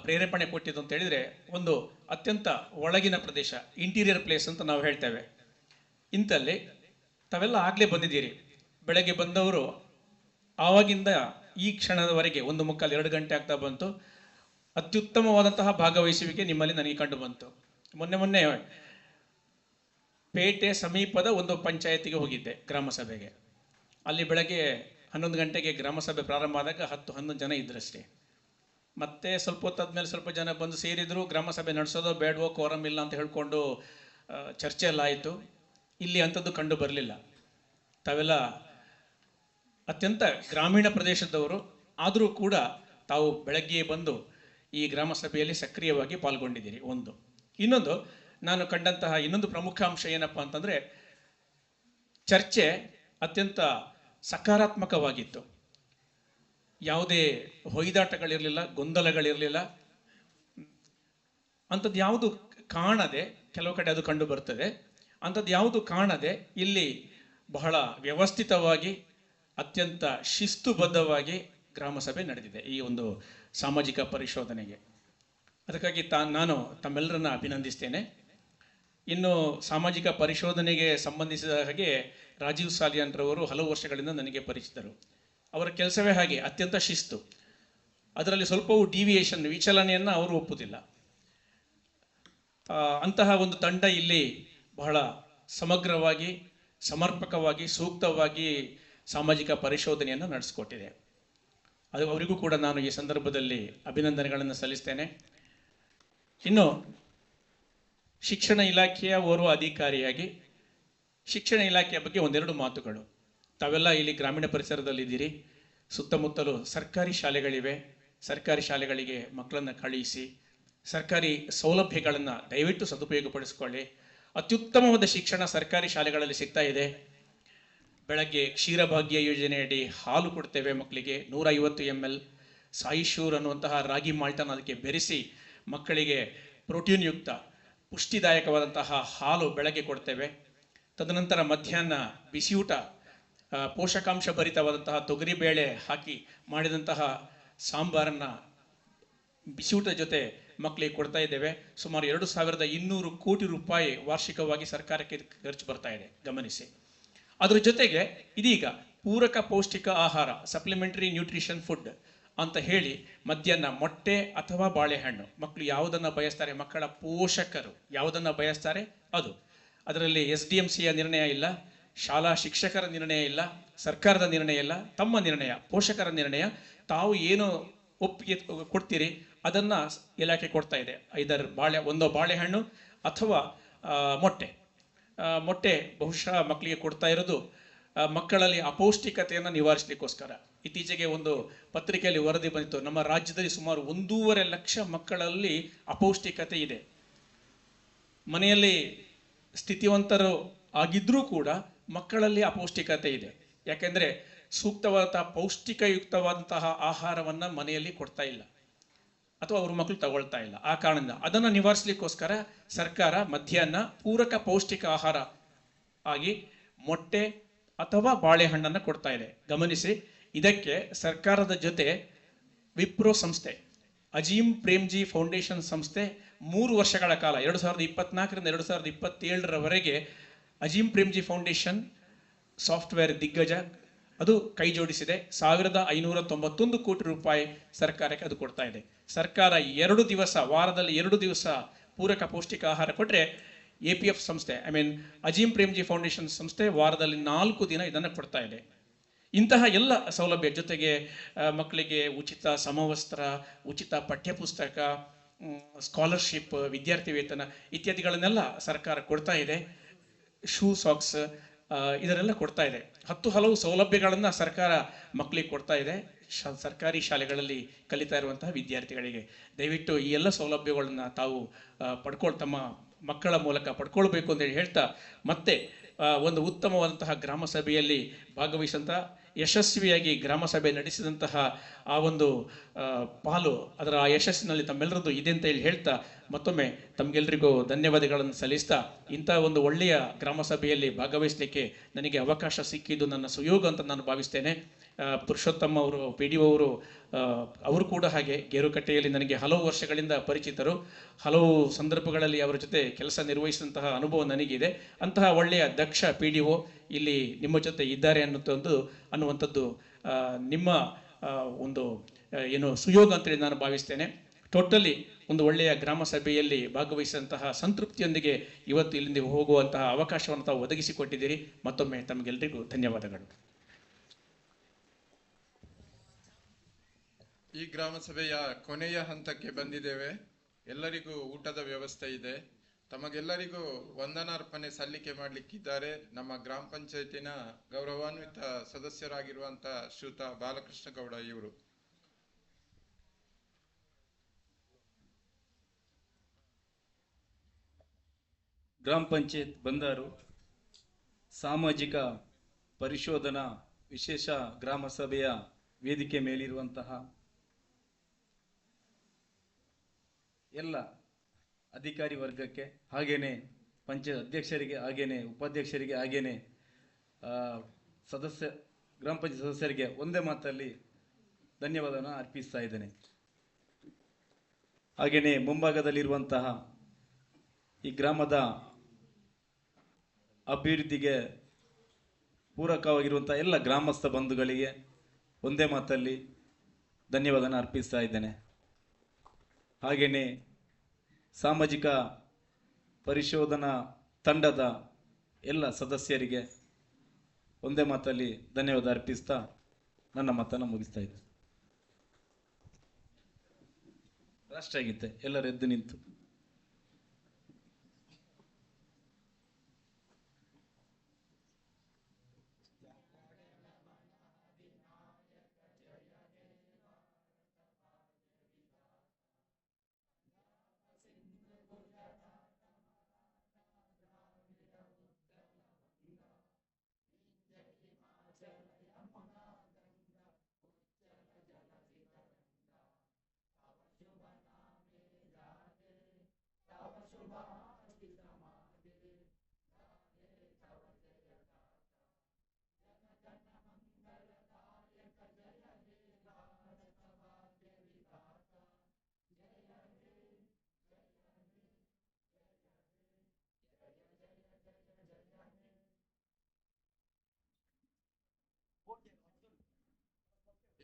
ಪ್ರೇರೇಪಣೆ ಕೊಟ್ಟಿದ್ದು ಅಂತ ಹೇಳಿದರೆ, ಒಂದು ಅತ್ಯಂತ ಒಳಗಿನ ಪ್ರದೇಶ, ಇಂಟೀರಿಯರ್ ಪ್ಲೇಸ್ ಅಂತ ನಾವು ಹೇಳ್ತೇವೆ. ಇಂಥಲ್ಲಿ ತಾವೆಲ್ಲ ಆಗಲೇ ಬಂದಿದ್ದೀರಿ. ಬೆಳಗ್ಗೆ ಬಂದವರು ಆವಾಗಿಂದ ಈ ಕ್ಷಣದವರೆಗೆ 1:45-2 ಗಂಟೆ ಆಗ್ತಾ ಬಂತು. ಅತ್ಯುತ್ತಮವಾದಂತಹ ಭಾಗವಹಿಸುವಿಕೆ ನಿಮ್ಮಲ್ಲಿ ನನಗೆ ಕಂಡು ಬಂತು. ಮೊನ್ನೆ ಪೇಟೆ ಸಮೀಪದ ಒಂದು ಪಂಚಾಯತಿಗೆ ಹೋಗಿದ್ದೆ ಗ್ರಾಮ ಸಭೆಗೆ. ಅಲ್ಲಿ ಬೆಳಗ್ಗೆ 11 ಗಂಟೆಗೆ ಗ್ರಾಮ ಸಭೆ ಪ್ರಾರಂಭ ಆದಾಗ 10-11 ಜನ ಇದ್ರಷ್ಟೇ. ಮತ್ತೆ ಸ್ವಲ್ಪ ಹೊತ್ತಾದ್ಮೇಲೆ ಸ್ವಲ್ಪ ಜನ ಬಂದು ಸೇರಿದ್ರು. ಗ್ರಾಮ ಸಭೆ ನಡೆಸೋದೋ ಬೇಡವೋ, ಕೋರಮ್ ಇಲ್ಲ ಅಂತ ಹೇಳ್ಕೊಂಡು ಚರ್ಚೆ ಎಲ್ಲ ಆಯಿತು. ಇಲ್ಲಿ ಅಂಥದ್ದು ಕಂಡು ಬರಲಿಲ್ಲ. ತಾವೆಲ್ಲ ಅತ್ಯಂತ ಗ್ರಾಮೀಣ ಪ್ರದೇಶದವರು, ಆದರೂ ಕೂಡ ತಾವು ಬೆಳಗ್ಗೆ ಬಂದು ಈ ಗ್ರಾಮ ಸಭೆಯಲ್ಲಿ ಸಕ್ರಿಯವಾಗಿ ಪಾಲ್ಗೊಂಡಿದ್ದೀರಿ. ಒಂದು. ಇನ್ನೊಂದು, ನಾನು ಕಂಡಂತಹ ಇನ್ನೊಂದು ಪ್ರಮುಖ ಅಂಶ ಏನಪ್ಪ ಅಂತಂದರೆ, ಚರ್ಚೆ ಅತ್ಯಂತ ಸಕಾರಾತ್ಮಕವಾಗಿತ್ತು. ಯಾವುದೇ ಹೊಯ್ದಾಟಗಳಿರಲಿಲ್ಲ, ಗೊಂದಲಗಳಿರಲಿಲ್ಲ. ಅಂಥದ್ದು ಯಾವುದು ಕಾಣದೆ, ಕೆಲವು ಕಡೆ ಅದು ಕಂಡು ಬರ್ತದೆ, ಅಂಥದ್ದು ಯಾವುದು ಕಾಣದೆ ಇಲ್ಲಿ ಬಹಳ ವ್ಯವಸ್ಥಿತವಾಗಿ, ಅತ್ಯಂತ ಶಿಸ್ತುಬದ್ಧವಾಗಿ ಗ್ರಾಮ ಸಭೆ ನಡೆದಿದೆ ಈ ಒಂದು ಸಾಮಾಜಿಕ ಪರಿಶೋಧನೆಗೆ. ಅದಕ್ಕಾಗಿ ನಾನು ತಮ್ಮೆಲ್ಲರನ್ನ ಅಭಿನಂದಿಸ್ತೇನೆ. ಇನ್ನು ಸಾಮಾಜಿಕ ಪರಿಶೋಧನೆಗೆ ಸಂಬಂಧಿಸಿದ ಹಾಗೆ ರಾಜೀವ್ ಸಾಲಿಯಾನ್ ರವರು ಹಲವು ವರ್ಷಗಳಿಂದ ನನಗೆ ಪರಿಚಿತರು. ಅವರ ಕೆಲಸವೇ ಹಾಗೆ, ಅತ್ಯಂತ ಶಿಸ್ತು. ಅದರಲ್ಲಿ ಸ್ವಲ್ಪವೂ ಡಿವಿಯೇಷನ್, ವಿಚಲನೆಯನ್ನು ಅವರು ಒಪ್ಪುವುದಿಲ್ಲ. ಅಂತಹ ಒಂದು ತಂಡ ಇಲ್ಲಿ ಬಹಳ ಸಮಗ್ರವಾಗಿ, ಸಮರ್ಪಕವಾಗಿ, ಸೂಕ್ತವಾಗಿ ಸಾಮಾಜಿಕ ಪರಿಶೋಧನೆಯನ್ನು ನಡೆಸಿಕೊಟ್ಟಿದೆ. ಅದು ಅವರಿಗೂ ಕೂಡ ನಾನು ಈ ಸಂದರ್ಭದಲ್ಲಿ ಅಭಿನಂದನೆಗಳನ್ನು ಸಲ್ಲಿಸ್ತೇನೆ. ಇನ್ನು ಶಿಕ್ಷಣ ಇಲಾಖೆಯ ಓರ್ವ ಅಧಿಕಾರಿಯಾಗಿ ಶಿಕ್ಷಣ ಇಲಾಖೆಯ ಬಗ್ಗೆ ಒಂದೆರಡು ಮಾತುಗಳು. ತಾವೆಲ್ಲ ಇಲ್ಲಿ ಗ್ರಾಮೀಣ ಪರಿಸರದಲ್ಲಿದ್ದೀರಿ, ಸುತ್ತಮುತ್ತಲು ಸರ್ಕಾರಿ ಶಾಲೆಗಳಿವೆ. ಸರ್ಕಾರಿ ಶಾಲೆಗಳಿಗೆ ಮಕ್ಕಳನ್ನು ಕಳುಹಿಸಿ ಸರ್ಕಾರಿ ಸೌಲಭ್ಯಗಳನ್ನು ದಯವಿಟ್ಟು ಸದುಪಯೋಗಪಡಿಸಿಕೊಳ್ಳಿ. ಅತ್ಯುತ್ತಮವಾದ ಶಿಕ್ಷಣ ಸರ್ಕಾರಿ ಶಾಲೆಗಳಲ್ಲಿ ಸಿಗ್ತಾ ಇದೆ. ಬೆಳಗ್ಗೆ ಕ್ಷೀರಭಾಗ್ಯ ಯೋಜನೆಯಡಿ ಹಾಲು ಕೊಡ್ತೇವೆ ಮಕ್ಕಳಿಗೆ 150 ml. ಸಾಯಿಶೂರ್ ಅನ್ನುವಂತಹ ರಾಗಿ ಮಾಲ್ಟನ್ನು ಅದಕ್ಕೆ ಬೆರೆಸಿ ಮಕ್ಕಳಿಗೆ ಪ್ರೋಟೀನ್ ಯುಕ್ತ ಪುಷ್ಟಿದಾಯಕವಾದಂತಹ ಹಾಲು ಬೆಳಗ್ಗೆ ಕೊಡ್ತೇವೆ. ತದನಂತರ ಮಧ್ಯಾಹ್ನ ಬಿಸಿಯೂಟ, ಪೋಷಕಾಂಶ ಭರಿತವಾದಂತಹ ತೊಗರಿಬೇಳೆ ಹಾಕಿ ಮಾಡಿದಂತಹ ಸಾಂಬಾರನ್ನು ಬಿಸಿಯೂಟದ ಜೊತೆ ಮಕ್ಕಳಿಗೆ ಕೊಡ್ತಾ ಇದ್ದೇವೆ. ಸುಮಾರು 2200 ಕೋಟಿ ರೂಪಾಯಿ ವಾರ್ಷಿಕವಾಗಿ ಸರ್ಕಾರಕ್ಕೆ ಖರ್ಚು ಬರ್ತಾ ಇದೆ, ಗಮನಿಸಿ. ಅದರ ಜೊತೆಗೆ ಇದೀಗ ಪೂರಕ ಪೌಷ್ಟಿಕ ಆಹಾರ, ಸಪ್ಲಿಮೆಂಟರಿ ನ್ಯೂಟ್ರಿಷನ್ ಫುಡ್ ಅಂತ ಹೇಳಿ ಮಧ್ಯಾಹ್ನ ಮೊಟ್ಟೆ ಅಥವಾ ಬಾಳೆಹಣ್ಣು, ಮಕ್ಕಳು ಯಾವುದನ್ನು ಬಯಸ್ತಾರೆ, ಮಕ್ಕಳ ಪೋಷಕರು ಯಾವುದನ್ನು ಬಯಸ್ತಾರೆ ಅದು. ಅದರಲ್ಲಿ SDMCಯ ನಿರ್ಣಯ ಇಲ್ಲ, ಶಾಲಾ ಶಿಕ್ಷಕರ ನಿರ್ಣಯ ಇಲ್ಲ, ಸರ್ಕಾರದ ನಿರ್ಣಯ ಇಲ್ಲ, ತಮ್ಮ ನಿರ್ಣಯ, ಪೋಷಕರ ನಿರ್ಣಯ. ತಾವು ಏನು ಒಪ್ಪಿಗೆ ಕೊಡ್ತೀರಿ ಅದನ್ನು ಇಲಾಖೆ ಕೊಡ್ತಾ ಇದೆ. ಐದರ್ ಒಂದೋ ಬಾಳೆಹಣ್ಣು ಅಥವಾ ಮೊಟ್ಟೆ ಬಹುಶಃ ಮಕ್ಕಳಿಗೆ ಕೊಡ್ತಾ ಇರೋದು ಮಕ್ಕಳಲ್ಲಿ ಅಪೌಷ್ಟಿಕತೆಯನ್ನು ನಿವಾರಿಸಲಿಕ್ಕೋಸ್ಕರ. ಇತ್ತೀಚೆಗೆ ಒಂದು ಪತ್ರಿಕೆಯಲ್ಲಿ ವರದಿ ಬಂದಿತ್ತು, ನಮ್ಮ ರಾಜ್ಯದಲ್ಲಿ ಸುಮಾರು 1.5 ಲಕ್ಷ ಮಕ್ಕಳಲ್ಲಿ ಅಪೌಷ್ಟಿಕತೆ ಇದೆ. ಮನೆಯಲ್ಲಿ ಸ್ಥಿತಿವಂತರು ಆಗಿದ್ರೂ ಕೂಡ ಮಕ್ಕಳಲ್ಲಿ ಅಪೌಷ್ಟಿಕತೆ ಇದೆ. ಯಾಕೆಂದರೆ ಸೂಕ್ತವಾದಂತಹ ಪೌಷ್ಟಿಕಯುಕ್ತವಾದಂತಹ ಆಹಾರವನ್ನು ಮನೆಯಲ್ಲಿ ಕೊಡ್ತಾ ಇಲ್ಲ ಅಥವಾ ಅವ್ರ ಮಕ್ಕಳು ತಗೊಳ್ತಾ ಇಲ್ಲ. ಆ ಕಾರಣದಿಂದ ಅದನ್ನು ನಿವಾರಿಸಲಿಕ್ಕೋಸ್ಕರ ಸರ್ಕಾರ ಮಧ್ಯಾಹ್ನ ಪೂರಕ ಪೌಷ್ಟಿಕ ಆಹಾರ ಆಗಿ ಮೊಟ್ಟೆ ಅಥವಾ ಬಾಳೆಹಣ್ಣನ್ನು ಕೊಡ್ತಾ ಇದೆ, ಗಮನಿಸಿ. ಇದಕ್ಕೆ ಸರ್ಕಾರದ ಜೊತೆ ವಿಪ್ರೋ ಸಂಸ್ಥೆ, ಅಜೀಂ ಪ್ರೇಮ್ಜಿ ಫೌಂಡೇಶನ್ ಸಂಸ್ಥೆ 3 ವರ್ಷಗಳ ಕಾಲ 2024ರಿಂದ 2027ರವರೆಗೆ ಅಜೀಂ ಪ್ರೇಮ್ಜಿ ಫೌಂಡೇಶನ್ ಸಾಫ್ಟ್ವೇರ್ ದಿಗ್ಗಜ ಅದು ಕೈ ಜೋಡಿಸಿದೆ. 1591 ಕೋಟಿ ರೂಪಾಯಿ ಸರ್ಕಾರಕ್ಕೆ ಅದು ಕೊಡ್ತಾ ಇದೆ. ಸರ್ಕಾರ 2 ದಿವಸ, ವಾರದಲ್ಲಿ 2 ದಿವಸ ಪೂರಕ ಪೌಷ್ಟಿಕ ಆಹಾರ ಕೊಟ್ಟರೆ APF ಸಂಸ್ಥೆ, ಅಜೀಂ ಪ್ರೇಮ್ಜಿ ಫೌಂಡೇಶನ್ ಸಂಸ್ಥೆ ವಾರದಲ್ಲಿ 4 ದಿನ ಇದನ್ನು ಕೊಡ್ತಾ ಇದೆ. ಇಂತಹ ಎಲ್ಲ ಸೌಲಭ್ಯ ಜೊತೆಗೆ ಮಕ್ಕಳಿಗೆ ಉಚಿತ ಸಮವಸ್ತ್ರ, ಉಚಿತ ಪಠ್ಯಪುಸ್ತಕ, ಸ್ಕಾಲರ್ಶಿಪ್, ವಿದ್ಯಾರ್ಥಿ ವೇತನ ಇತ್ಯಾದಿಗಳನ್ನೆಲ್ಲ ಸರ್ಕಾರ ಕೊಡ್ತಾ ಇದೆ. ಶೂ ಸಾಕ್ಸ್ ಇದನ್ನೆಲ್ಲ ಕೊಡ್ತಾ ಇದೆ. ಹಲವು ಸೌಲಭ್ಯಗಳನ್ನು ಸರ್ಕಾರ ಮಕ್ಕಳಿಗೆ ಕೊಡ್ತಾ ಇದೆ. ಸರ್ಕಾರಿ ಶಾಲೆಗಳಲ್ಲಿ ಕಲಿತಾ ಇರುವಂತಹ ವಿದ್ಯಾರ್ಥಿಗಳಿಗೆ ದಯವಿಟ್ಟು ಈ ಎಲ್ಲ ಸೌಲಭ್ಯಗಳನ್ನು ತಾವು ತಮ್ಮ ಮಕ್ಕಳ ಮೂಲಕ ಪಡ್ಕೊಳ್ಬೇಕು ಅಂತೇಳಿ ಹೇಳ್ತಾ, ಮತ್ತೆ ಒಂದು ಉತ್ತಮವಾದಂತಹ ಗ್ರಾಮ ಸಭೆಯಲ್ಲಿ ಭಾಗವಹಿಸಿದಂಥ, ಯಶಸ್ವಿಯಾಗಿ ಗ್ರಾಮ ಸಭೆ ನಡೆಸಿದಂತಹ ಆ ಒಂದು ಪಾಲು, ಅದರ ಆ ಯಶಸ್ಸಿನಲ್ಲಿ ತಮ್ಮೆಲ್ಲರದ್ದು ಇದೆ ಅಂತ ಹೇಳಿ ಹೇಳ್ತಾ ಮತ್ತೊಮ್ಮೆ ತಮಗೆಲ್ಲರಿಗೂ ಧನ್ಯವಾದಗಳನ್ನು ಸಲ್ಲಿಸ್ತಾ, ಇಂಥ ಒಂದು ಒಳ್ಳೆಯ ಗ್ರಾಮ ಸಭೆಯಲ್ಲಿ ಭಾಗವಹಿಸಲಿಕ್ಕೆ ನನಗೆ ಅವಕಾಶ ಸಿಕ್ಕಿದ್ದು ನನ್ನ ಸುಯೋಗ ಅಂತ ನಾನು ಭಾವಿಸ್ತೇನೆ. ಪುರುಷೋತ್ತಮ ಅವರು, PDO ಅವರು ಕೂಡ ಹಾಗೆ ಗೇರುಕಟ್ಟೆಯಲ್ಲಿ ನನಗೆ ಹಲವು ವರ್ಷಗಳಿಂದ ಪರಿಚಿತರು. ಹಲವು ಸಂದರ್ಭಗಳಲ್ಲಿ ಅವರ ಜೊತೆ ಕೆಲಸ ನಿರ್ವಹಿಸಿದಂತಹ ಅನುಭವ ನನಗಿದೆ. ಅಂತಹ ಒಳ್ಳೆಯ ದಕ್ಷ PDO ಇಲ್ಲಿ ನಿಮ್ಮ ಜೊತೆ ಇದ್ದಾರೆ ಅನ್ನುವಂಥದ್ದು ನಿಮ್ಮ ಒಂದು ಸುಯೋಗ ಅಂತೇಳಿ ನಾನು ಭಾವಿಸ್ತೇನೆ. ಟೋಟಲಿ ಒಂದು ಒಳ್ಳೆಯ ಗ್ರಾಮ ಸಭೆಯಲ್ಲಿ ಭಾಗವಹಿಸಿದಂತಹ ಸಂತೃಪ್ತಿಯೊಂದಿಗೆ ಇವತ್ತು ಇಲ್ಲಿಂದ ಹೋಗುವಂತಹ ಅವಕಾಶವನ್ನು ತಾವು ಒದಗಿಸಿಕೊಟ್ಟಿದ್ದೀರಿ. ಮತ್ತೊಮ್ಮೆ ತಮಗೆಲ್ಲರಿಗೂ ಧನ್ಯವಾದಗಳು. ಈ ಗ್ರಾಮ ಸಭೆಯ ಕೊನೆಯ ಹಂತಕ್ಕೆ ಬಂದಿದ್ದೇವೆ. ಎಲ್ಲರಿಗೂ ಊಟದ ವ್ಯವಸ್ಥೆ ಇದೆ. ತಮಗೆಲ್ಲರಿಗೂ ವಂದನಾರ್ಪಣೆ ಸಲ್ಲಿಕೆ ಮಾಡಲಿಕ್ಕಿದ್ದಾರೆ ನಮ್ಮ ಗ್ರಾಮ ಪಂಚಾಯತಿನ ಗೌರವಾನ್ವಿತ ಸದಸ್ಯರಾಗಿರುವಂಥ ಶ್ರೀಯುತ ಬಾಲಕೃಷ್ಣ ಗೌಡ ಇವರು. ಗ್ರಾಮ ಪಂಚಾಯತ್ ಬಂದಾರು ಸಾಮಾಜಿಕ ಪರಿಶೋಧನಾ ವಿಶೇಷ ಗ್ರಾಮ ಸಭೆಯ ವೇದಿಕೆ ಮೇಲಿರುವಂತಹ ಎಲ್ಲ ಅಧಿಕಾರಿ ವರ್ಗಕ್ಕೆ, ಹಾಗೇನೆ ಪಂಚಾಯತ್ ಅಧ್ಯಕ್ಷರಿಗೆ, ಹಾಗೇನೆ ಉಪಾಧ್ಯಕ್ಷರಿಗೆ, ಹಾಗೇನೆ ಗ್ರಾಮ ಪಂಚಾಯತ್ ಸದಸ್ಯರಿಗೆ ಒಂದೇ ಮಾತಲ್ಲಿ ಧನ್ಯವಾದವನ್ನು ಅರ್ಪಿಸ್ತಾ ಇದ್ದೇನೆ. ಹಾಗೇನೆ ಮುಂಭಾಗದಲ್ಲಿರುವಂತಹ ಈ ಗ್ರಾಮದ ಅಭಿವೃದ್ಧಿಗೆ ಪೂರಕವಾಗಿರುವಂತಹ ಎಲ್ಲ ಗ್ರಾಮಸ್ಥ ಬಂಧುಗಳಿಗೆ ಒಂದೇ ಮಾತಲ್ಲಿ ಧನ್ಯವಾದನ ಅರ್ಪಿಸ್ತಾ ಇದ್ದೇನೆ. ಹಾಗೆಯೇ ಸಾಮಾಜಿಕ ಪರಿಶೋಧನಾ ತಂಡದ ಎಲ್ಲ ಸದಸ್ಯರಿಗೆ ಒಂದೇ ಮಾತಲ್ಲಿ ಧನ್ಯವಾದ ಅರ್ಪಿಸ್ತಾ ನನ್ನ ಮಾತನ್ನು ಮುಗಿಸ್ತಾ ಇದ್ದೆ. ರಾಷ್ಟ್ರಗೀತೆ ಎಲ್ಲರೂ ಎದ್ದು ನಿಂತು.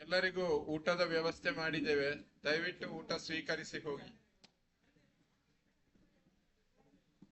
ಎಲ್ಲರಿಗೂ ಊಟದ ವ್ಯವಸ್ಥೆ ಮಾಡಿದ್ದೇವೆ, ದಯವಿಟ್ಟು ಊಟ ಸ್ವೀಕರಿಸಿ ಹೋಗಿ.